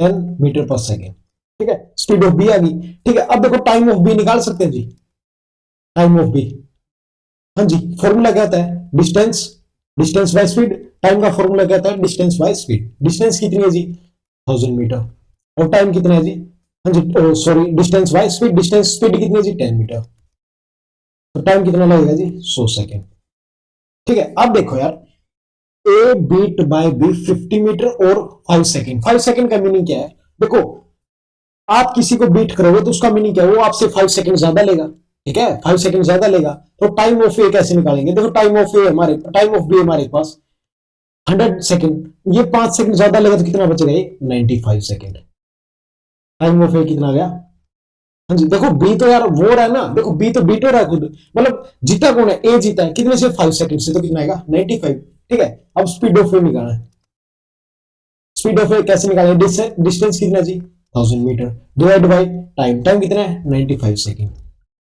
10 मीटर पर सेकेंड, ठीक है। स्पीड ऑफ बी आ गई, ठीक है। अब देखो टाइम ऑफ बी निकाल सकते हैं जी, टाइम ऑफ बी, हाँ जी, फॉर्मूला क्या होता है, distance, distance by speed, time का फॉर्मूला क्या होता है, डिस्टेंस बाय स्पीड। डिस्टेंस कितनी है जी, 1000 मीटर, और टाइम कितना है जी, हाँ जी sorry, distance by speed, distance speed कितनी है जी, 10 मीटर, तो टाइम कितना लगेगा जी, 100 सेकेंड, ठीक है। अब देखो यार ए बीट बाय बी 50 मीटर और 5 सेकेंड, 5 सेकेंड का मीनिंग क्या है, देखो आप किसी को बीट करोगे तो उसका मीनिंग क्या है, वो आपसे 5 सेकेंड ज्यादा लेगा, ठीक है, 5 सेकेंड ज्यादा लेगा। तो टाइम ऑफ ए कैसे निकालेंगे, देखो टाइम ऑफ ए हमारे, टाइम ऑफ बी हमारे पास 100 सेकेंड, ये 5 सेकेंड ज्यादा लेगा तो कितना बचेगा, ये 95 सेकेंड, टाइम ऑफ ए कितना आ गया? हाँ जी, देखो बी तो यार वो रहा है ना, देखो बी तो बीट हो रहा है खुद, मतलब जीता कौन है? ए जीता है कितने से? 5 सेकंड से, तो कितना आएगा? 95। ठीक है, अब स्पीड ऑफ ए निकालना है। स्पीड ऑफ ए कैसे निकालेंगे? डिस्टेंस कितना जी? 1000 metre divide by time, time कितना है? 95 सेकंड।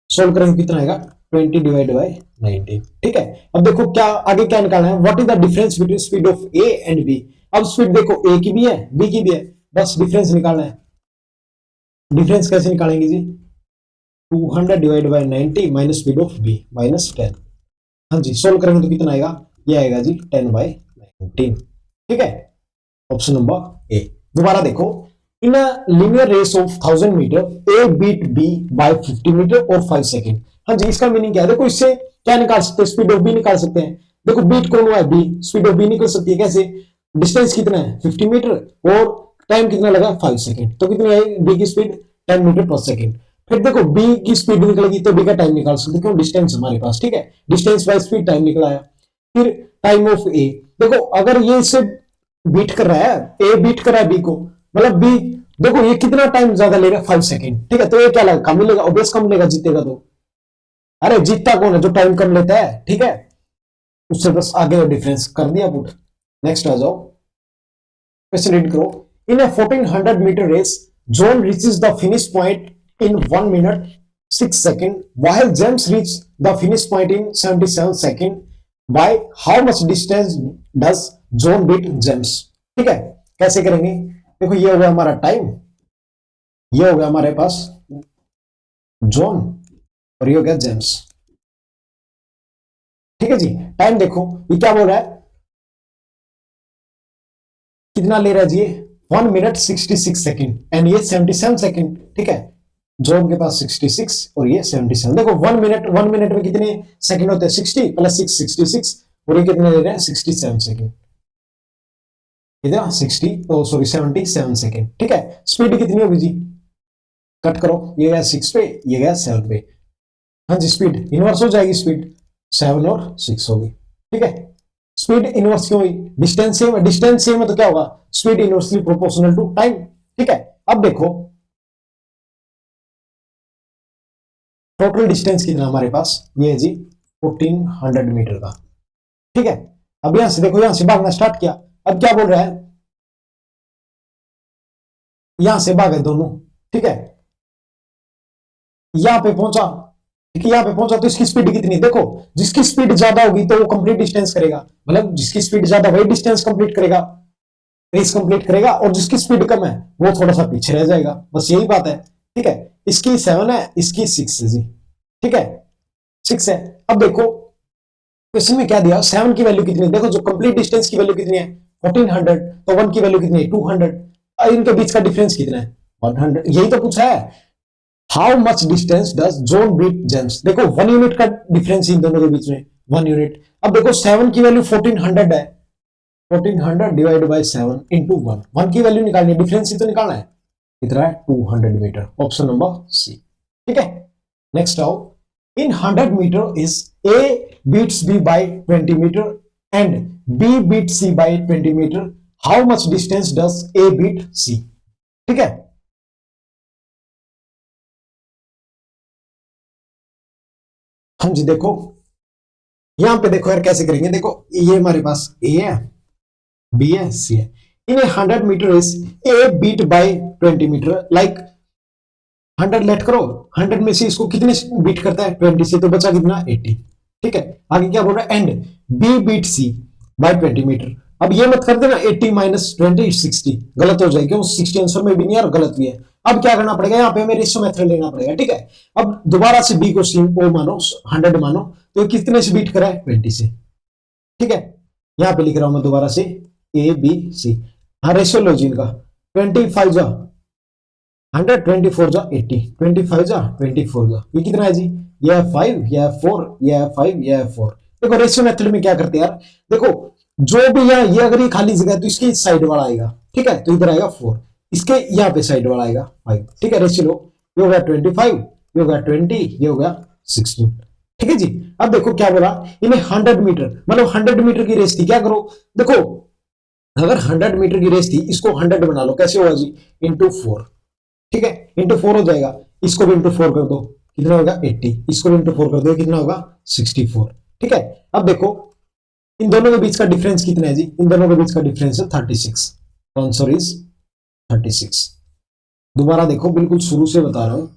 सोल्व करेंगे कितना आएगा? 20 डिवाइड बाई 90। ठीक है, अब देखो क्या आगे क्या निकालना है? What is the difference between speed of A and B? अब स्पीड देखो ए की भी है बी की भी है, बस डिफरेंस निकालना है। डिफरेंस कैसे निकालेंगे जी? 200 divide by 90 minus speed of B minus 10। हाँ जी, सोल्व करेंगे तो कितना आएगा? ये आएगा जी 10 बाई 19। ठीक है, ऑप्शन नंबर ए। दोबारा देखो, in a linear race of 1000 metre A beat B by 50 metre और 5 सेकंड। हाँ जी, इसका मीनिंग क्या है? देखो इससे क्या निकाल सकते हैं? स्पीड ऑफ बी निकाल सकते हैं। देखो बीट कौन हुआ है? बी, स्पीड ऑफ बी निकल सकती है कैसे? डिस्टेंस कितना है? 50 मीटर, और टाइम कितना लगा? 5 सेकंड, तो कितनी आई बी की स्पीड? 10 मीटर पर सेकंड। फिर देखो बी की स्पीड निकलेगी तो बी का टाइम निकाल सकते, क्यों? डिस्टेंस हमारे पास। ठीक है, डिस्टेंस बाय स्पीड टाइम निकला आया। फिर टाइम ऑफ ए, देखो अगर ये इससे बीट कर रहा है, ए बीट कर रहा है बी को, मतलब बी, देखो ये कितना टाइम ज्यादा ले रहा है? 5 सेकंड। ठीक है, तो ये क्या लगा? कम मिलेगा, ऑब्वियस कम मिलेगा, जीतेगा तो। अरे जीतता कौन है? जो टाइम कम लेता है। ठीक है, उससे बस आगे डिफरेंस कर दिया पुट। नेक्स्ट आ जाओ, क्वेश्चन रीड करो। In a 1400 metre race, John reaches the finish point in 1 minute 6 second, while James reached the finish point in 77 second. by how much distance does John beat James? ठीक है, कैसे करेंगे? देखो ये हो गया हमारा टाइम, ये हो गया हमारे पास जॉन, और ये हो गया जेम्स। ठीक है जी, टाइम देखो ये क्या बोल रहा है, कितना ले रहा है जी? 1 मिनट 66 सेकंड एंड ये 77 सेकंड। ठीक है, जॉन के पास 66 और ये 77। देखो 1 मिनट में कितने सेकंड होते हैं? 60 प्लस 6 66, और ये कितने ले रहे हैं? 67 सेकंड। कितना? 60, ओ सॉरी 77 सेकंड। ठीक है, स्पीड कितनी होगी जी? कट करो, ये गया 6 पे, ये गया 7 पे। हाँ जी, स्पीड इनवर्स हो जाएगी, स्पीड 7 और 6 होगी। ठीक है, स्पीड इनवर्स क्यों हुई? डिस्टेंस सेम है, डिस्टेंस सेम है तो क्या होगा? Speed inversely proportional to time. ठीक है, अब देखो टोटल डिस्टेंस कितना हमारे पास? ये है जी 1400 मीटर का। ठीक है, अब यहां से देखो, यहां से भागना स्टार्ट किया। अब क्या बोल रहा है? यहां से भागे दोनों। ठीक है, यहां पे पहुंचा, ठीक है, यहां पे पहुंचा तो इसकी स्पीड कितनी? देखो जिसकी स्पीड ज्यादा होगी तो वो कंप्लीट डिस्टेंस करेगा, मतलब जिसकी स्पीड ज्यादा वही डिस्टेंस कंप्लीट करेगा, रेस कंप्लीट करेगा, और जिसकी स्पीड कम है वो थोड़ा सा पीछे रह जाएगा, बस यही बात है। ठीक है, इसकी 7 है, इसकी 6 है जी। ठीक है, 6 है। अब देखो क्वेश्चन में क्या दिया? 7 की वैल्यू कितनी? देखो जो कंप्लीट डिस्टेंस की वैल्यू कितनी है? 1400, तो 1 की वैल्यू कितनी है? 200। इनके बीच का डिफरेंस कितना है? 100। यही तो पूछा है, how much distance does John beat James. देखो 1 यूनिट का डिफरेंस इन दोनों के बीच में, 1 यूनिट। अब देखो 7 की वैल्यू 1400 है, 1400 डिवाइड बाई 7 इंटू 1, 1 की वैल्यू निकालनी है, डिफरेंस ही तो निकालना है। कितना है? 200 मीटर, ऑप्शन नंबर सी। ठीक है, नेक्स्ट आओ। In 100 metre is A beats B by 20 metre and B beat C by 20 metre, how much distance does A beat C? ठीक है, हाँ जी, देखो यहां पे देखो यार कैसे करेंगे। देखो ये हमारे पास ए है, बी है, सी है। In 100 metre race A beat by 20 metre, like 100 let करो, 100 में से इसको कितने बीट करता है? 20 से, तो बचा कितना? 80। ठीक है, आगे क्या बोल रहा है? And B beat C by 20 metre. अब ये मत कर देना 80 माइनस 20 60, गलत हो जाएगी, क्यों? 60 आंसर में भी नहीं है और गलत भी है। अब क्या करना पड़ेगा? यहाँ पे हमें रेशियो मेथड लेना पड़ेगा। ठीक है, अब दोबारा से बी को सी ओ मानो, 100 मानो, तो कितने से बीट करा है? 20 से। ठीक है, यहां पे लिख रहा हूं मैं दोबारा से ए बी सी। हाँ, रेशियो लो जी इनका, 25 जा 100, 24 जा 80, 25 जा 24 जा, ये कितना है जी? यह 5, यह 4, यह 5, यह 4। देखो रेशियो मेथड में क्या करते हैं यार, देखो जो भी यहाँ ये अगर ये खाली जगह है तो इसके साइड वाला आएगा। ठीक है, तो इधर आएगा 4, इसके यहाँ पे साइड वाला आएगा 5। ठीक है, रेशियो लो, ये हो गया 25, ये हो गया 20, ये हो गया 16। ठीक है जी, अब देखो क्या बोला, इन्हें 100 मीटर, मतलब 100 मीटर की रेस थी। क्या करो, देखो अगर 100 मीटर की रेस थी, इसको 100 बना लो, कैसे होगा जी? इंटू 4। ठीक है, इंटू 4 हो जाएगा, इसको भी इंटू 4 कर दो, कितना होगा 80, इसको भी इंटू 4 कर दो, कितना होगा 64। ठीक है, अब देखो इन दोनों के बीच का डिफरेंस कितना है जी, इन दोनों के बीच का डिफरेंस है 36, आंसर इज 36। दोबारा देखो, बिल्कुल शुरू से बता रहा हूं।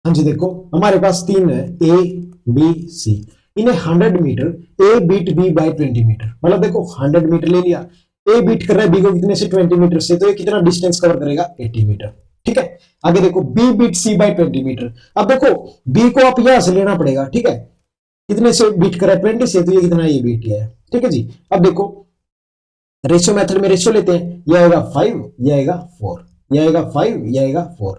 हाँ जी, देखो हमारे पास तीन है, ए बी सी, इन्हें 100 metre, A beat B by 20 metre, मतलब देखो 100 मीटर ले लिया, ए बीट कर रहा है बी को कितने से 20 मीटर से, तो ये कितना डिस्टेंस कवर करेगा 80 मीटर। ठीक है, आगे देखो B beat C by 20 metre, अब देखो बी को आप यहां से लेना पड़ेगा। ठीक है, कितने से बीट कर रहा है 20 से, तो ये कितना ये बीट है। ठीक है जी, अब देखो रेशियो मेथड में रेशियो लेते हैं, ये आएगा 5, ये आएगा 4, ये आएगा 5, ये आएगा 4,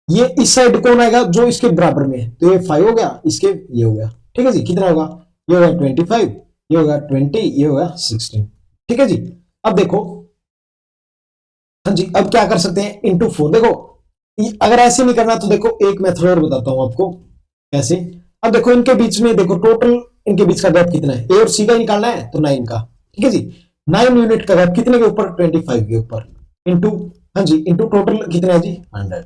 ये इस साइड कौन आएगा जो इसके बराबर में है, तो ये 5 हो गया, इसके ये हो गया। ठीक है जी, कितना होगा, ये होगा 25, ये होगा 20, ये होगा 16। ठीक है जी, अब देखो, हाँ जी, अब क्या कर सकते हैं, इंटू 4। देखो अगर ऐसे नहीं करना तो देखो एक मेथड और बताता हूं आपको कैसे। अब देखो इनके बीच में देखो टोटल इनके बीच का गैप कितना है, ए और सी का निकालना है तो 9 का। ठीक है जी, 9 यूनिट का गैप कितने के ऊपर, 25 के ऊपर, इंटू, हाँ जी, इंटू टोटल कितना है जी 100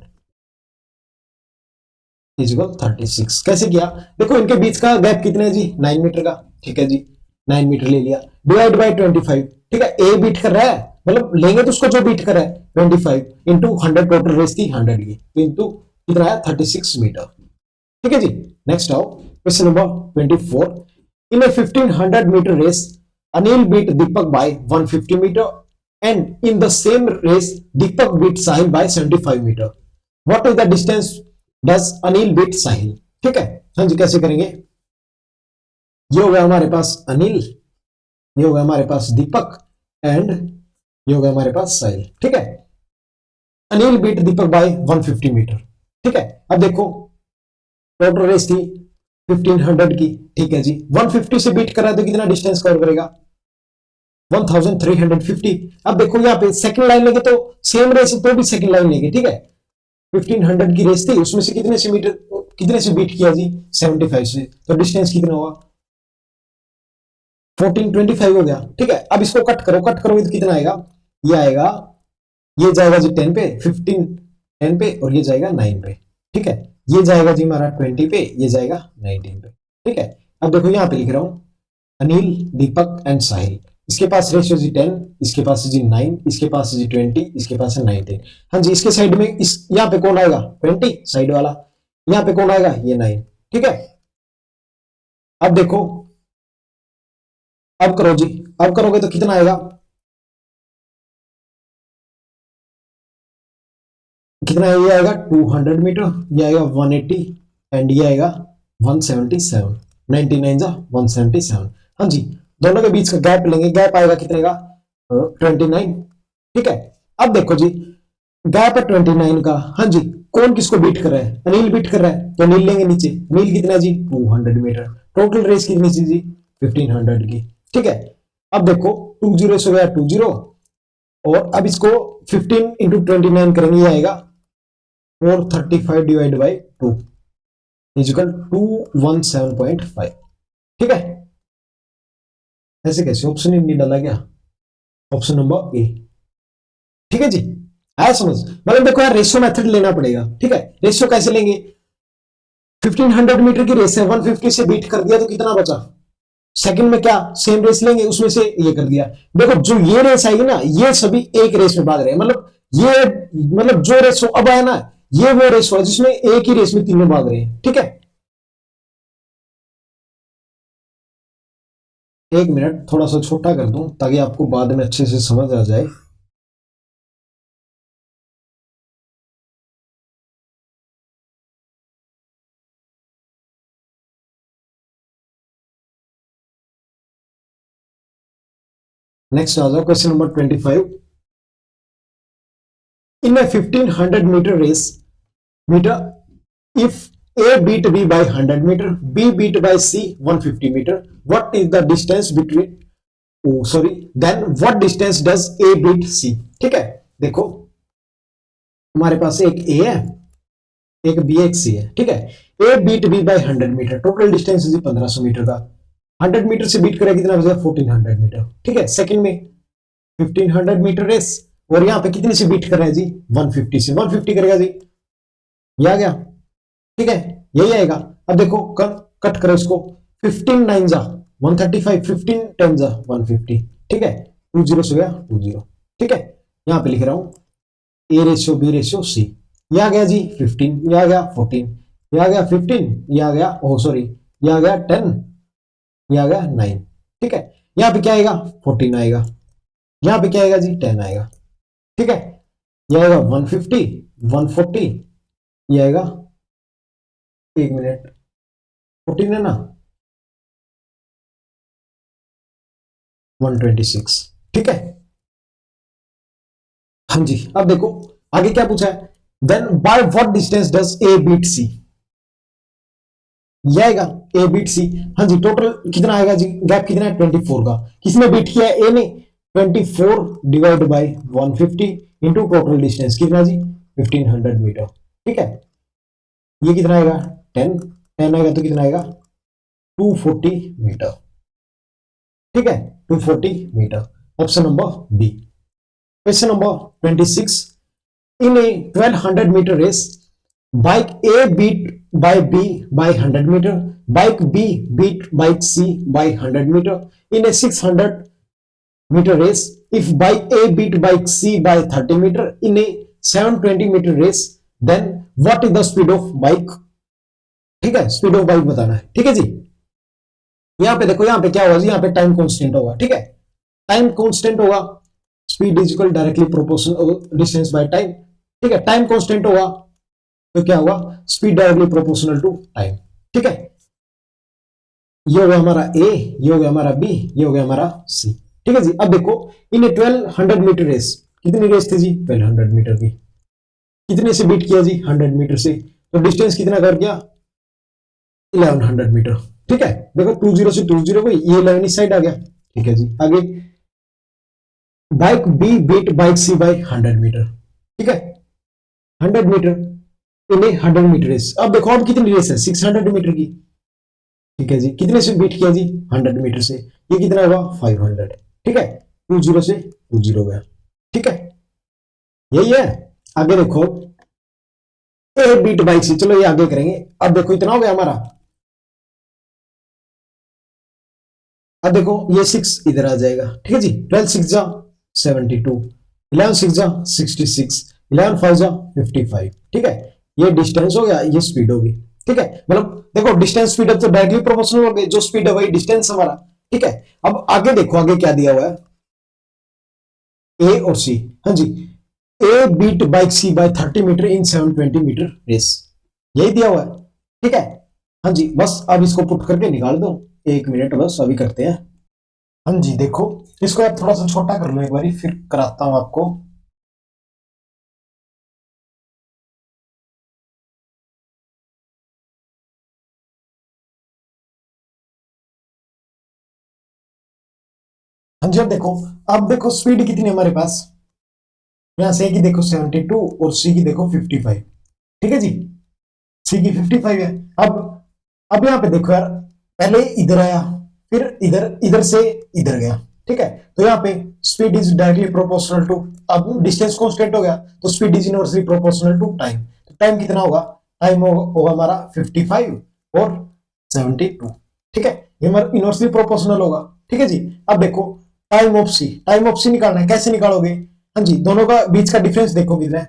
इजिकल 36। कैसे किया, देखो इनके बीच का गैप कितना है जी 9 मीटर का। ठीक है जी, 9 मीटर ले लिया, डिवाइड बाई 25। ठीक है, ए बीट कर रहा है, मतलब लेंगे तो उसको जो बीट कर रहा है 25 इंटू 100, टोटल रेस थी 100 की, तो इंटू कितना है 36 मीटर। ठीक है जी, नेक्स्ट आओ question number 24। In a 1500 metre race Anil beat Deepak by 150 metre and in the same race Deepak beat Sahil by 75 metre, what is the distance does Anil beat Sahil. ठीक है, हाँ जी, कैसे करेंगे, ये हो गया हमारे पास अनिल, ये हो गया हमारे पास दीपक एंड ये हो गया हमारे पास साहिल। ठीक है, Anil beat Deepak by 150 metre. ठीक है, अब देखो टोटल रेस थी 1500 की। ठीक है जी, 150 से बीट करा तो कितना डिस्टेंस कवर करेगा 1350। अब देखो यहाँ पे सेकंड लाइन लेंगे तो सेम रेस तो भी सेकंड लाइन लेंगे। ठीक है, 1500 की रेस थी, उसमें से कितने से मीटर, कितने से बीट किया जी 75 से, तो डिस्टेंस कितना होगा 1425 हो गया। ठीक है, अब इसको कट करो, कट करोगे तो कितना आएगा, ये आएगा, ये जाएगा जी 10 पे, 15 10 पे, और ये जाएगा 9 पे। ठीक है, ये जाएगा जी हमारा 20 पे, ये जाएगा 19 पे। ठीक है, अब देखो यहां पे लिख रहा हूं अनिल दीपक एंड साहिल, इसके पास रेशियो जी 10, इसके पास जी 9, इसके पास जी 20, इसके पास है 19। हाँ जी, इसके साइड में इस यहाँ पे कौन आएगा 20 साइड वाला, यहाँ पे कौन आएगा ये 9। ठीक है, अब देखो, अब करो जी, अब करोगे तो कितना आएगा, कितना है, ये आएगा 200 मीटर, ये आएगा 180 एंड ये आएगा 177, 99 जा 177। हाँ जी, दोनों के बीच का गैप लेंगे, गैप आएगा कितने का 29। ठीक है, अब देखो जी गैप है 29 का। हाँ जी, कौन किसको बीट कर रहा है, अनिल बीट कर रहा है, तो अनिल लेंगे नीचे, अनिल कितना है जी 200 मीटर, टोटल रेस कितनी सी जी 1500 की। ठीक है, अब देखो 2 जीरो से गया 2 जीरो, और अब इसको 15 इंटू 29 करेंगे, ये आएगा 435 डिवाइड बाई 2 इजिकल 217.5। ठीक है, ऐसे कैसे, ऑप्शन ही नहीं डाला गया, ऑप्शन नंबर ए। ठीक है जी, आया समझ, मतलब देखो यार रेशियो मेथड लेना पड़ेगा। ठीक है, रेशियो कैसे लेंगे, 1500 मीटर की रेस है, 150 से बीट कर दिया तो कितना बचा, सेकंड में क्या सेम रेस लेंगे, उसमें से ये कर दिया। देखो जो ये रेस आएगी ना, ये सभी एक रेस में भाग रहे हैं, मतलब ये, मतलब जो रेस अब आया ना, ये वो रेस हुआ जिसमें एक ही रेस में तीनों भाग रहे हैं। ठीक है, एक मिनट थोड़ा सा छोटा कर दूं ताकि आपको बाद में अच्छे से समझ आ जाए। नेक्स्ट आ जाओ question number 25। In a 1500 metre race metre if A beat B by 100 meter, B beat by C 150 meter. What is the distance between? Oh, sorry. Then what distance does A beat C? ठीक है, देखो हमारे पास एक A है, एक B, एक C है। ठीक है, A beat B by 100 metre, total distance है 1500 मीटर का। 100 मीटर से बीट करेगा कितना बचेगा 1400 मीटर, ठीक है। सेकंड में 1500 मीटर रेस, और यहाँ पे कितने से बीट कर रहे हैं जी 150 से, 150 करेगा जी, ये आ गया, ठीक है, यही आएगा। अब देखो कट करो इसको, 15 9 जा 135, 15 10 जा 150, ठीक है, 2 0 से गया 2 0, ठीक है। यहाँ पे लिख रहा हूं A ratio B ratio C, ये आ गया जी 15, ये आ गया 14, ये आ गया 15, ये आ गया सॉरी, ये आ गया 10, ये आ गया 9, ठीक है। यहाँ पे क्या आएगा 14 आएगा, यहाँ पे क्या आएगा जी 10 आएगा, ठीक है। ये आएगा 150 140, ये आएगा, एक मिनट, 14 है ना, 126, ठीक है। हाँ जी, अब देखो आगे क्या पूछा है, then by what distance does A beat C, ये आएगा ए बीट सी। हाँ जी, टोटल कितना आएगा जी, गैप कितना है 24 का, किसने बीट किया है, ए ने, 24 divide by 150 into total distance कितना जी 1500 मीटर, ठीक है। ये कितना आएगा 10 10 आएगा तो कितना आएगा 240 मीटर, ठीक है, 240 metre. Option number B. Question number 26, in a 1200 meter race, bike A beat by B by 100 meter, bike B beat bike C by 100 meter. In a 600 meter race, if bike A beat bike C by 30 meter in a 720 meter race, then what is the speed of bike, ठीक है, speed of bike बताना है, ठीक है जी। यहां पे देखो, यहां पे क्या होगा जी, यहां पे टाइम कांस्टेंट होगा, ठीक है, टाइम कांस्टेंट होगा, speed is equal directly proportional distance by time, ठीक है। टाइम कांस्टेंट होगा तो क्या होगा, speed directly proportional to time, ठीक है। ये हो गया हमारा ए, ये हो गया हमारा बी, ये हो गया हमारा सी, ठीक है जी। अब देखो इन 1200 मीटर रेस, कितनी रेस थी जी 1200 मीटर की, कितने से बीट किया जी 100 मीटर से, तो डिस्टेंस कितना कर गया 1100 मीटर, ठीक है। देखो 20 से 20 गई, ये 11 इस साइड आ गया, ठीक है जी। आगे bike B beat bike C by 100 metre, ठीक है, 100 मीटर इन 100 मीटर रेस। अब देखो अब कितनी रेस है 600 मीटर की, ठीक है जी। कितने से बीट किया जी 100 मीटर से, ये कितना होगा 500, ठीक है, 20 से 20 गया, ठीक है, यही है। आगे देखो ए बीट बाइक सी, चलो ये आगे करेंगे। अब देखो इतना हो गया हमारा, अब देखो ये 6 इधर आ जाएगा, ठीक है जी। 12 6 जा 72, 11 6 जा 66, 11 5 जा 55, ठीक है। ये डिस्टेंस हो गया, ये स्पीड होगी, ठीक है। मतलब देखो डिस्टेंस स्पीड अब तो डायरेक्टली प्रोपोर्शनल हो गई, जो स्पीड है वही डिस्टेंस हमारा, ठीक है। अब आगे देखो, आगे क्या दिया हुआ है, ए और सी, हाँ जी, ए beat bike C by 30 metre in 720 metre race, यही दिया हुआ है, ठीक है। हाँ जी, बस अब इसको पुट करके निकाल दो, एक मिनट बस अभी करते हैं। हाँ जी, देखो इसको आप थोड़ा सा छोटा कर लो एक बारी, फिर कराता हूं आपको। हाँ जी, अब देखो स्पीड कितनी है हमारे पास, यहां से की देखो 72 और सी की देखो 55, ठीक है जी, सी की 55 है। अब यहां पे देखो यार, पहले इधर आया, फिर इधर, इधर से इधर गया, ठीक है। तो यहाँ पे speed is directly proportional to, अब डिस्टेंस कांस्टेंट हो गया तो speed is inversely proportional to time, तो टाइम कितना होगा, टाइम होगा हमारा 55 और 72, ठीक है, ये हमारा इनवर्सली प्रोपोर्शनल होगा, ठीक है जी। अब देखो टाइम ऑफ सी निकालना है, कैसे निकालोगे, हाँ जी, दोनों का बीच का डिफरेंस देखो कितना है,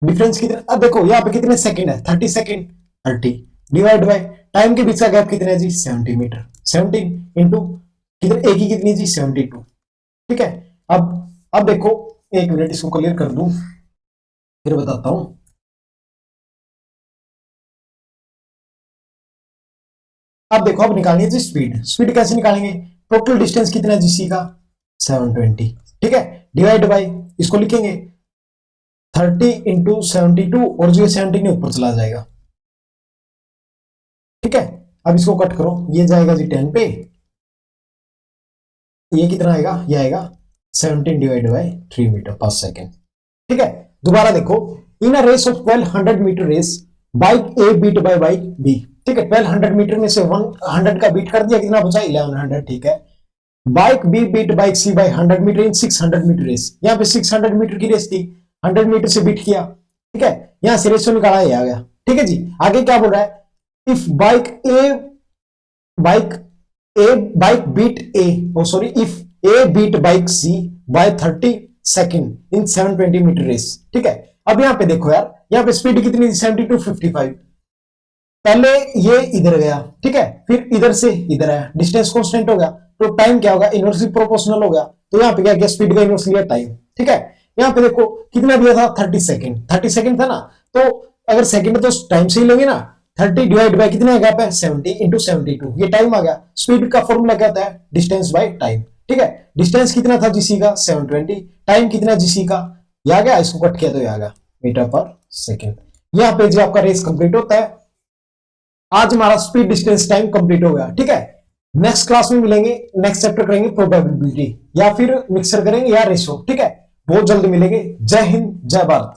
डिफरेंस कितना, अब देखो यहाँ पे कितने सेकंड है 30 सेकंड, 30 डिवाइड बाय टाइम के बीच का गैप कितना है जी 70 मीटर, 17 इंटू कितने, एक ही कितनी जी 72, ठीक है। अब देखो एक मिनट इसको क्लियर कर दूं फिर बताता हूं। अब देखो, अब निकालनी है जी स्पीड, स्पीड कैसे निकालेंगे, टोटल डिस्टेंस कितना है जी सी का 720, ठीक है, डिवाइड बाय इसको लिखेंगे 30 इंटू 72, और जो 17 ऊपर चला जाएगा, ठीक है। अब इसको कट करो, ये जाएगा जी 10 पे, ये कितना आएगा, ये आएगा 17 divide by 3 metre per second, ठीक है। दोबारा देखो, in a race of 1200 metre race, bike A beat by bike B, ठीक है। 1200 मीटर में से 100 का बीट कर दिया, कितना बचा 1100, ठीक है। Bike B beat bike C by 100 metre in 600 metre race. यहाँ पे 600 मीटर की रेस थी, 100 मीटर से बीट किया, ठीक है। यहां से रेशो निकाला, ये आ गया, ठीक है जी। आगे क्या बोल रहा है, if bike beat A, oh sorry, if A beat bike C by 30 second in 720 metre race, ठीक है। अब यहां पे देखो यार, यहां पे स्पीड कितनी थी 72 55। पहले ये इधर गया, ठीक है, फिर इधर से इधर आया, डिस्टेंस कांस्टेंट हो गया, तो टाइम क्या होगा, इनवर्सली प्रोपोर्शनल हो गया। तो यहां पे क्या किया, स्पीड का इनवर्स लिया टाइम, ठीक है। यहां पे देखो कितना दिया था 30 सेकेंड, 30 सेकेंड था ना, तो अगर सेकेंड तो टाइम से ही लेंगे ना, 30 डिवाइड बाय कितना गैप है 70 इंटू 72, ये टाइम आ गया। स्पीड का फॉर्मूला क्या होता है, डिस्टेंस बाय टाइम, ठीक है। डिस्टेंस कितना था जीसी का 720, टाइम कितना जीसी का, ये आ गया, इसको कट किया तो ये आ गया मीटर पर सेकेंड। यहां पे जो आपका रेस कंप्लीट होता है। आज हमारा स्पीड डिस्टेंस टाइम कंप्लीट हो गया, ठीक है। नेक्स्ट क्लास में मिलेंगे, नेक्स्ट चैप्टर करेंगे प्रोबेबिलिटी, या फिर मिक्सर करेंगे या रेशो, ठीक है। बहुत जल्दी मिलेंगे। जय हिंद, जय भारत।